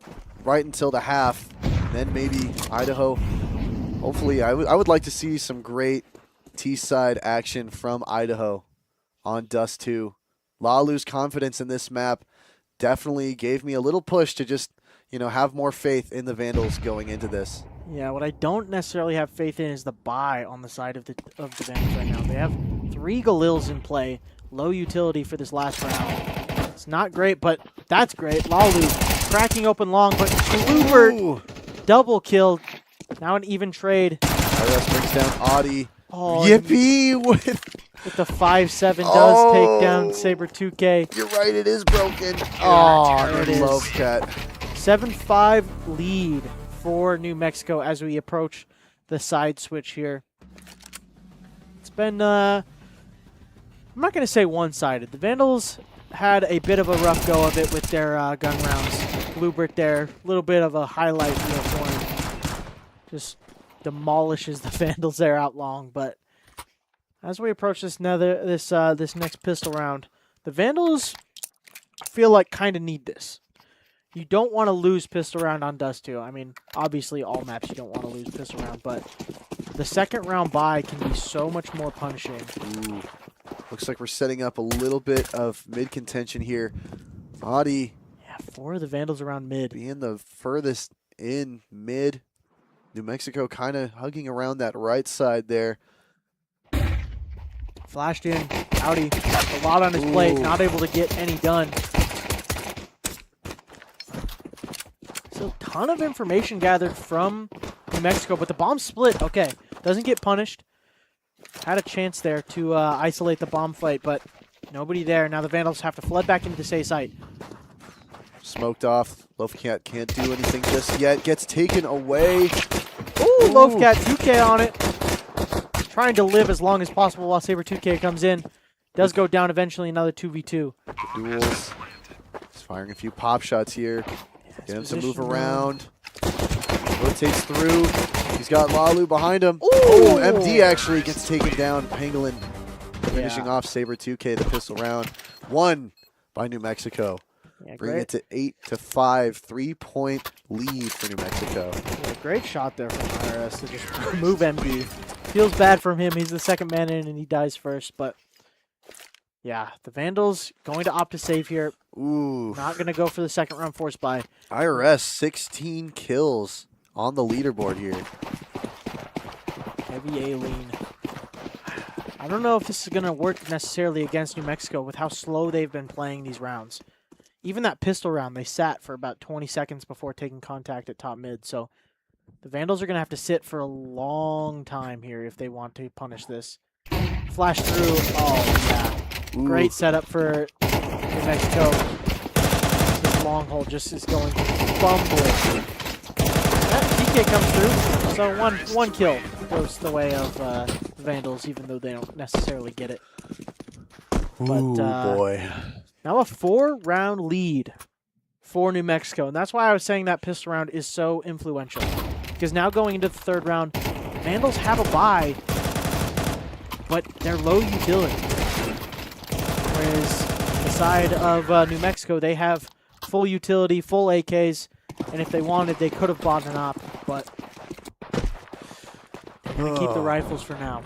right until the half. Then maybe Idaho. Hopefully, I would like to see some great T-side action from Idaho on Dust 2. Lalu's confidence in this map definitely gave me a little push to just, have more faith in the Vandals going into this. yeah, what I don't necessarily have faith in is the buy on the side of the Vandals right now. They have 3 Galils in play, low utility for this last round. It's not great, but that's great. Lalu cracking open long, but Bluebird double kill. Now an even trade. IRS brings down Audi. Oh, Yippee! With the 5-7 does take down Saber 2K. You're right, it is broken. Oh, there it is. Love cat. 7-5 lead for New Mexico as we approach the side switch here. It's been, I'm not going to say one-sided. The Vandals had a bit of a rough go of it with their gun rounds. Bluebird there, a little bit of a highlight reel for him. Just demolishes the Vandals there out long. But as we approach this next pistol round, the Vandals feel like kind of need this. You don't want to lose pistol round on Dust 2. I mean, obviously all maps you don't want to lose pistol round, but the second round bye can be so much more punishing. Ooh. Looks like we're setting up a little bit of mid contention here. Audi. Yeah, 4 of the Vandals around mid. Being the furthest in mid. New Mexico kind of hugging around that right side there. Flashed in. Audi, a lot on his plate, not able to get any done. So a ton of information gathered from New Mexico, but the bomb split. Okay, doesn't get punished. Had a chance there to isolate the bomb fight, but nobody there. Now the Vandals have to flood back into the safe site. Smoked off. Lovecat can't do anything just yet. Gets taken away. Ooh, Lovecat 2K on it. Trying to live as long as possible while Saber 2K comes in. Does go down eventually, another 2v2. Duels. He's firing a few pop shots here. Get him to move around. Rotates through. He's got Lalu behind him. Oh, MD actually gets taken down. Pangolin finishing off Saber 2K the pistol round. 1 by New Mexico. Yeah, Bring it to 8-5. 3-point lead for New Mexico. Yeah, great shot there from IRS to just move MD. Feels bad from him. He's the second man in and he dies first. But yeah, the Vandals going to opt to save here. Ooh. Not going to go for the second round force buy. IRS 16 kills on the leaderboard here. Heavy A-lean. I don't know if this is going to work necessarily against New Mexico with how slow they've been playing these rounds. Even that pistol round, they sat for about 20 seconds before taking contact at top mid. So the Vandals are going to have to sit for a long time here if they want to punish this. Flash through. Oh, yeah. Ooh. Great setup for New Mexico. This long hold just is going bumbling. That TK comes through. So one kill goes the way of the Vandals, even though they don't necessarily get it. Ooh, boy. Now a 4-round lead for New Mexico. And that's why I was saying that pistol round is so influential. Because now going into the third round, Vandals have a bye, but they're low utility. Whereas the side of New Mexico, they have full utility, full AKs, and if they wanted, they could have bought an op, but they're going to keep the rifles for now.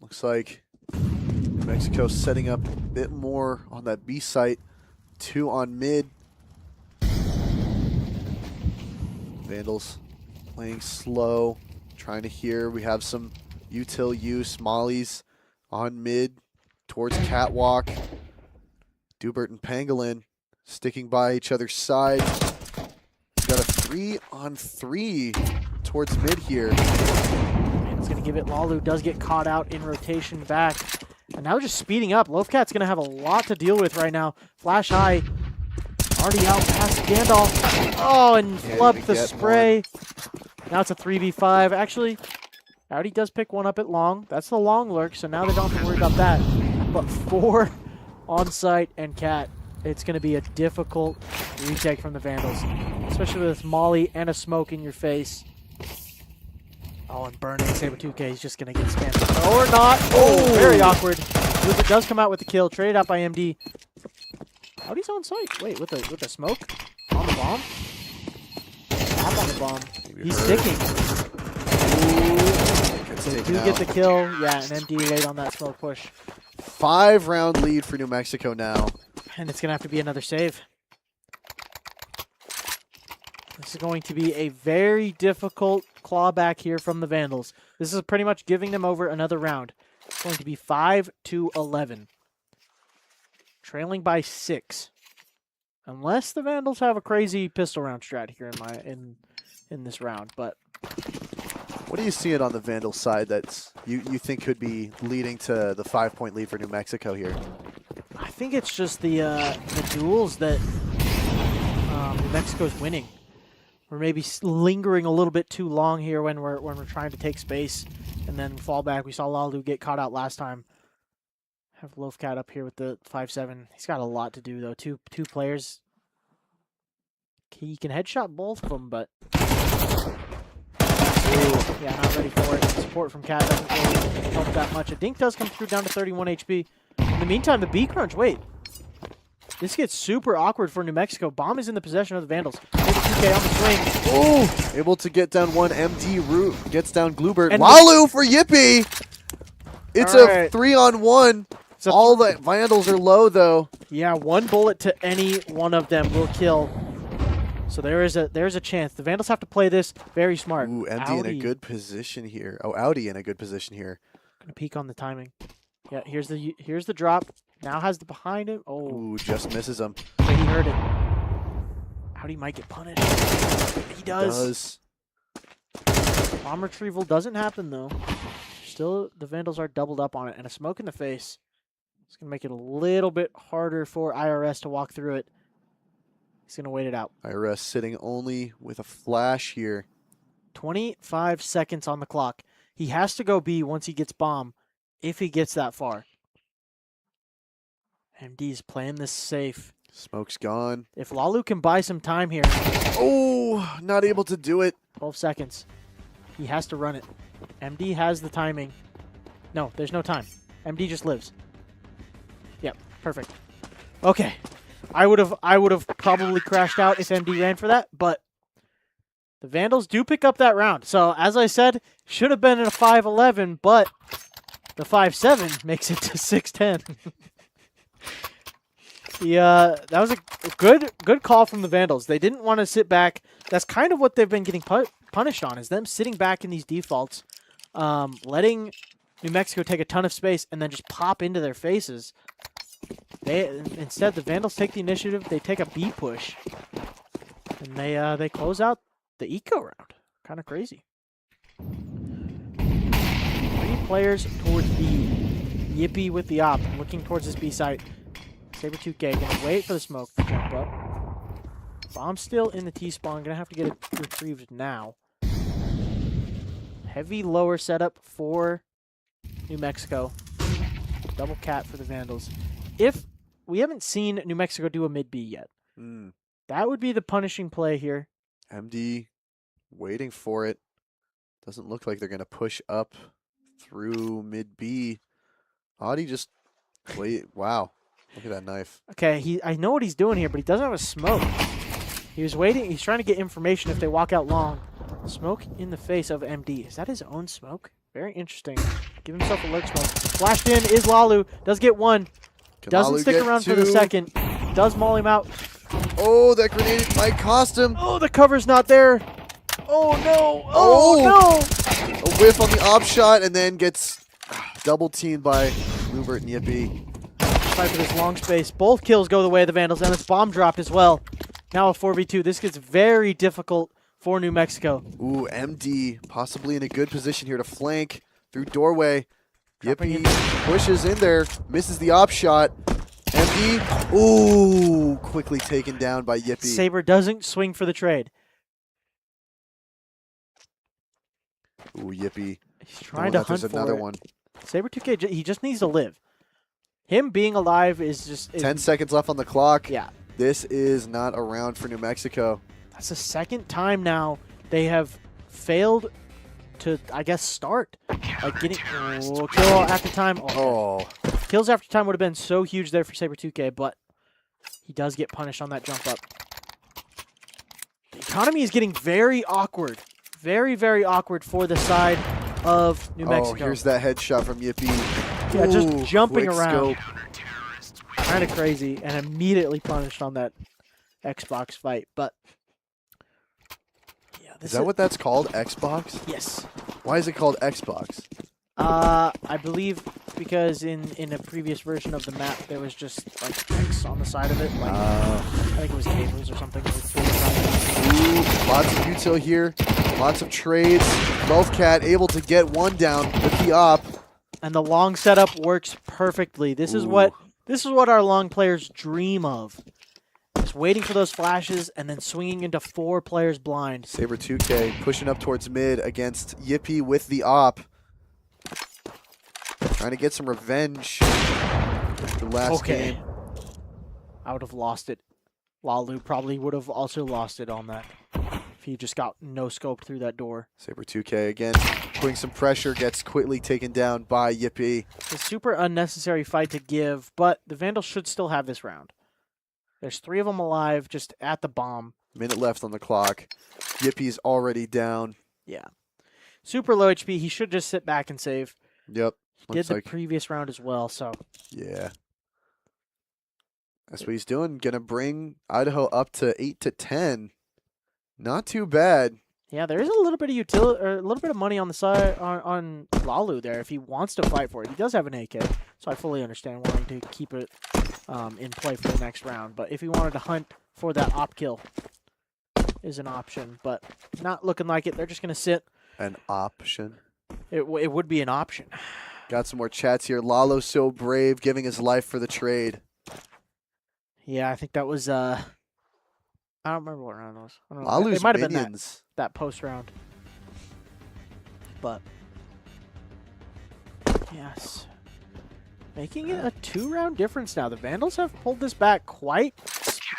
Looks like New Mexico setting up a bit more on that B site. 2 on mid. Vandals playing slow, trying to hear. We have some util use. Molly's on mid towards Catwalk. Dubert and Pangolin sticking by each other's side. Got a 3-on-3 towards mid here. And it's going to give it. Lalu does get caught out in rotation back. And now just speeding up. Lovecat's going to have a lot to deal with right now. Flash high. Already out past Gandalf. Oh, and Can't flubbed even the get spray. Now it's a 3v5. Actually, Audi does pick one up at long. That's the long lurk, so now they don't have to worry about that. But 4 on site and Cat, it's going to be a difficult retake from the Vandals, especially with Molly and a smoke in your face. Oh, and burning Saber 2K is just going to get scammed. Or not. Oh, very awkward. Luther does come out with the kill, traded out by MD. Audi's on site. Wait, with the smoke? On the bomb? Tap on the bomb. He's sticking. They do get the kill. Yeah, and MD late on that smoke push. 5-round lead for New Mexico now. And it's going to have to be another save. This is going to be a very difficult clawback here from the Vandals. This is pretty much giving them over another round. It's going to be 5-11. Trailing by 6. Unless the Vandals have a crazy pistol round strat here in this round. But what do you see it on the Vandal side that you think could be leading to the 5-point lead for New Mexico here? I think it's just the duels that New Mexico's winning. We're maybe lingering a little bit too long here when we're trying to take space and then fall back. We saw Lalu get caught out last time. Have Loafcat up here with the 5-7. He's got a lot to do though. Two players. He can headshot both of them, but yeah, not ready for it. Support from Cat doesn't really help that much. A dink does come through down to 31 HP. In the meantime, the B crunch. Wait. This gets super awkward for New Mexico. Bomb is in the possession of the Vandals. Maybe 2K on the swing. Oh, able to get down one. MD Root gets down Glubert. And Lalu for Yippee. It's All a right. 3-on-1. So All the Vandals are low though. yeah, one bullet to any one of them will kill. So there's a chance. The Vandals have to play this very smart. Ooh, MD in a good position here. Oh, Audi in a good position here. Gonna peek on the timing. Yeah, here's the drop. Now has the behind him. Oh, Ooh, just misses him. but he heard it. Audi might get punished. He does. Bomb retrieval doesn't happen though. Still, the Vandals are doubled up on it, and a smoke in the face. It's gonna make it a little bit harder for IRS to walk through it. He's gonna wait it out. IRS sitting only with a flash here. 25 seconds on the clock. He has to go B once he gets bomb, if he gets that far. MD's playing this safe. Smoke's gone. If Lalu can buy some time here, Oh, not able to do it. 12 seconds. He has to run it. MD has the timing. No, there's no time. MD just lives. Yep, perfect. Okay. I would have probably crashed out if MD ran for that, but the Vandals do pick up that round. So, as I said, should have been in a 5-11, but the 5-7 makes it to 6-10. That was a good call from the Vandals. They didn't want to sit back. That's kind of what they've been getting punished on, is them sitting back in these defaults, letting New Mexico take a ton of space and then just pop into their faces. Instead, the Vandals take the initiative. They take a B push, and they close out the eco round. Kind of crazy. 3 players towards B. Yippee with the op, looking towards this B site. Saber 2K gonna wait for the smoke to jump up. Bomb still in the T-spawn. Gonna have to get it retrieved now. Heavy lower setup for New Mexico. Double cat for the Vandals. If we haven't seen New Mexico do a mid B yet, that would be the punishing play here. MD waiting for it. Doesn't look like they're going to push up through mid B. Audi just wait. Wow. Look at that knife. Okay, I know what he's doing here, but he doesn't have a smoke. He was waiting. He's trying to get information if they walk out long. Smoke in the face of MD. Is that his own smoke? Very interesting. Give himself a lurk smoke. Flashed in is Lalu. Does get one. Can Doesn't Lalu stick get around for 2? the second. Does maul him out. Oh, that grenade might cost him. Oh, the cover's not there. Oh, no. Oh, no. A whiff on the op shot and then gets double teamed by Lubert and Yippee. Fight for this long space. Both kills go the way of the Vandals, and it's bomb dropped as well. Now a 4v2. This gets very difficult for New Mexico. Ooh, MD possibly in a good position here to flank through doorway. Dropping Yippee pushes in there, misses the op shot. MD MD. Ooh, quickly taken down by Yippee. Saber doesn't swing for the trade. Ooh, Yippee. He's trying to hunt There's for another it. one. Saber 2K, he just needs to live. Him being alive is just... 10 seconds left on the clock. Yeah. This is not a round for New Mexico. That's the second time now they have failed to, I guess, start. Like getting kill after time. Oh. Kills after time would have been so huge there for Saber 2K, but he does get punished on that jump up. The economy is getting very awkward. Very, very awkward for the side of New Mexico. Oh, here's that headshot from Yippee. Yeah, just Ooh, jumping quick around. scope. Kind of crazy, and immediately punished on that Xbox fight. But yeah, Is that what that's called? Xbox? Yes. Why is it called Xbox? I believe because in a previous version of the map there was just like X on the side of it, like I think it was cables or something. Ooh, lots of util here, lots of trades. Cat able to get one down with the op. And the long setup works perfectly. This is what our long players dream of. Just waiting for those flashes and then swinging into 4 players blind. Saber 2K pushing up towards mid against Yippee with the op. Trying to get some revenge. The last game. I would have lost it. Lalu probably would have also lost it on that if he just got no scoped through that door. Saber 2K again putting some pressure, gets quickly taken down by Yippee. It's a super unnecessary fight to give, but the Vandals should still have this round. There's 3 of them alive just at the bomb. Minute left on the clock. Yippie's already down. Yeah. Super low HP. He should just sit back and save. Yep. Did the previous round as well, so. Yeah. That's what he's doing. Gonna bring Idaho up to 8-10. Not too bad. Yeah, there is a little bit of utility, or a little bit of money on the side on Lalu there if he wants to fight for it. He does have an AK, so I fully understand wanting to keep it in play for the next round. But if he wanted to hunt for that op kill, is an option, but not looking like it. They're just gonna sit. An option. It would be an option. Got some more chats here. Lalo so brave, giving his life for the trade. Yeah, I think that was I don't remember what round it was. I don't know. Lalu's It might have been minions. that post round. But yes. Making it a 2-round difference now. The Vandals have pulled this back quite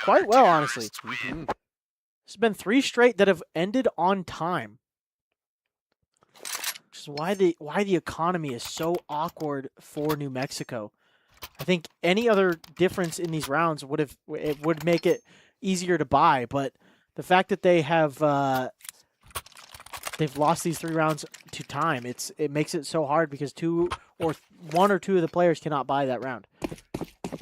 well, honestly. Mm-hmm. It's been 3 straight that have ended on time. Which is why the economy is so awkward for New Mexico. I think any other difference in these rounds would make it easier to buy, but the fact that they have they've lost these 3 rounds to time, it makes it so hard because 1 or 2 of the players cannot buy that round.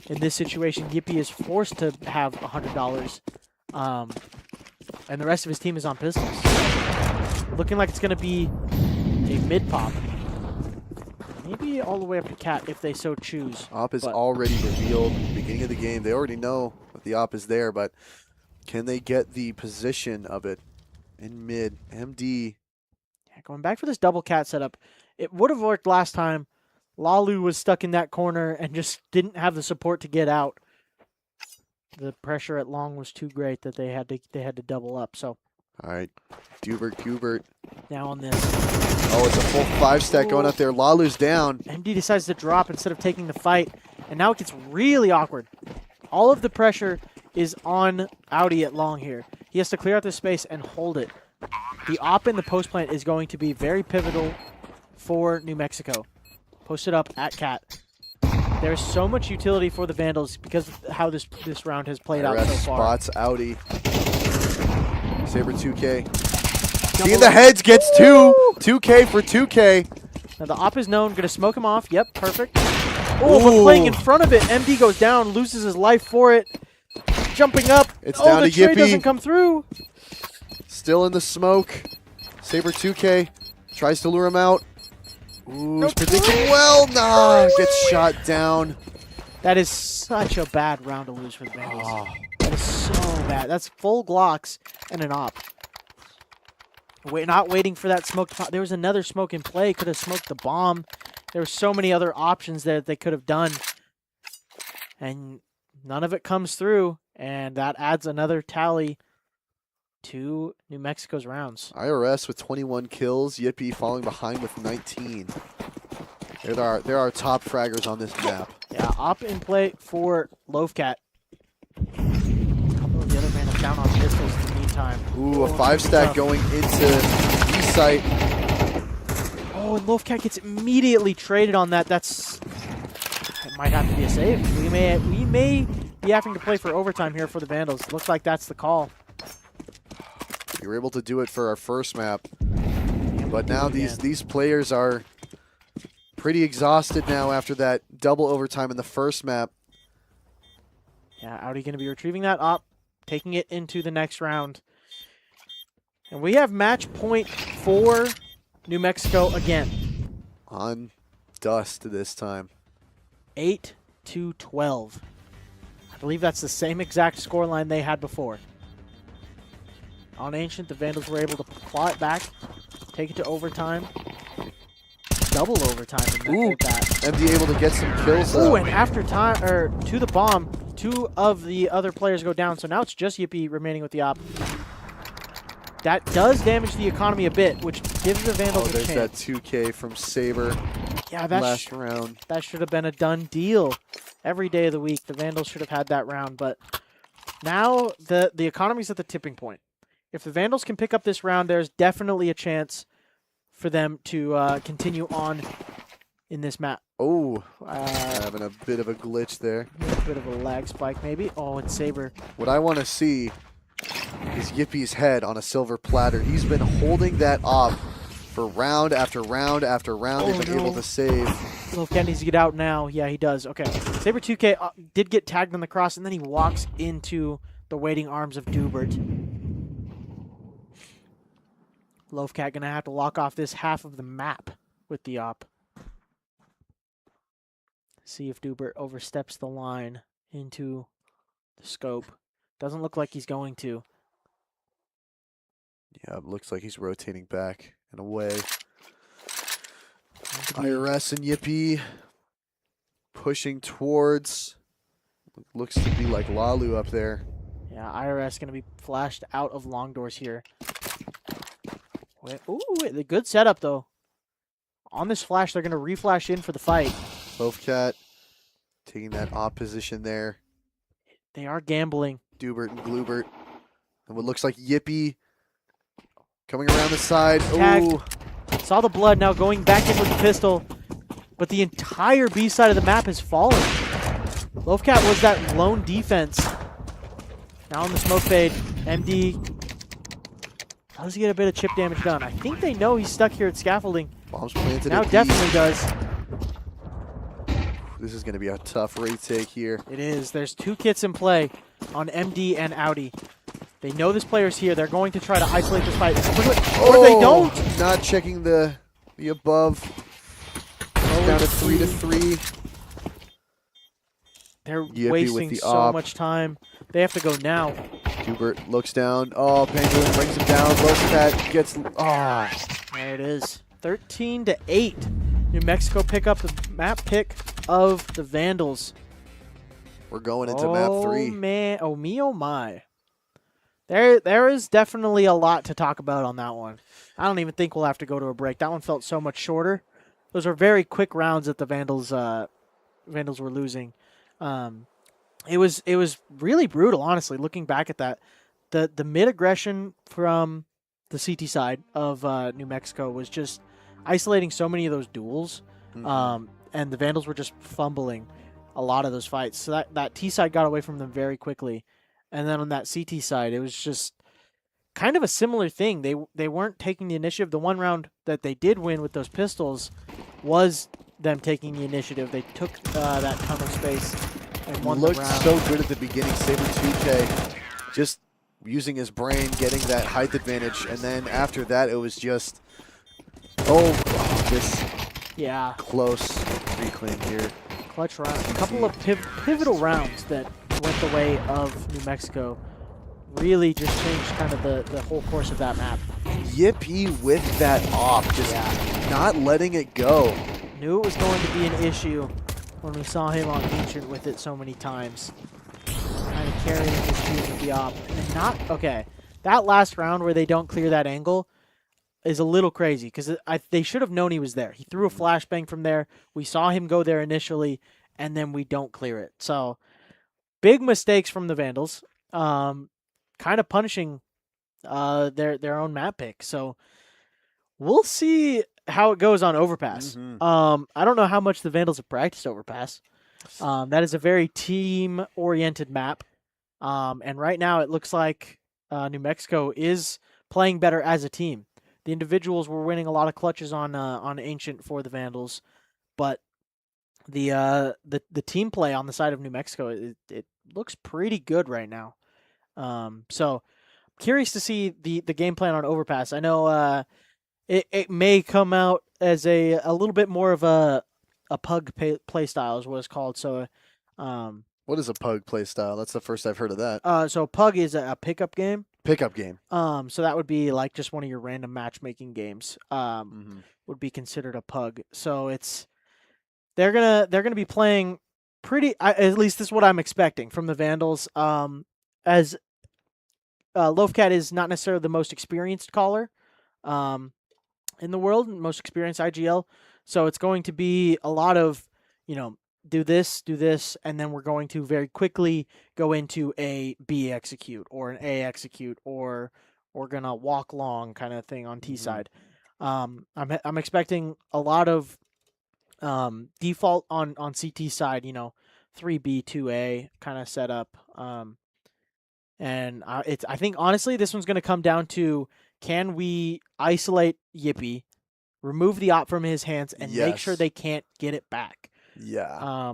In this situation, Yippee is forced to have $100, and the rest of his team is on pistols. Looking like it's going to be a mid pop. Maybe all the way up to Cat if they so choose. Op is already revealed at the beginning of the game. They already know that the op is there, but can they get the position of it in mid? MD. Yeah, going back for this double Cat setup, it would have worked last time. Lalu was stuck in that corner and just didn't have the support to get out. The pressure at long was too great that they had to double up. So. All right, Hubert. Now on this. Oh, it's a full 5-stack going up there. Lalu's down. MD decides to drop instead of taking the fight, and now it gets really awkward. All of the pressure is on Audi at long here. He has to clear out this space and hold it. The op in the post plant is going to be very pivotal for New Mexico. Posted up at Cat. There's so much utility for the Vandals because of how this round has played out so far. Spots Audi. Saber 2K. He in the heads gets 2. 2K for 2K. Now the op is known. Going to smoke him off. Yep, perfect. Oh, but playing in front of it. MD goes down, loses his life for it. Jumping up. It's down the to trade Yippee. Doesn't come through. Still in the smoke. Saber 2K tries to lure him out. Ooh, he's predicting well. Nah, gets shot down. That is such a bad round to lose for the Vandals. Oh. That is so bad. That's full Glocks and an op. Not waiting for that smoke. There was another smoke in play. Could have smoked the bomb. There were so many other options that they could have done. And none of it comes through, and that adds another tally to New Mexico's rounds. IRS with 21 kills. Yippee falling behind with 19. There are top fraggers on this map. Yeah, op in play for Loafcat. A couple of the other Vandals down on pistols in the meantime. Ooh, a 5-stack going into B site. Oh, and Loafcat gets immediately traded on that. It might have to be a save. We may be having to play for overtime here for the Vandals. Looks like that's the call. We were able to do it for our first map, but now these players are pretty exhausted now after that double overtime in the first map. Yeah, Audi going to be retrieving that op, taking it into the next round. And we have match point for New Mexico again. On dust this time. 8-12. I believe that's the same exact scoreline they had before. On Ancient, the Vandals were able to claw it back, take it to overtime. Double overtime in that. MD able to get some kills Ooh, though. and after time, or to the bomb, 2 of the other players go down, so now it's just Yippee remaining with the op. That does damage the economy a bit, which gives the Vandals a there's that chance. 2K from Saber Yeah, last round. that should have been a done deal. Every day of the week, the Vandals should have had that round, but now the economy's at the tipping point. If the Vandals can pick up this round, there's definitely a chance for them to continue on in this map. Oh, having a bit of a glitch there. A bit of a lag spike, maybe. Oh, it's Saber. What I want to see is Yippie's head on a silver platter. He's been holding that op for round after round after round. They've been able to save. Loafcat needs to get out now. Yeah, he does. Okay. Saber 2K did get tagged on the cross, and then he walks into the waiting arms of Dubert. Loafcat gonna have to lock off this half of the map with the op. See if Dubert oversteps the line into the scope. Doesn't look like he's going to. Yeah, it looks like he's rotating back and away. IRS and Yippee pushing towards. Looks to be like Lalu up there. Yeah, IRS going to be flashed out of long doors here. Ooh, the good setup, though. On this flash, they're going to reflash in for the fight. Loafcat taking that op position there. They are gambling. Dubert and Glubert. And what looks like Yippee coming around the side. Tagged. Ooh. Saw the blood, now going back in with the pistol. But the entire B side of the map has fallen. Loafcat was that lone defense. Now on the smoke fade, MD does get a bit of chip damage done. I think they know he's stuck here at scaffolding. Bombs planted Now at definitely B. does. This is going to be a tough retake here. It is. There's 2 kits in play on MD and Audi. They know this player's here. They're going to try to isolate this fight. Or they don't. Not checking the above. Down to 3-3. They're Yippee with wasting the so op. much time. They have to go now. Dubert looks down. Oh, Pangolin brings him down. Loafcat gets. There it is. 13-8. New Mexico pick up the map pick of the Vandals. We're going into map 3. Oh, man. Oh, me, oh, my. There is definitely a lot to talk about on that one. I don't even think we'll have to go to a break. That one felt so much shorter. Those are very quick rounds that the Vandals were losing. It was really brutal, honestly, looking back at that. The mid-aggression from the CT side of New Mexico was just isolating so many of those duels. And the Vandals were just fumbling a lot of those fights. So that T side got away from them very quickly. And then on that CT side, it was just kind of a similar thing. They weren't taking the initiative. The one round that they did win with those pistols was them taking the initiative. They took that tunnel space and won the Looked round. so good at the beginning. Saber 2K just using his brain, getting that height advantage. And then after that, it was just, this Yeah, close reclaim here. clutch round. A couple of pivotal rounds that went the way of New Mexico. Really just changed kind of the whole course of that map. Yippee with that op, just not letting it go. Knew it was going to be an issue when we saw him on Ancient with it so many times. carrying his team with the op. And not okay. That last round where they don't clear that angle is a little crazy because they should have known he was there. He threw a flashbang from there. We saw him go there initially, and then we don't clear it. So big mistakes from the Vandals. Kind of punishing their own map pick. So we'll see how it goes on Overpass. Mhm. I don't know how much the Vandals have practiced Overpass. That is a very team-oriented map. And right now it looks like New Mexico is playing better as a team. The individuals were winning a lot of clutches on Ancient for the Vandals, but the team play on the side of New Mexico it looks pretty good right now. So curious to see the game plan on Overpass. I know it may come out as a little bit more of a pug play style is what it's called. So What is a pug play style? That's the first I've heard of that. so pug is a pickup game. Pickup game. So that would be like just one of your random matchmaking games. Mhm. Would be considered a pug. So they're gonna be playing pretty. At least this is what I'm expecting from the Vandals. As Loafcat is not necessarily the most experienced caller, in the world, most experienced IGL. So it's going to be a lot of do this, and then we're going to very quickly go into a B execute or an A execute, or we're gonna walk long kind of thing on T Mhm. side. I'm expecting a lot of default on CT side, 3B 2A kind of setup. And I think honestly this one's gonna come down to can we isolate Yippee, remove the op from his hands, and make sure Yes. they can't get it back. Yeah.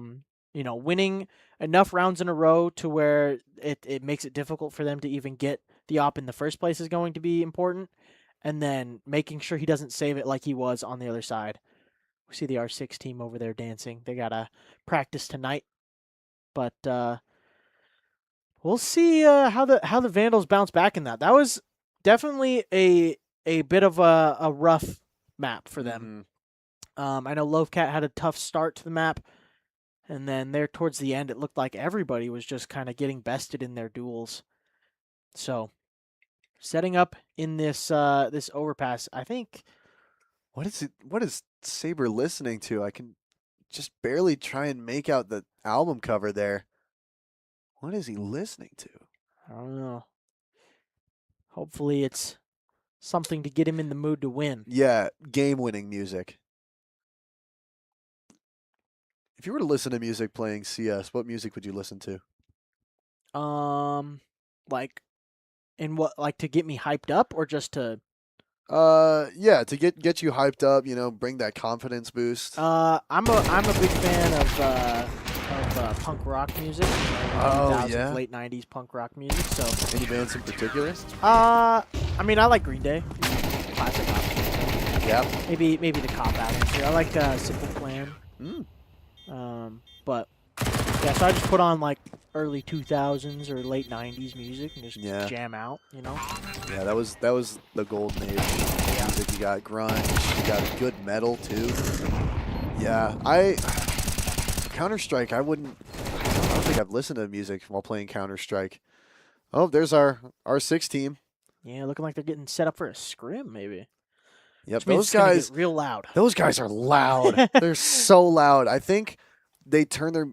Winning enough rounds in a row to where it makes it difficult for them to even get the op in the first place is going to be important. And then making sure he doesn't save it like he was on the other side. We see the R6 team over there dancing. They got to practice tonight. But we'll see how the Vandals bounce back in that. That was definitely a bit of a rough map for them. I know Loafcat had a tough start to the map, and then there towards the end, it looked like everybody was just kind of getting bested in their duels. So, setting up in this this overpass, I think. What is it? What is Saber listening to? I can just barely try and make out the album cover there. What is he listening to? I don't know. Hopefully, it's something to get him in the mood to win. Yeah, game-winning music. If you were to listen to music playing CS, what music would you listen to? Like, in what, like to get me hyped up, or just to? Yeah, to get you hyped up, bring that confidence boost. I'm a big fan of punk rock music. Oh, yeah? Late '90s punk rock music. So, Any bands in particular? I mean, I like Green Day, classic rock. Yeah. Maybe the Cop album too. I like Simple Plan. But yeah, so I just put on like early 2000s or late 90s music and just jam out, Yeah, that was the golden age of music. You got grunge, you got good metal too. Yeah, Counter-Strike, I don't think I've listened to music while playing Counter-Strike. Oh, there's our R6 team. Yeah, looking like they're getting set up for a scrim, maybe. Yep, Which means those it's gonna guys get real loud. Those guys are loud. They're so loud. I think they turn their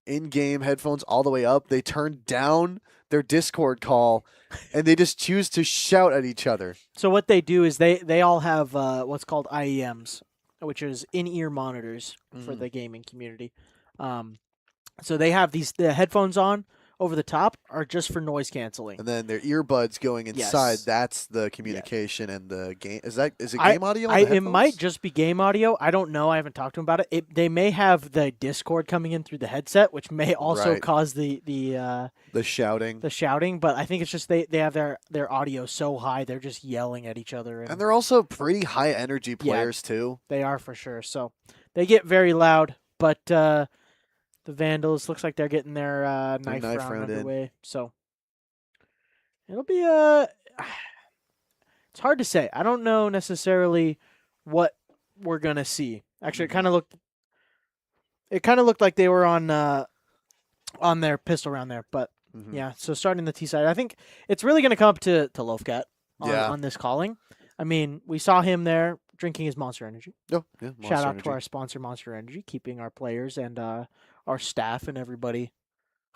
in-game headphones all the way up. They turn down their Discord call, and they just choose to shout at each other. So what they do is they all have what's called IEMs, which is in-ear monitors for the gaming community. So they have the headphones on over the top are just for noise canceling. And then their earbuds going inside, that's the communication and the game. Is it game audio on the it headphones? might just be game audio. I don't know. I haven't talked to them about it. They may have the Discord coming in through the headset, which may also cause the shouting. The shouting, but I think it's just they have their audio so high they're just yelling at each other. And they're also pretty high energy players too. They are for sure. So they get very loud, but the Vandals looks like they're getting their knife round underway. So it'll be it's hard to say. I don't know necessarily what we're gonna see. Actually, it kind of looked like they were on their pistol round there, but Mhm. Yeah, so starting the T side, I think it's really going to come up to Lofcat Yeah. on this calling. I mean, we saw him there drinking his Monster Energy. Oh, yeah. Shout Monster out Energy. to our sponsor, Monster Energy, keeping our players and our staff and everybody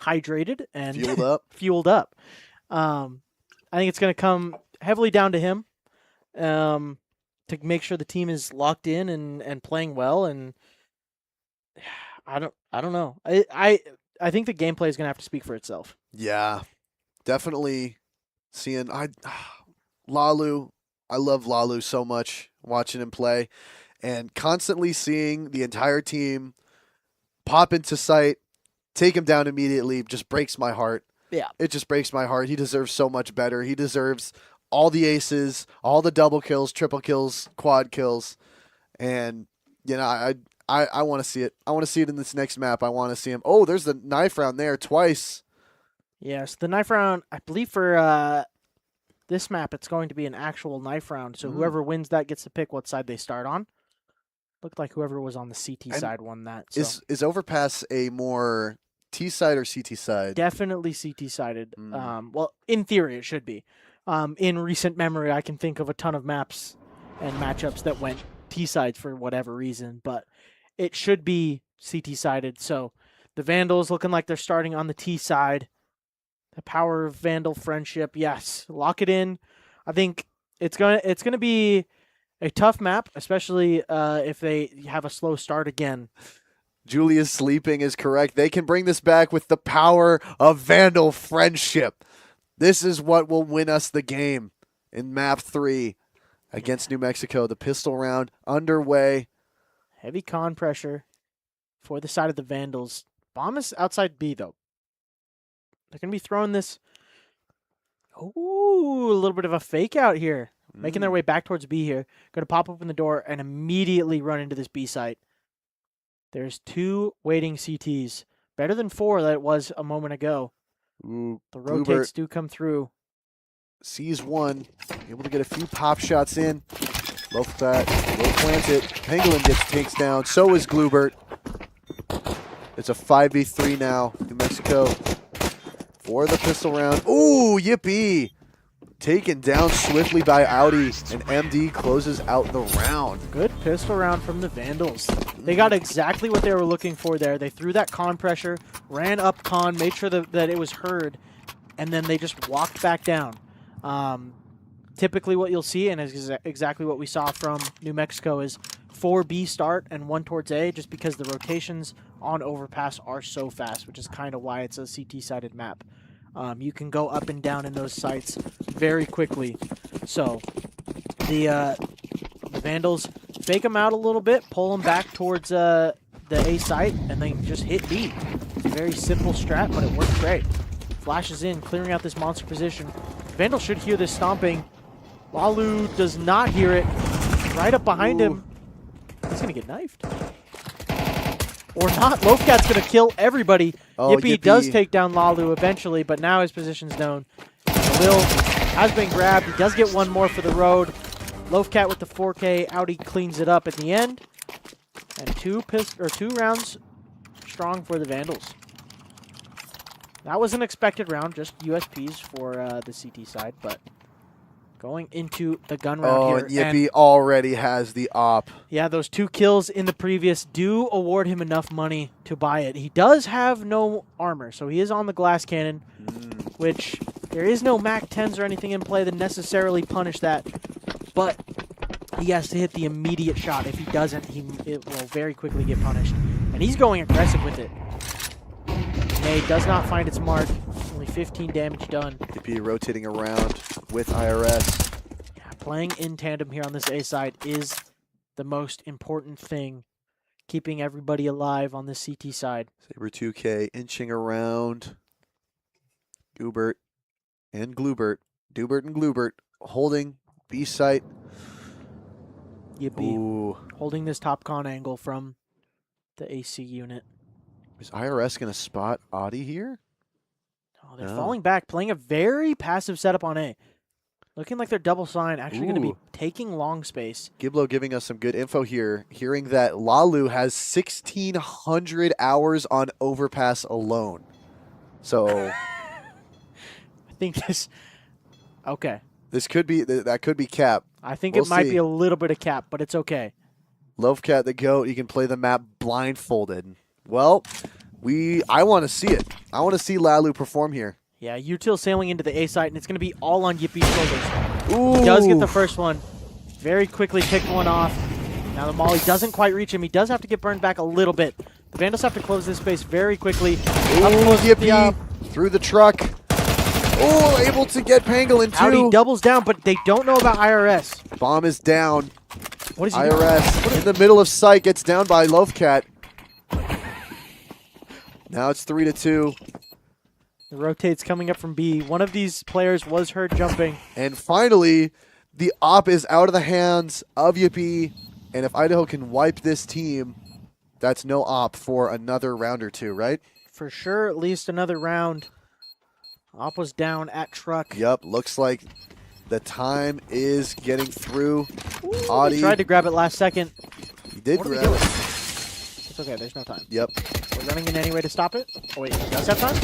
hydrated and Fueled up. fueled up. I think it's going to come heavily down to him to make sure the team is locked in and playing well. And I don't know. I think the gameplay is going to have to speak for itself. Yeah, definitely seeing Lalu. I love Lalu so much, watching him play, and constantly seeing the entire team pop into sight, take him down immediately, just breaks my heart. Yeah. It just breaks my heart. He deserves so much better. He deserves all the aces, all the double kills, triple kills, quad kills, and I want to see it. I want to see it in this next map. I want to see him. Oh, there's the knife round there twice. Yes, the knife round, I believe for this map, it's going to be an actual knife round. So whoever wins that gets to pick what side they start on. Looked like whoever was on the CT side won that. So. Is Overpass a more T side or CT side? Definitely CT sided. Well, in theory, it should be. In recent memory, I can think of a ton of maps and matchups that went T sides for whatever reason, but it should be CT sided. So the Vandals looking like they're starting on the T side. The power of Vandal friendship, yes, lock it in. I think it's gonna be a tough map, especially if they have a slow start again. Julia's sleeping is correct. They can bring this back with the power of Vandal friendship. This is what will win us the game in map 3 against New Mexico. The pistol round underway. Heavy con pressure for the side of the Vandals. Bomb is outside B though. They're going to be throwing this. Ooh, a little bit of a fake out here. Making their way back towards B here. Going to pop open the door and immediately run into this B site. There's 2 waiting CTs. Better than 4 that it was a moment ago. Ooh, The rotates do come through. sees one. Able to get a few pop shots in. Loaf that. Will plant it. Pangolin takes down. So is Glubert. It's a 5v3 now. New Mexico for the pistol round. Ooh, yippee! Taken down swiftly by Audi, and MD closes out the round. Good pistol round from the Vandals. They got exactly what they were looking for there. They threw that con pressure, ran up con, made sure that it was heard, and then they just walked back down. Typically what you'll see, and is exactly what we saw from New Mexico, is 4 B start and 1 towards A, just because the rotations on Overpass are so fast, which is kind of why it's a CT-sided map. You can go up and down in those sites very quickly. So the Vandals fake them out a little bit, pull them back towards the A site, and then just hit B. Very simple strat, but it works great. Flashes in, clearing out this monster position. Vandal should hear this stomping. Lalu does not hear it. Right up behind him. He's going to get knifed. Or not. Loafcat's going to kill everybody. Oh, Yippee does take down Lalu eventually, but now his position's known. Lil has been grabbed. He does get one more for the road. Loafcat with the 4K. Audi cleans it up at the end. And 2 rounds strong for the Vandals. That was an expected round, just USPs for the CT side, but going into the gun round here. And Yippee already has the op. Yeah, those 2 kills in the previous do award him enough money to buy it. He does have no armor, so he is on the glass cannon, which there is no MAC-10s or anything in play that necessarily punish that, but he has to hit the immediate shot. If he doesn't, it will very quickly get punished. And he's going aggressive with it. Grenade does not find its mark. Only 15 damage done. Yippee rotating around with IRS. Yeah, playing in tandem here on this A side is the most important thing. Keeping everybody alive on the CT side. Saber 2K inching around. Goobert and Glubert. Dubert and Glubert holding B site. Yippee. Ooh. Holding this top con angle from the AC unit. Is IRS going to spot Audi here? Oh, they're No. falling back, playing a very passive setup on A. Looking like they're double sign, actually going to be Ooh. taking long space. Giblo giving us some good info here, hearing that Lalu has 1,600 hours on Overpass alone. So think this. Okay. This could be that could be cap. I think We'll it might see. be a little bit of cap, but it's okay. Lovecat the GOAT, he can play the map blindfolded. Well, I want to see it. I want to see Lalu perform here. Yeah, Util sailing into the A site, and it's going to be all on Yippie's shoulders. Ooh. He does get the first one. Very quickly picked one off. Now the Molly doesn't quite reach him. He does have to get burned back a little bit. The Vandals have to close this space very quickly. Up Ooh, close with the, Yippee through the truck. Oh, able to get Pangolin too. Audi doubles down, but they don't know about IRS. Bomb is down. What is he doing? IRS in the middle of sight gets down by Lovecat. Now it's 3-2. The rotates coming up from B. One of these players was heard jumping. And finally, the op is out of the hands of Yippee. And if Idaho can wipe this team, that's no op for another round or two, right? For sure, at least another round. Op was down at truck. Yep, looks like the time is getting through. He Audi, tried to grab it last second. he did What are we grab doing? it. It's okay, there's no time. Yep. We're running in any way to stop it. Oh, wait, he does have time?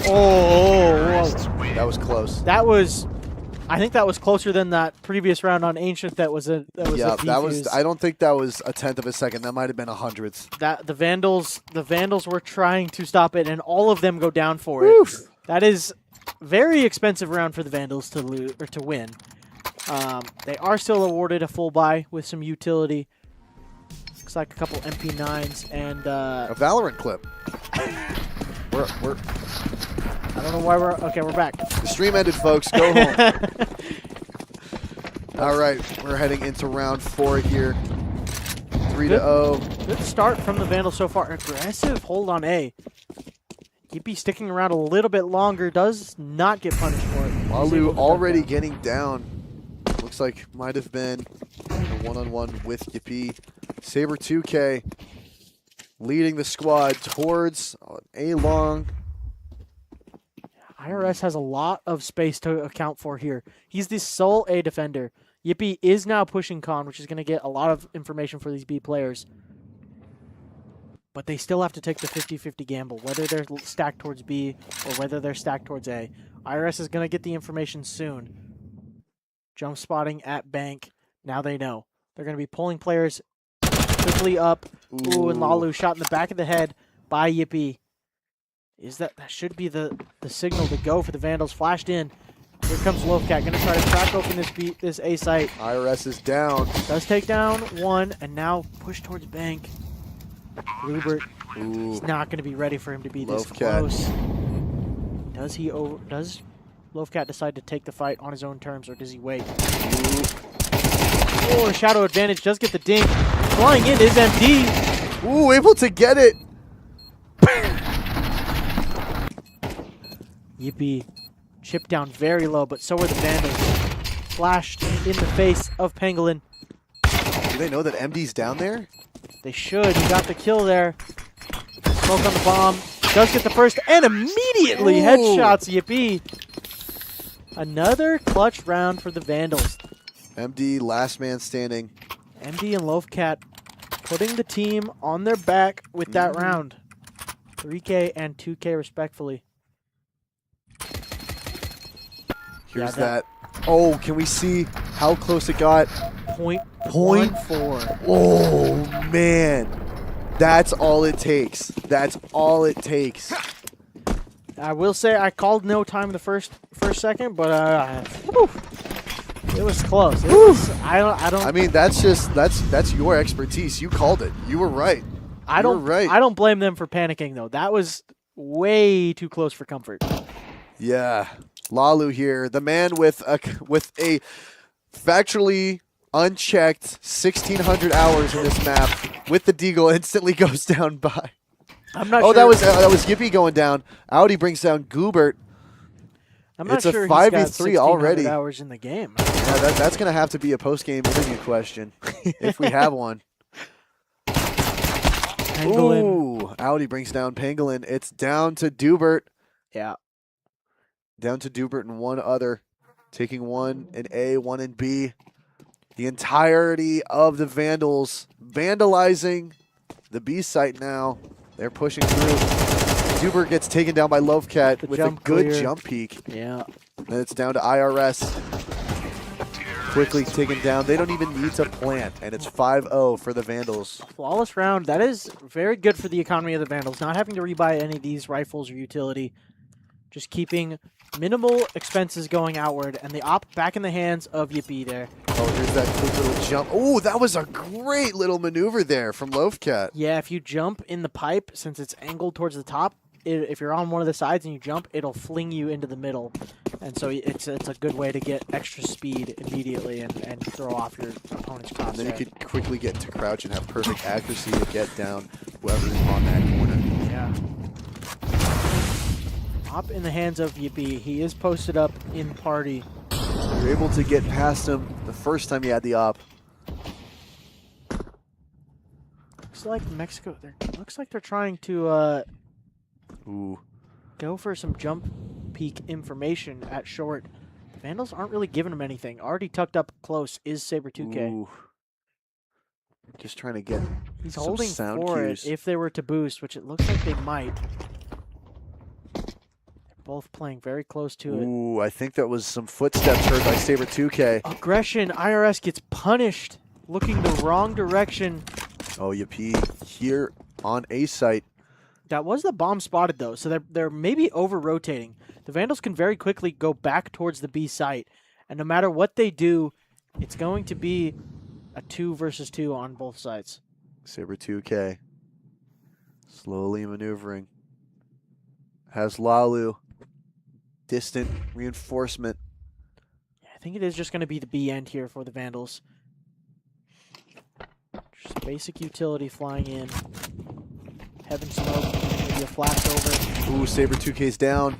Oh, Terrorists whoa. win. That was close. That was, I think that was closer than that previous round on Ancient. That was a Yeah, that was. defuse. I don't think that was a tenth of a second. That might have been a hundredth. That the Vandals were trying to stop it, and all of them go down for it. That is very expensive round for the Vandals to lose or to win. They are still awarded a full buy with some utility. Looks like a couple MP9s and A Valorant clip. We're I don't know why we're okay. We're back. the stream ended, folks. Go home. All right, we're heading into round 4 here. 3-0. Good start from the Vandals so far. Aggressive hold on A. Yippee sticking around a little bit longer. Does not get punished for it. He's able Lalu to already cut down. getting down. Looks like might have been a one-on-one with Yippee. Saber 2K leading the squad towards A long. IRS has a lot of space to account for here. He's the sole A defender. Yippee is now pushing con, which is going to get a lot of information for these B players. But they still have to take the 50-50 gamble, whether they're stacked towards B or whether they're stacked towards A. IRS is going to get the information soon. Jump spotting at bank. Now they know. They're going to be pulling players quickly up. Ooh, and Lalu shot in the back of the head by Yippee. That should be the signal to go for the Vandals. Flashed in. Here comes Lovecat. Going to try to crack open this A site. IRS is down. Does take down one and now push towards bank. Rupert Ooh. is not going to be ready for him to be this Lovecat. close. Does Lovecat decide to take the fight on his own terms, or does he wait? Oh, a shadow advantage does get the dink. Flying in is MD. Ooh, able to get it. Yippee chipped down very low, but so were the Vandals. Flashed in the face of Pangolin. Do they know that MD's down there? They should. He got the kill there. Smoke on the bomb. Does get the first and immediately Ooh. headshots Yippee. Another clutch round for the Vandals. MD, last man standing. MD and Lovecat putting the team on their back with that round. 3K and 2K respectfully. Here's Yeah, that. Oh, can we see how close it got? Point 0.4. Oh, man. That's all it takes. That's all it takes. I will say I called no time in the first second, but whew, it was close. It was, I don't. I mean, that's your expertise. You called it. You were right. I you don't. were right. I don't blame them for panicking though. That was way too close for comfort. Yeah. Lalu here, the man with a factually unchecked 1,600 hours in this map with the deagle instantly goes down by. I'm not Oh, sure. that was Yippee going down. Audi brings down Goobert. I'm not it's a sure 5v3 he's got already. hours in the game. Yeah, that's going to have to be a post-game interview question if we have one. Pangolin. Ooh, Audi brings down Pangolin. It's down to Dubert. Yeah. Down to Dubert and one other. Taking one in A, one in B. The entirety of the Vandals vandalizing the B site now. They're pushing through. Dubert gets taken down by Lovecat The with a jump good clear. jump peek. Yeah. And it's down to IRS. Quickly taken down. They don't even need to plant, and it's 5-0 for the Vandals. Flawless round. That is very good for the economy of the Vandals. Not having to rebuy any of these rifles or utility. Just keeping minimal expenses going outward. And the op back in the hands of Yippee there. Oh, here's that quick little jump. Oh, that was a great little maneuver there from Lovecat. Yeah, if you jump in the pipe, since it's angled towards the top, if you're on one of the sides and you jump, it'll fling you into the middle. And so it's a good way to get extra speed immediately and throw off your opponent's crosshair. And then you could quickly get into crouch and have perfect accuracy to get down whoever is on that corner. Yeah. Op in the hands of Yippee. He is posted up in party. You're able to get past him the first time you had the op. Looks like Mexico. Looks like they're trying to Ooh. go for some jump peak information at short. The Vandals aren't really giving him anything. Already tucked up close is Saber 2K. Ooh. Just trying to get He's some holding sound for cues. it if they were to boost, which it looks like they might. They're both playing very close to it. Ooh, I think that was some footsteps heard by Saber 2K. Aggression. IRS gets punished. Looking the wrong direction. Oh, Yippee here on A site. That was the bomb spotted, though, so they're maybe over-rotating. The Vandals can very quickly go back towards the B site, and no matter what they do, it's going to be a 2 versus 2 on both sides. Saber 2K slowly maneuvering. Has Lalu. Distant reinforcement. Yeah, I think it is just going to be the B end here for the Vandals. Just basic utility flying in. Heaven smoke, maybe a flash over. Ooh, Saber 2K's down.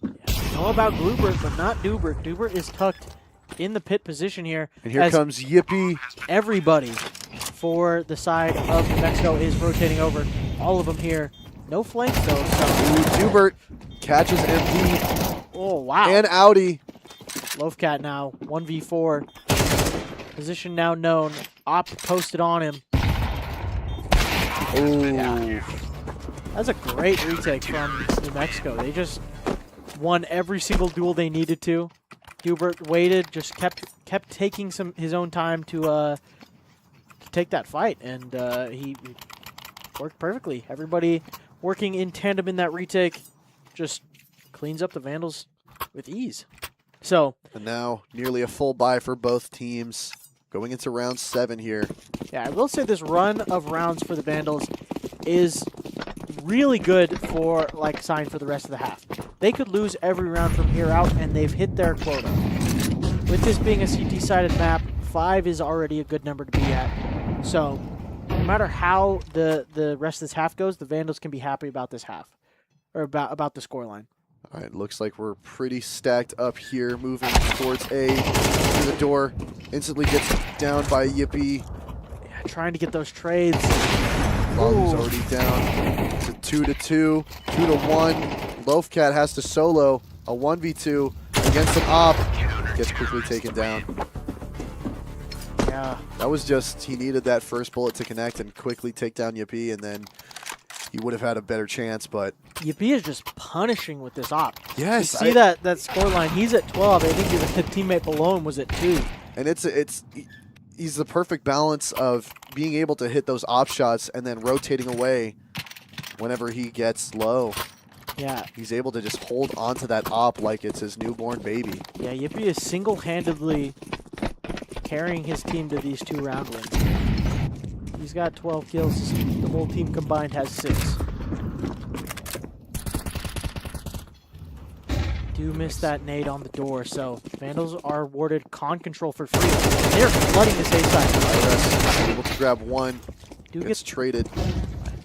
Yeah, know about Glubert, but not Dubert. Dubert is tucked in the pit position here. And here as comes Yippee. everybody for the side of New Mexico is rotating over. All of them here. No flanks, though. So. Ooh, Dubert catches MD Oh, wow. and Audi. Lovecat now, 1v4. Position now known. Op posted on him. Ooh. That's a great retake from New Mexico. They just won every single duel they needed to. Hubert waited, just kept taking his own time to take that fight, and he worked perfectly. Everybody working in tandem in that retake just cleans up the Vandals with ease. So, And now nearly a full buy for both teams. Going into round 7 here. yeah, I will say this run of rounds for the Vandals is really good for sign for the rest of the half. They could lose every round from here out, and they've hit their quota. With this being a CT-sided map, 5 is already a good number to be at. So, no matter how the rest of this half goes, the Vandals can be happy about this half, or about the scoreline. All right, looks like we're pretty stacked up here, moving towards A. Through the door, instantly gets down by Yippee. Yeah, trying to get those trades. Lalu's Ooh. already down. It's a 2-2, 2-1. Lovecat has to solo a 1v2 against an op. Gets quickly taken down. Yeah. That was just, he needed that first bullet to connect and quickly take down Yippee, and then he would have had a better chance, but Yippee is just punishing with this op. yes, You see that scoreline? He's at 12. I think the teammate below him was at 2. and he's the perfect balance of being able to hit those op shots and then rotating away whenever he gets low. Yeah. He's able to just hold onto that op like it's his newborn baby. Yeah, Yippee is single-handedly carrying his team to these 2 round wins. He's got 12 kills. The whole team combined has 6. Do miss that nade on the door, so Vandals are awarded con control for free. They're flooding this A side. IRS able to grab one, Do gets get traded.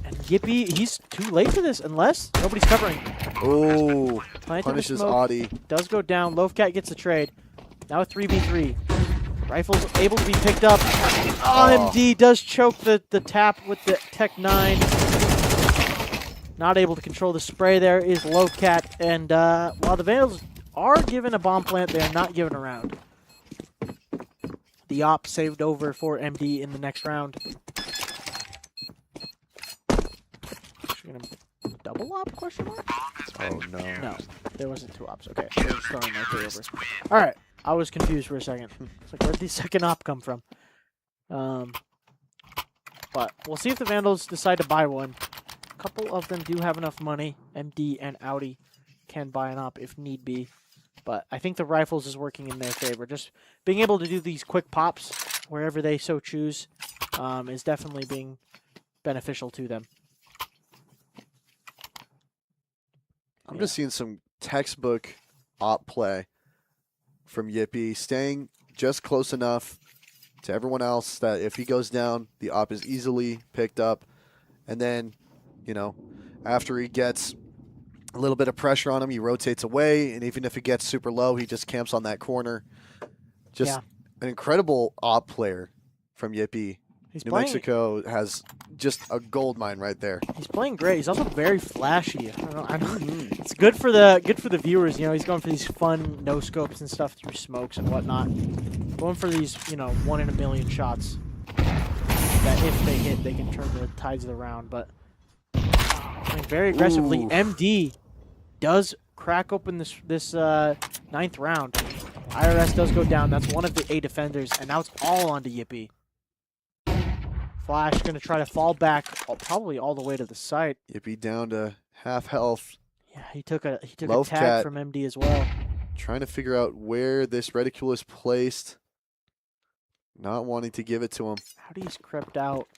and Yippee, he's too late for this unless nobody's covering. Oh, Planted the punishes smoke. Audi. Does go down. Lovecat gets the trade. Now a 3v3. Rifle's able to be picked up. Oh. MD does choke the tap with the Tech 9. Not able to control the spray there is Lovecat. And while the Vandals are given a bomb plant, they are not given a round. The op saved over for MD in the next round. Actually gonna double op question mark? Oh no. No, there wasn't 2 ops. Okay, they were just throwing my K over. All right, I was confused for a second. It's like, where'd the second op come from? But we'll see if the Vandals decide to buy one. A couple of them do have enough money. MD and Audi can buy an op if need be. But I think the Rifles is working in their favor. Just being able to do these quick pops wherever they so choose is definitely being beneficial to them. I'm just seeing some textbook op play from Yippee, staying just close enough to everyone else that if he goes down, the op is easily picked up. And then, you know, after he gets a little bit of pressure on him, he rotates away. And even if he gets super low, he just camps on that corner. Just an incredible op player from Yippee. New Mexico has just a gold mine right there. He's playing great. He's also very flashy. I know, it's good for the viewers. You know, he's going for these fun no scopes and stuff through smokes and whatnot. Going for these, 1 in a million shots that if they hit, they can turn the tides of the round. But playing very aggressively. Ooh. MD does crack open this 9th round. IRS does go down. That's one of the 8 defenders, and now it's all onto Yippee. Flash going to try to fall back, probably all the way to the site. Yippee down to half health. Yeah, he took a Loaf tag Cat from MD as well. trying to figure out where this reticule is placed. Not wanting to give it to him. Howdy's crept out.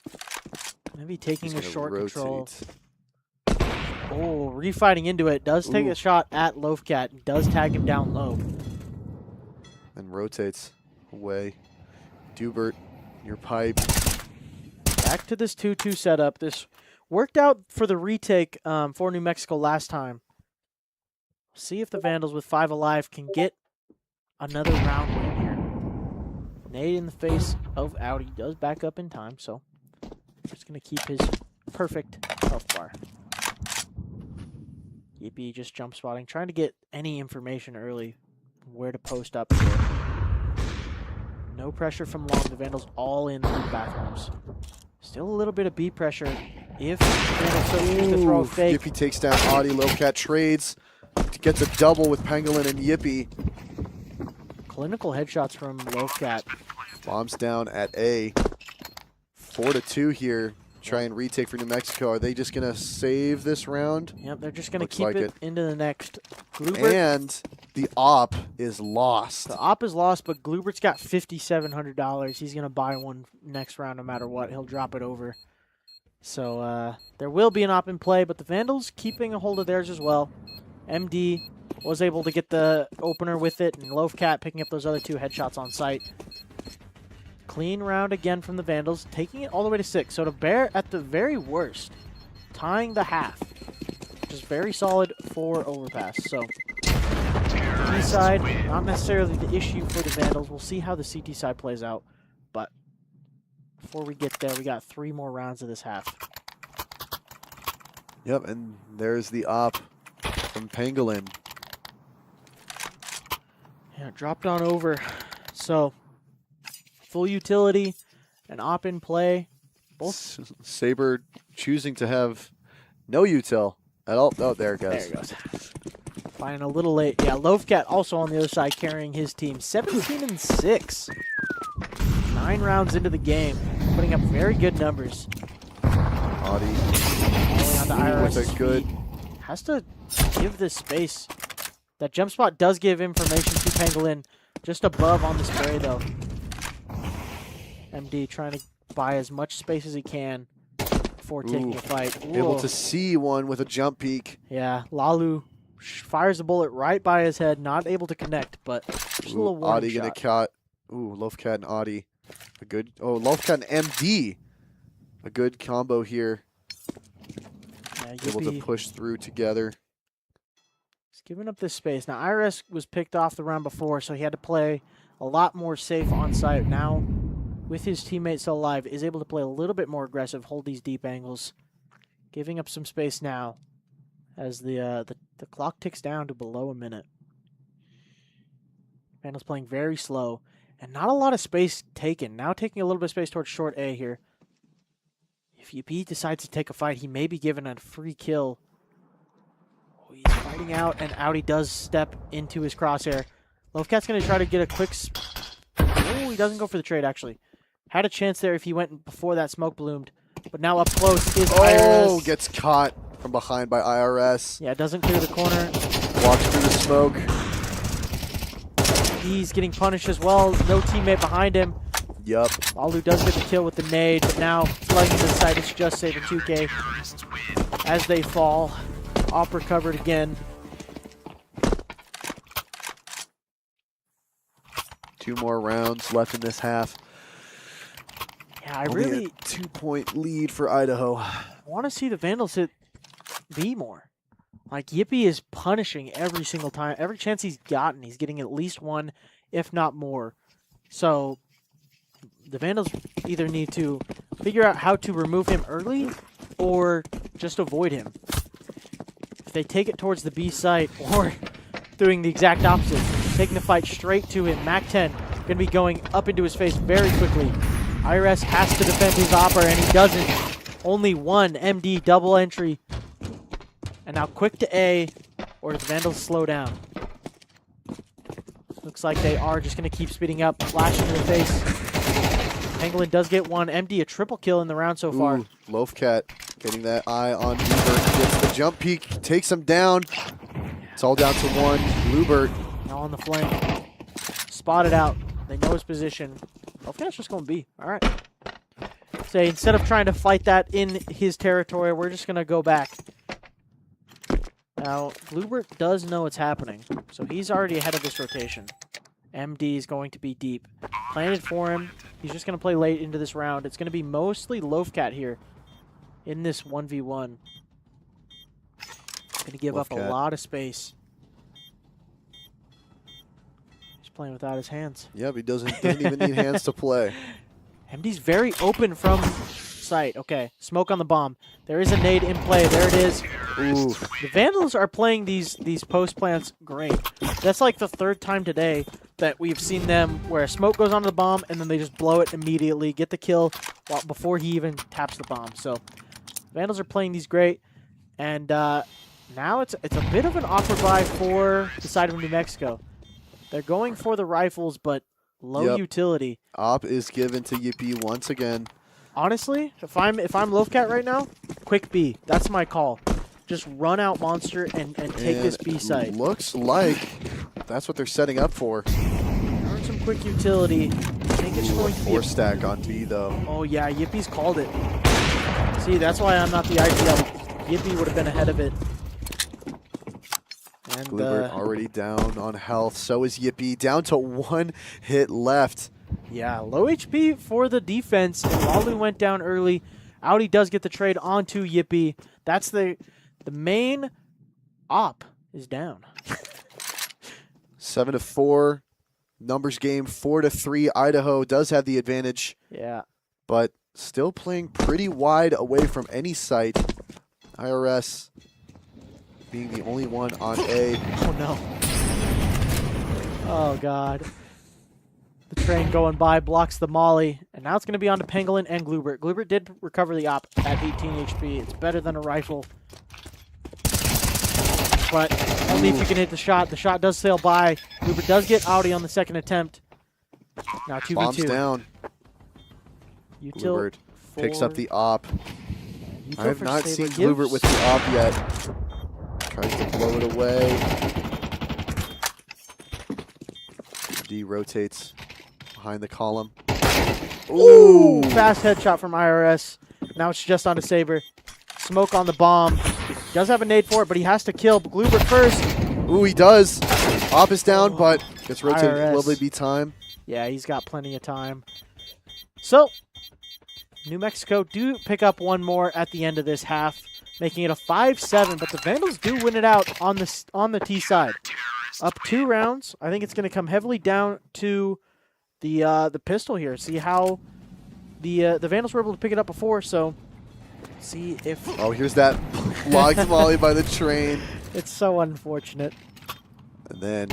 Maybe taking a short control. Oh, refighting into it. Does take a shot at Loaf Cat. Does tag him down low. And rotates away. Dubert, your pipe. Back to this 2-2 setup. This worked out for the retake for New Mexico last time. See if the Vandals with 5 alive can get another round win here. Nade in the face of Audi does back up in time, so just going to keep his perfect health bar. Yippee just jump spotting, trying to get any information early where to post up here. No pressure from long. The Vandals all in the bathrooms. Still a little bit of B pressure if Vandals so choose to throw a fake. Yippee takes down Audi. Lowcat trades. Gets a double with Pangolin and Yippee. Clinical headshots from Loafcat. Bombs down at A. 4-2 here. Try and retake for New Mexico. Are they just going to save this round? Yep, they're just going to Looks keep like it into the next. Glubert, And the op is lost. the op is lost, but Glubert's got $5,700. He's going to buy one next round no matter what. He'll drop it over. So there will be an op in play, but the Vandals keeping a hold of theirs as well. MD was able to get the opener with it, and Loafcat picking up those other 2 headshots on site. Clean round again from the Vandals, taking it all the way to 6. So to Bear, at the very worst, tying the half. Which is very solid for Overpass. So, B side, not necessarily the issue for the Vandals. We'll see how the CT side plays out. But before we get there, we got 3 more rounds of this half. Yep, and there's the op from Pangolin. Yeah, dropped on over. So, full utility, an op in play. Both. Saber choosing to have no util at all. Oh, there it goes. There it goes. Finding a little late. Yeah, Loafcat also on the other side carrying his team. 17-6. 9 rounds into the game. Putting up very good numbers. Audi Rolling on to IRS. with a good. Has to give this space. That jump spot does give information to Pangolin. Just above on the spray, though. MD trying to buy as much space as he can before taking a fight. Able Whoa. to see one with a jump peek. Yeah, Lalu fires a bullet right by his head, not able to connect, but just a little warning Audi gonna shot. cut. Ooh, Loafcat and Audi. A good. Oh, Loafcat and MD. A good combo here. Yeah, Able to Yippee push through together. is giving up this space. Now, IRS was picked off the round before, so he had to play a lot more safe on site. Now, with his teammates still alive, is able to play a little bit more aggressive, hold these deep angles, giving up some space now as the clock ticks down to below a minute. Vandals playing very slow, and not a lot of space taken. Now taking a little bit of space towards short A here. If Yippee decides to take a fight, he may be given a free kill Oh, he's fighting out, and Audi does step into his crosshair. Lovecat's going to try to get a quick... Oh, he doesn't go for the trade, actually. Had a chance there if he went before that smoke bloomed. But now up close is Oh, IRS. gets caught from behind by IRS. Yeah, doesn't clear the corner. Walks through the smoke. He's getting punished as well. No teammate behind him. Yup. Alu does get the kill with the nade, but now plugging to the side, it's just Saber 2K. As they fall, Op recovered again. 2 more rounds left in this half. Yeah, I Only really a 2-point lead for Idaho. want to see the Vandals hit B more. Like, Yippee is punishing every single time. Every chance he's gotten, he's getting at least one, if not more. So, the Vandals either need to figure out how to remove him early or just avoid him. If they take it towards the B site or doing the exact opposite, taking the fight straight to him, Mac-10 going to be going up into his face very quickly. IRS has to defend his Opper, and he doesn't. Only one MD double entry. And now quick to A, or the Vandals slow down. Looks like they are just going to keep speeding up, flashing in the face. Pangolin does get one. MD, a triple kill in the round so far. Ooh, Loafcat getting that eye on Bluebird. Gets the jump peek, takes him down. It's all down to 1. Bluebird. Now on the flank. Spotted out. They know his position. Loafcat's just going B. All right. Say, instead of trying to fight that in his territory, we're just going to go back. Now, Bluebird does know what's happening, so he's already ahead of this rotation. MD is going to be deep. Planted for him. He's just going to play late into this round. It's going to be mostly Loafcat here in this 1v1. Going to give up a Loafcat. lot of space. He's playing without his hands. Yep, he doesn't even need hands to play. MD's very open from sight. Okay, smoke on the bomb. There is a nade in play. There it is. Ooh. The Vandals are playing these post plants great. That's like the 3rd time today that we've seen them where a smoke goes onto the bomb and then they just blow it immediately, get the kill before he even taps the bomb. So Vandals are playing these great, and now it's a bit of an awkward buy for the side of New Mexico. They're going for the rifles, but low utility. Op is given to Yippee once again. Honestly, if I'm Loafcat right now, quick B. That's my call. Just run out Monster and take this B site. Looks like that's what they're setting up for. Earn some quick utility. I think it's going to be 4 stack on B though. Oh yeah, Yippie's called it. See, that's why I'm not the IPL. Yippie would have been ahead of it. And Bluebird already down on health. So is Yippee. Down to 1 hit left. yeah, low HP for the defense. And Walu went down early. Audi does get the trade onto Yippee. That's the main op is down. 7-4. Numbers game 4-3. Idaho does have the advantage, Yeah. but still playing pretty wide away from any site. IRS being the only one on A. Oh no. Oh god. The train going by blocks the molly, and now it's going to be on to Pangolin and Gloobert. Gloobert did recover the op at 18 HP. It's better than a rifle. But only if you can hit the shot. The shot does sail by. Gloobert does get Audi on the 2nd attempt. Now 2v2. Bombs down. Util Gloobert picks up for- the op. Util I have for not Saber seen Gloobert gives- with the op yet. Tries to blow it away. D rotates behind the column. Ooh, fast headshot from IRS. Now it's just on to Saber. Smoke on the bomb. Does have a nade for it, but he has to kill Gloobert first. Ooh, he does. Op is down, but gets rotated. IRS. Will they be time? Yeah, he's got plenty of time. So, New Mexico do pick up one more at the end of this half, making it a 5-7, but the Vandals do win it out on the T side. Up 2 rounds. I think it's going to come heavily down to the pistol here. See how the Vandals were able to pick it up before, so see if... Oh, here's that logged molly by the train. It's so unfortunate. And then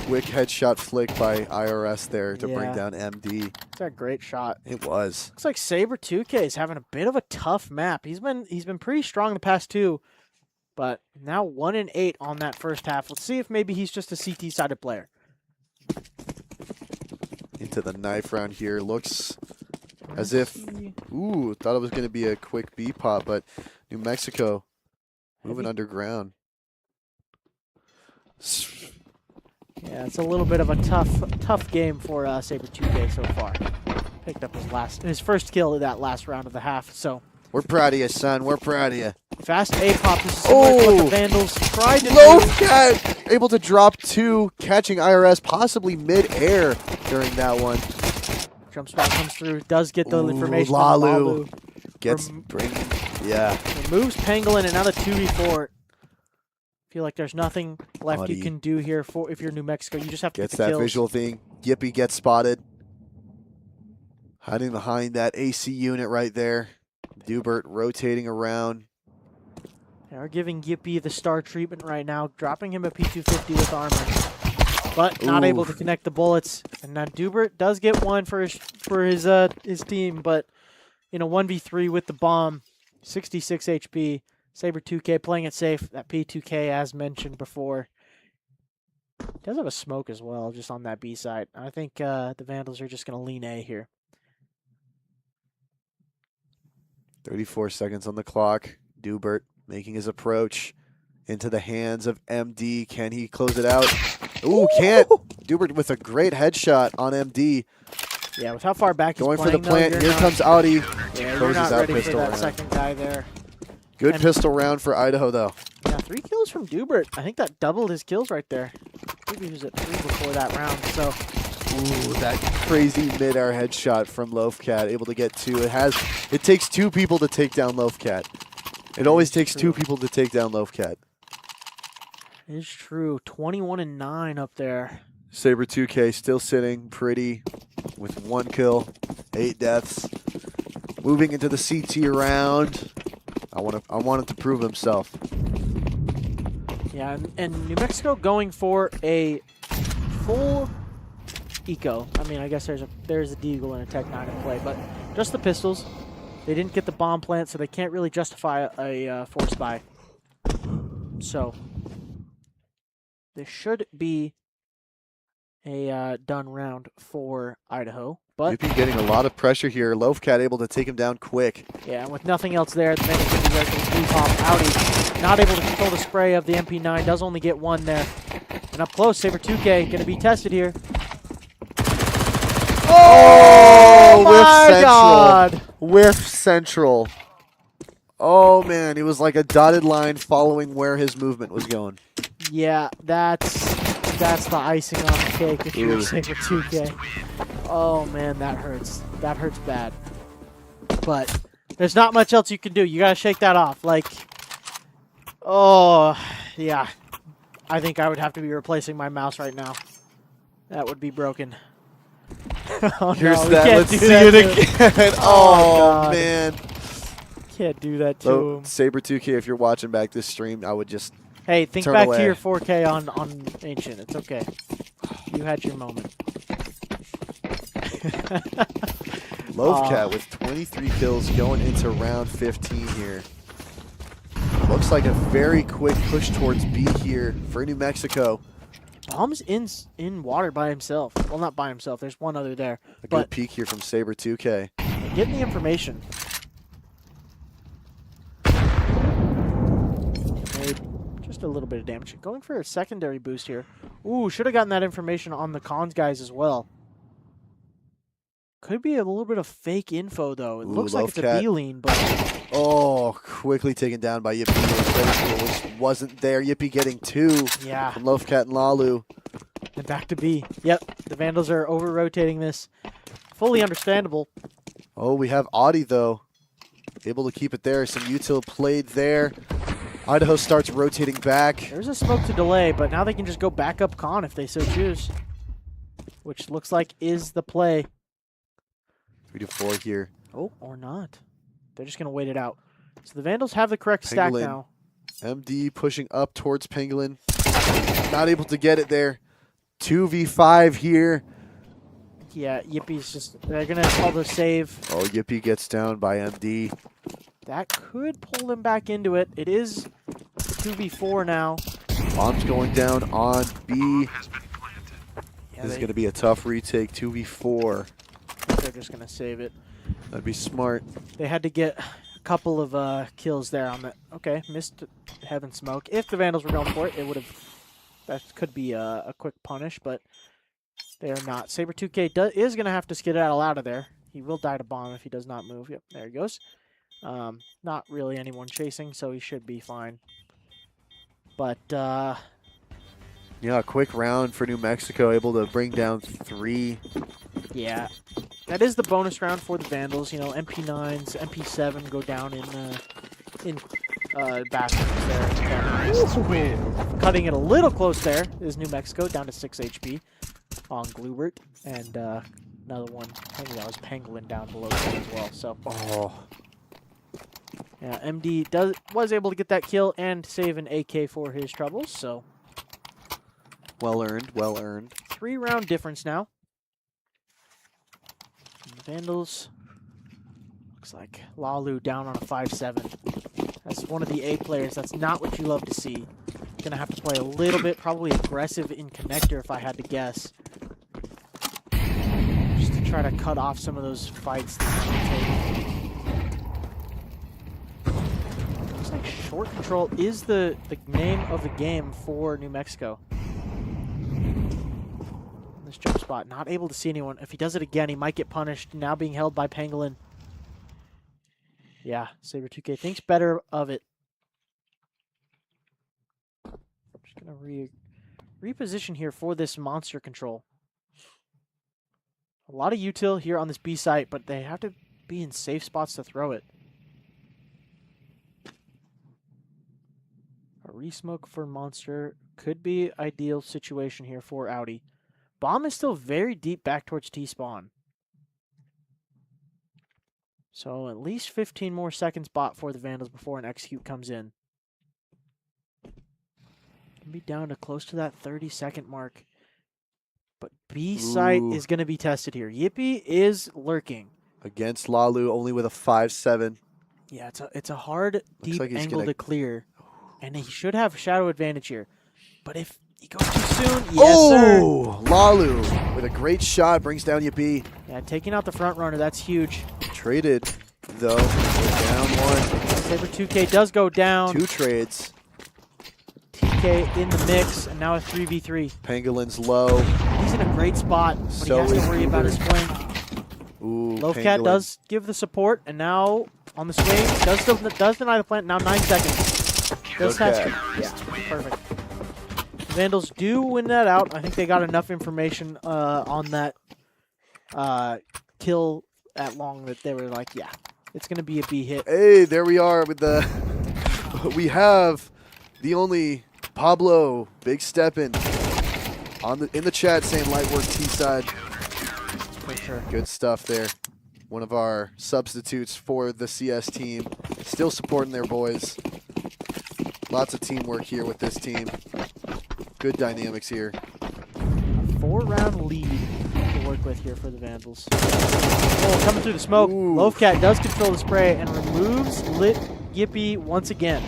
quick headshot flick by IRS there to bring Yeah. down MD. It's a great shot. It was. Looks like Saber 2K is having a bit of a tough map. He's been pretty strong the past 2. But now 1-8 on that first half. Let's see if maybe he's just a CT-sided player. Into the knife round here. Looks as if, ooh, thought it was going to be a quick B pop, but New Mexico moving underground. Yeah, it's a little bit of a tough game for Saber 2K so far. Picked up his first kill of that last round of the half. So we're proud of you, son. We're proud of you. Fast A pop. This is similar to what the Vandals tried to do. Loafcat able to drop 2, catching IRS possibly mid-air during that one. Jump spot comes through. Does get the information. Lalu From gets yeah. Removes Pangolin, and now the 2v4. Feel like there's nothing left you can do here for if you're New Mexico. You just have to Gets get the that kills. visual thing. Yippee gets spotted. Hiding behind that AC unit right there. Dubert rotating around. They are giving Yippee the star treatment right now, dropping him a P250 with armor, but not able to connect the bullets. And now Dubert does get one for his team, but in a 1v3 with the bomb, 66 HP. Saber 2K playing it safe. That P2K, as mentioned before, does have a smoke as well, just on that B side. I think the Vandals are just going to lean A here. 34 seconds on the clock. Dubert making his approach into the hands of MD. Can he close it out? Ooh, can't. Dubert with a great headshot on MD. Yeah, with how far back he's going playing, for the plant. Here comes Audi. Yeah, you're not ready for that second guy there. Good pistol round for Idaho, though. Yeah, 3 kills from Dubert. I think that doubled his kills right there. Maybe he was at 3 before that round. So, ooh, that crazy mid-air headshot from Loafcat, able to get 2. It takes 2 people to take down Loafcat. It always takes 2 people to take down Loafcat. It's true. 21-9 up there. Saber 2K still sitting pretty with 1 kill, 8 deaths. Moving into the CT round. I wanted to prove himself. Yeah, and New Mexico going for a full eco. I mean, I guess there's a Deagle and a Tech 9 in play, but just the pistols. They didn't get the bomb plant, so they can't really justify a force buy. So this should be a done round for Idaho. But You've been getting a lot of pressure here. Loafcat able to take him down quick. yeah, and with nothing else there, the Vandals going to be ready for the pop. Audi not able to control the spray of the MP9. Does only get 1 there. And up close, Saber 2K going to be tested here. Oh, my God! Whiff central. Oh man, he was like a dotted line following where his movement was going. Yeah, that's the icing on the cake if you're Saber 2K. Oh man, that hurts. That hurts bad. But there's not much else you can do. You gotta shake that off. Like, oh yeah, I think I would have to be replacing my mouse right now. That would be broken. Oh, Here's no, that. Let's see it again. Oh man. Can't do that to him. Saber 2K, if you're watching back this stream, I would just Hey, think turn back away. to your 4K on Ancient. It's okay. You had your moment. Loafcat with 23 kills going into round 15 here. Looks like a very quick push towards B here for New Mexico. Bomb's in water by himself. Well, not by himself. There's one other there. A But good peek here from Saber 2K. getting the information. Made just a little bit of damage. Going for a secondary boost here. Ooh, should have gotten that information on the cons guys as well. Could be a little bit of fake info, though. It looks like it's a B-lean, but... Oh, quickly taken down by Yippee. Wasn't there. Yippee getting 2 yeah. from Loafcat and Lalu. And back to B. Yep, the Vandals are over-rotating this. Fully understandable. Oh, we have Audi, though. Able to keep it there. Some util played there. Idaho starts rotating back. There's a smoke to delay, but now they can just go back up con if they so choose. Which looks like is the play. 3 to 4 here. Oh, or not. They're just going to wait it out. So the Vandals have the correct stack now. MD pushing up towards Pangolin. Not able to get it there. 2v5 here. Yeah, Yippie's just... They're going to call the save. Oh, Yippee gets down by MD. That could pull them back into it. It is 2v4 now. Bomb's going down on B. Has been planted. Yeah, This is going to be a tough retake, 2v4. they're just going to save it. That'd be smart. They had to get a couple of kills there on that. Okay, missed Heaven Smoke. If the Vandals were going for it, it would have. That could be a quick punish, but they are not. Saber 2K is going to have to skedaddle out of there. He will die to bomb if he does not move. Yep, there he goes. Not really anyone chasing, so he should be fine. But Yeah, a quick round for New Mexico, able to bring down 3. yeah, that is the bonus round for the Vandals. You know, MP9s, MP7 go down in bathrooms there. Terrorists win. Cutting it a little close there is New Mexico, down to 6 HP on Glubert. And another one, I think that was Pangolin down below that as well. So, Oh, yeah, MD was able to get that kill and save an AK for his troubles. So, well earned, well earned. 3-round difference now. And the Vandals, looks like Lalu down on a 5-7. That's one of the A players. That's not what you love to see. Gonna have to play a little bit, probably aggressive in connector if I had to guess. Just to try to cut off some of those fights that looks like short control is the name of the game for New Mexico. This jump spot, not able to see anyone. If he does it again, he might get punished. Now being held by Pangolin. Yeah, Saber 2K thinks better of it. Just gonna reposition here for this monster control. A lot of util here on this B site, but they have to be in safe spots to throw it. A resmoke for monster could be ideal situation here for Audi. Bomb is still very deep back towards T-spawn. So at least 15 more seconds bought for the Vandals before an execute comes in. Gonna be down to close to that 30-second mark. But B site Ooh. is going to be tested here. Yippee is lurking. Against Lalu, only with a 5-7. Yeah, it's a hard, deep like he's angle gonna- to clear. And he should have shadow advantage here. But if he goes too soon, yes, sir. Oh, Lalu with a great shot brings down Yabi. Yeah, taking out the front runner, that's huge. Traded, though. We're down 1. Saber 2K does go down. 2 trades. TK in the mix, and now a 3v3. Pangolin's low. He's in a great spot, but So he has to is worry about his Hubert. flank. Ooh, Lovecat Pangolin. does give the support, and now on the swing, does deny the plant. Now 9 seconds. Does Okay. have perfect. Vandals do win that out. I think they got enough information on that kill at long that they were like, yeah, it's going to be a B hit. Hey, there we are with the. We have the only Pablo Big Steppin in the chat saying light work T side. For sure. Good stuff there. One of our substitutes for the CS team, still supporting their boys. Lots of teamwork here with this team. Good dynamics here. 4-round lead to work with here for the Vandals. Oh, coming through the smoke. Ooh. Lovecat does control the spray and removes Lit Yippee once again.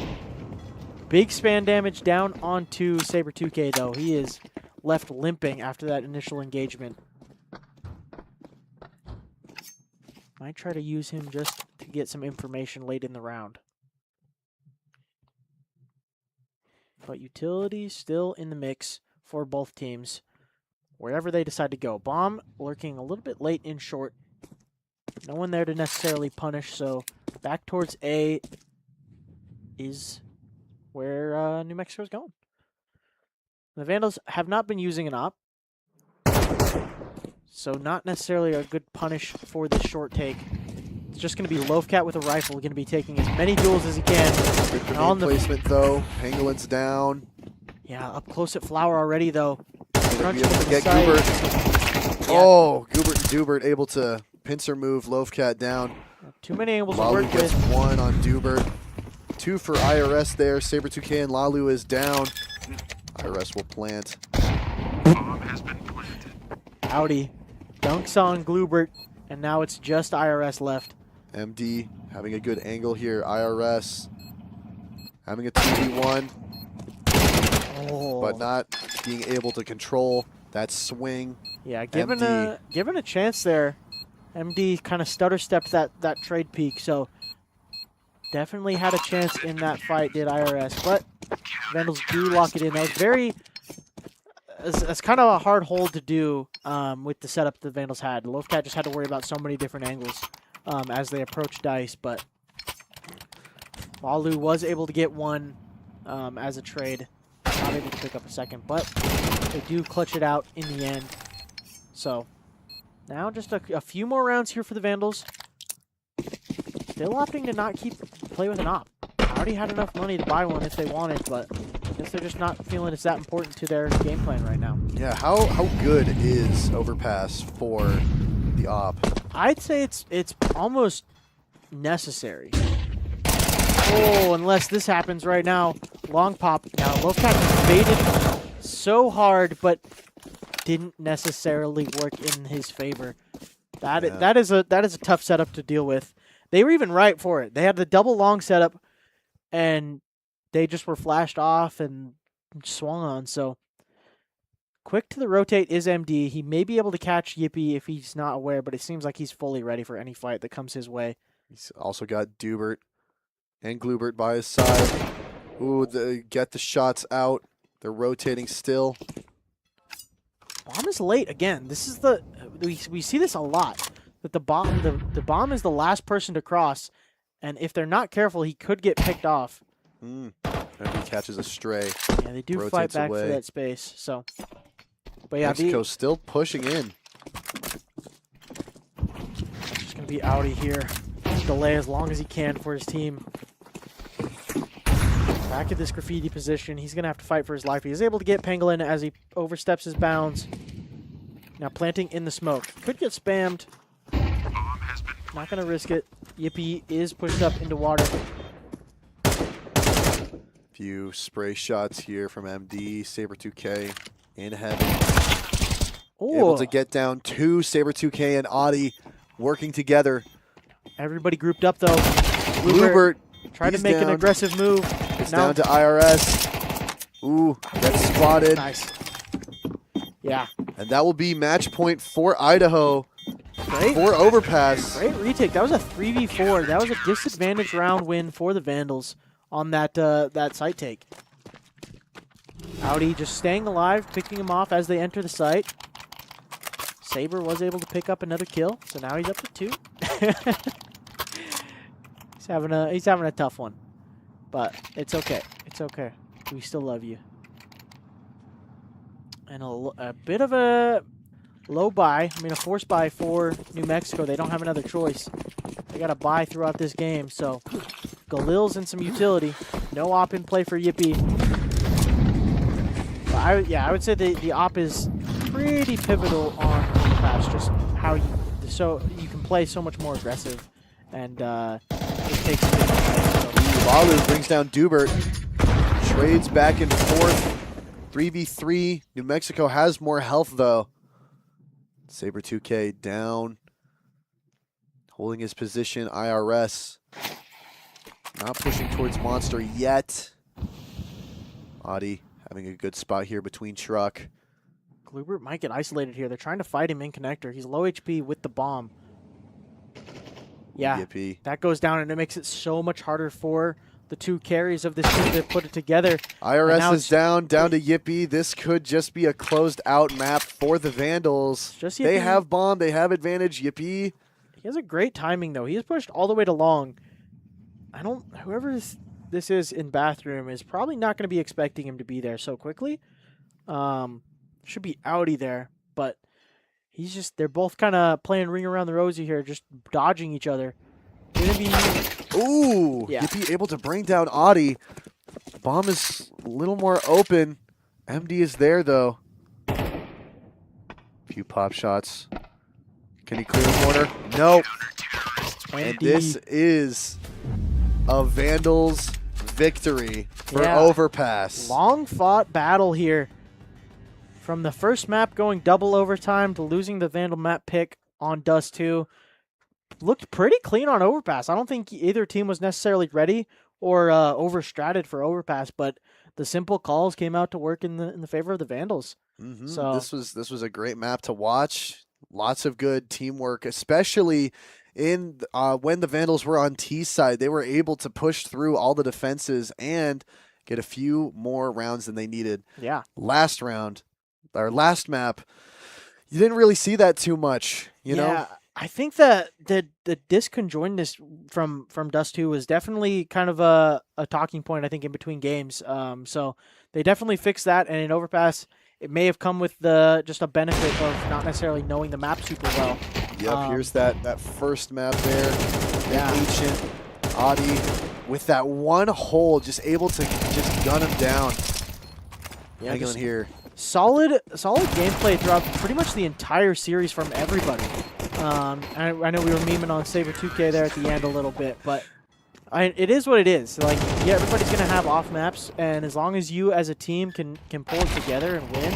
Big span damage down onto Saber 2K though. He is left limping after that initial engagement. Might try to use him just to get some information late in the round. But utility still in the mix for both teams, wherever they decide to go. Bomb lurking a little bit late in short. No one there to necessarily punish, so back towards A is where New Mexico's going. The Vandals have not been using an op, so not necessarily a good punish for this short take. It's just going to be Lovecat with a rifle, going to be taking as many duels as he can. Good And on grenade the placement though. Pangolin's down. Yeah, up close at Flower already, though. Gonna Crunch be able to to the get side. Goobert. Yeah. Oh, Goobert and Dubert able to pincer move Lovecat down. Too many angles to Lalu work gets with. 1 on Dubert. 2 for IRS there. Saber 2K and Lalu is down. IRS will plant. Bomb has been planted. Audi dunks on Glubert, and now it's just IRS left. MD having a good angle here. IRS having a 2v1. Oh. but not being able to control that swing. Yeah, given MD. a chance there, MD kind of stutter stepped that trade peak, so definitely had a chance in that fight, did IRS, but Vandals do lock it in. That was very, it's kind of a hard hold to do with the setup the Vandals had. Loafcat just had to worry about so many different angles as they approached Dice, but Walu was able to get one as a trade. Not able to pick up a second, but they do clutch it out in the end. So now just a few more rounds here for the Vandals. Still opting to not play with an op. Already had enough money to buy one if they wanted, but I guess they're just not feeling it's that important to their game plan right now. Yeah, how good is overpass for the op? I'd say it's almost necessary. Oh, unless this happens right now. Long pop. Now, Loafcat baited so hard, but didn't necessarily work in his favor. That is a tough setup to deal with. They were even right for it. They had the double long setup, and they just were flashed off and swung on. So quick to the rotate is MD. He may be able to catch Yippee if he's not aware, but it seems like he's fully ready for any fight that comes his way. He's also got Dubert and Glubert by his side. Ooh, get the shots out. They're rotating still. Bomb is late again. This is we see this a lot. That the bomb is the last person to cross, and if they're not careful, he could get picked off. Maybe he catches a stray. Yeah, they do fight Rotates back away. for that space. So, but yeah, Mexico's still pushing in. just gonna be outie here. Delay as long as he can for his team. Back at this graffiti position, he's gonna have to fight for his life. He is able to get Pangolin as he oversteps his bounds. Now planting in the smoke. Could get spammed. Bomb has been Not going to risk it. Yippee is pushed up into water. Few spray shots here from MD. Saber 2K in heaven. Able Oh, to get down two. Saber 2K and Audi working together. everybody grouped up though. Blubert tried to he's make an down. aggressive move. It's Now- down to IRS. Ooh, that's spotted. Nice. Yeah, And that will be match point for Idaho great. for overpass. Great retake. That was a 3v4. That was a disadvantage round win for the Vandals on that site take. Audi just staying alive, picking him off as they enter the site. Saber was able to pick up another kill, so now he's up to 2. he's having a tough one, but it's okay. It's okay. We still love you. And a bit of a low buy. I mean, a force buy for New Mexico. They don't have another choice. They got to buy throughout this game. So, Galil's in some utility. No op in play for Yippee. But I would say the op is pretty pivotal on Overpass. Just how you can play so much more aggressive, and it takes a bit of time. So. Walu brings down Dubert. Trades back and forth. 3v3. New Mexico has more health, though. Saber 2K down. Holding his position. IRS. Not pushing towards Monster yet. Audi having a good spot here between Truck. Glubert might get isolated here. They're trying to fight him in connector. He's low HP with the bomb. Yeah, Yippee. that goes down, and it makes it so much harder for the two carries of this team to put it together. IRS now is down to Yippee. This could just be a closed out map for the Vandals. Just They Yippee. have bomb. They have advantage. Yippee. He has a great timing, though. He is pushed all the way to long. Whoever this is in bathroom is probably not going to be expecting him to be there so quickly. Should be outie there, but they're both kind of playing ring around the rosy here, just dodging each other. Gonna be Ooh, Yeah. Yippee able to bring down Audi. Bomb is a little more open. MD is there, though. Few pop shots. Can he clear the corner? Nope. And this is a Vandals victory for Yeah. Overpass. long fought battle here. From the first map going double overtime to losing the Vandal map pick on Dust 2. Looked pretty clean on Overpass. I don't think either team was necessarily ready or over-stratted for Overpass, but the simple calls came out to work in the favor of the Vandals. Mm-hmm. So This was a great map to watch. Lots of good teamwork, especially in when the Vandals were on T side. They were able to push through all the defenses and get a few more rounds than they needed. yeah, Last round, our last map, you didn't really see that too much. You know. I think that the disconjointedness from Dust 2 was definitely kind of a talking point, I think, in between games. So they definitely fixed that, and in Overpass, it may have come with just a benefit of not necessarily knowing the map super well. Yep, here's that first map there. Yeah. Ancient, Adi, with that one hole, just able to just gun him down. Yeah, Hang on just here. solid gameplay throughout pretty much the entire series from everybody. I know we were memeing on Saber 2K there at the end a little bit, but it is what it is. Like, yeah, everybody's gonna have off maps, and as long as you as a team can pull it together and win,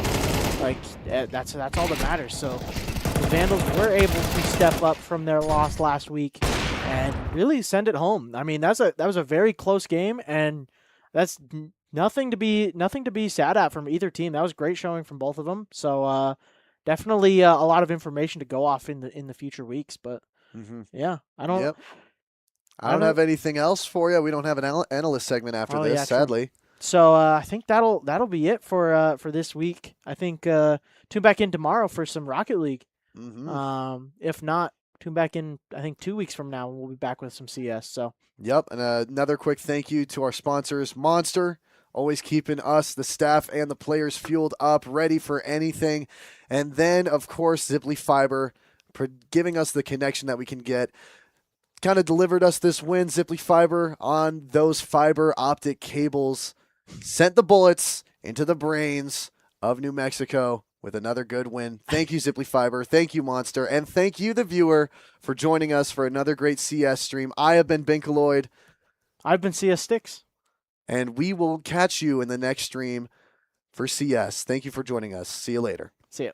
like that's all that matters. So the Vandals were able to step up from their loss last week and really send it home. I mean, that was a very close game, and that's nothing to be sad at from either team. That was great showing from both of them. So definitely a lot of information to go off in the future weeks. But Mm-hmm. yeah, I don't. Yep. I don't have anything else for you. We don't have an analyst segment after Oh, this, yeah, true. sadly. So I think that'll be it for this week. I think tune back in tomorrow for some Rocket League. Mm-hmm. If not, tune back in. I think 2 weeks from now we'll be back with some CS. So Yep, and another quick thank you to our sponsors, Monster, always keeping us, the staff, and the players fueled up, ready for anything. And then, of course, Ziply Fiber, giving us the connection that we can get. Kind of delivered us this win, Ziply Fiber, on those fiber optic cables. Sent the bullets into the brains of New Mexico with another good win. Thank you, Ziply Fiber. Thank you, Monster. And thank you, the viewer, for joining us for another great CS stream. I have been Binkaloid. I've been CS Sticks. And we will catch you in the next stream for CS. Thank you for joining us. See you later. See ya.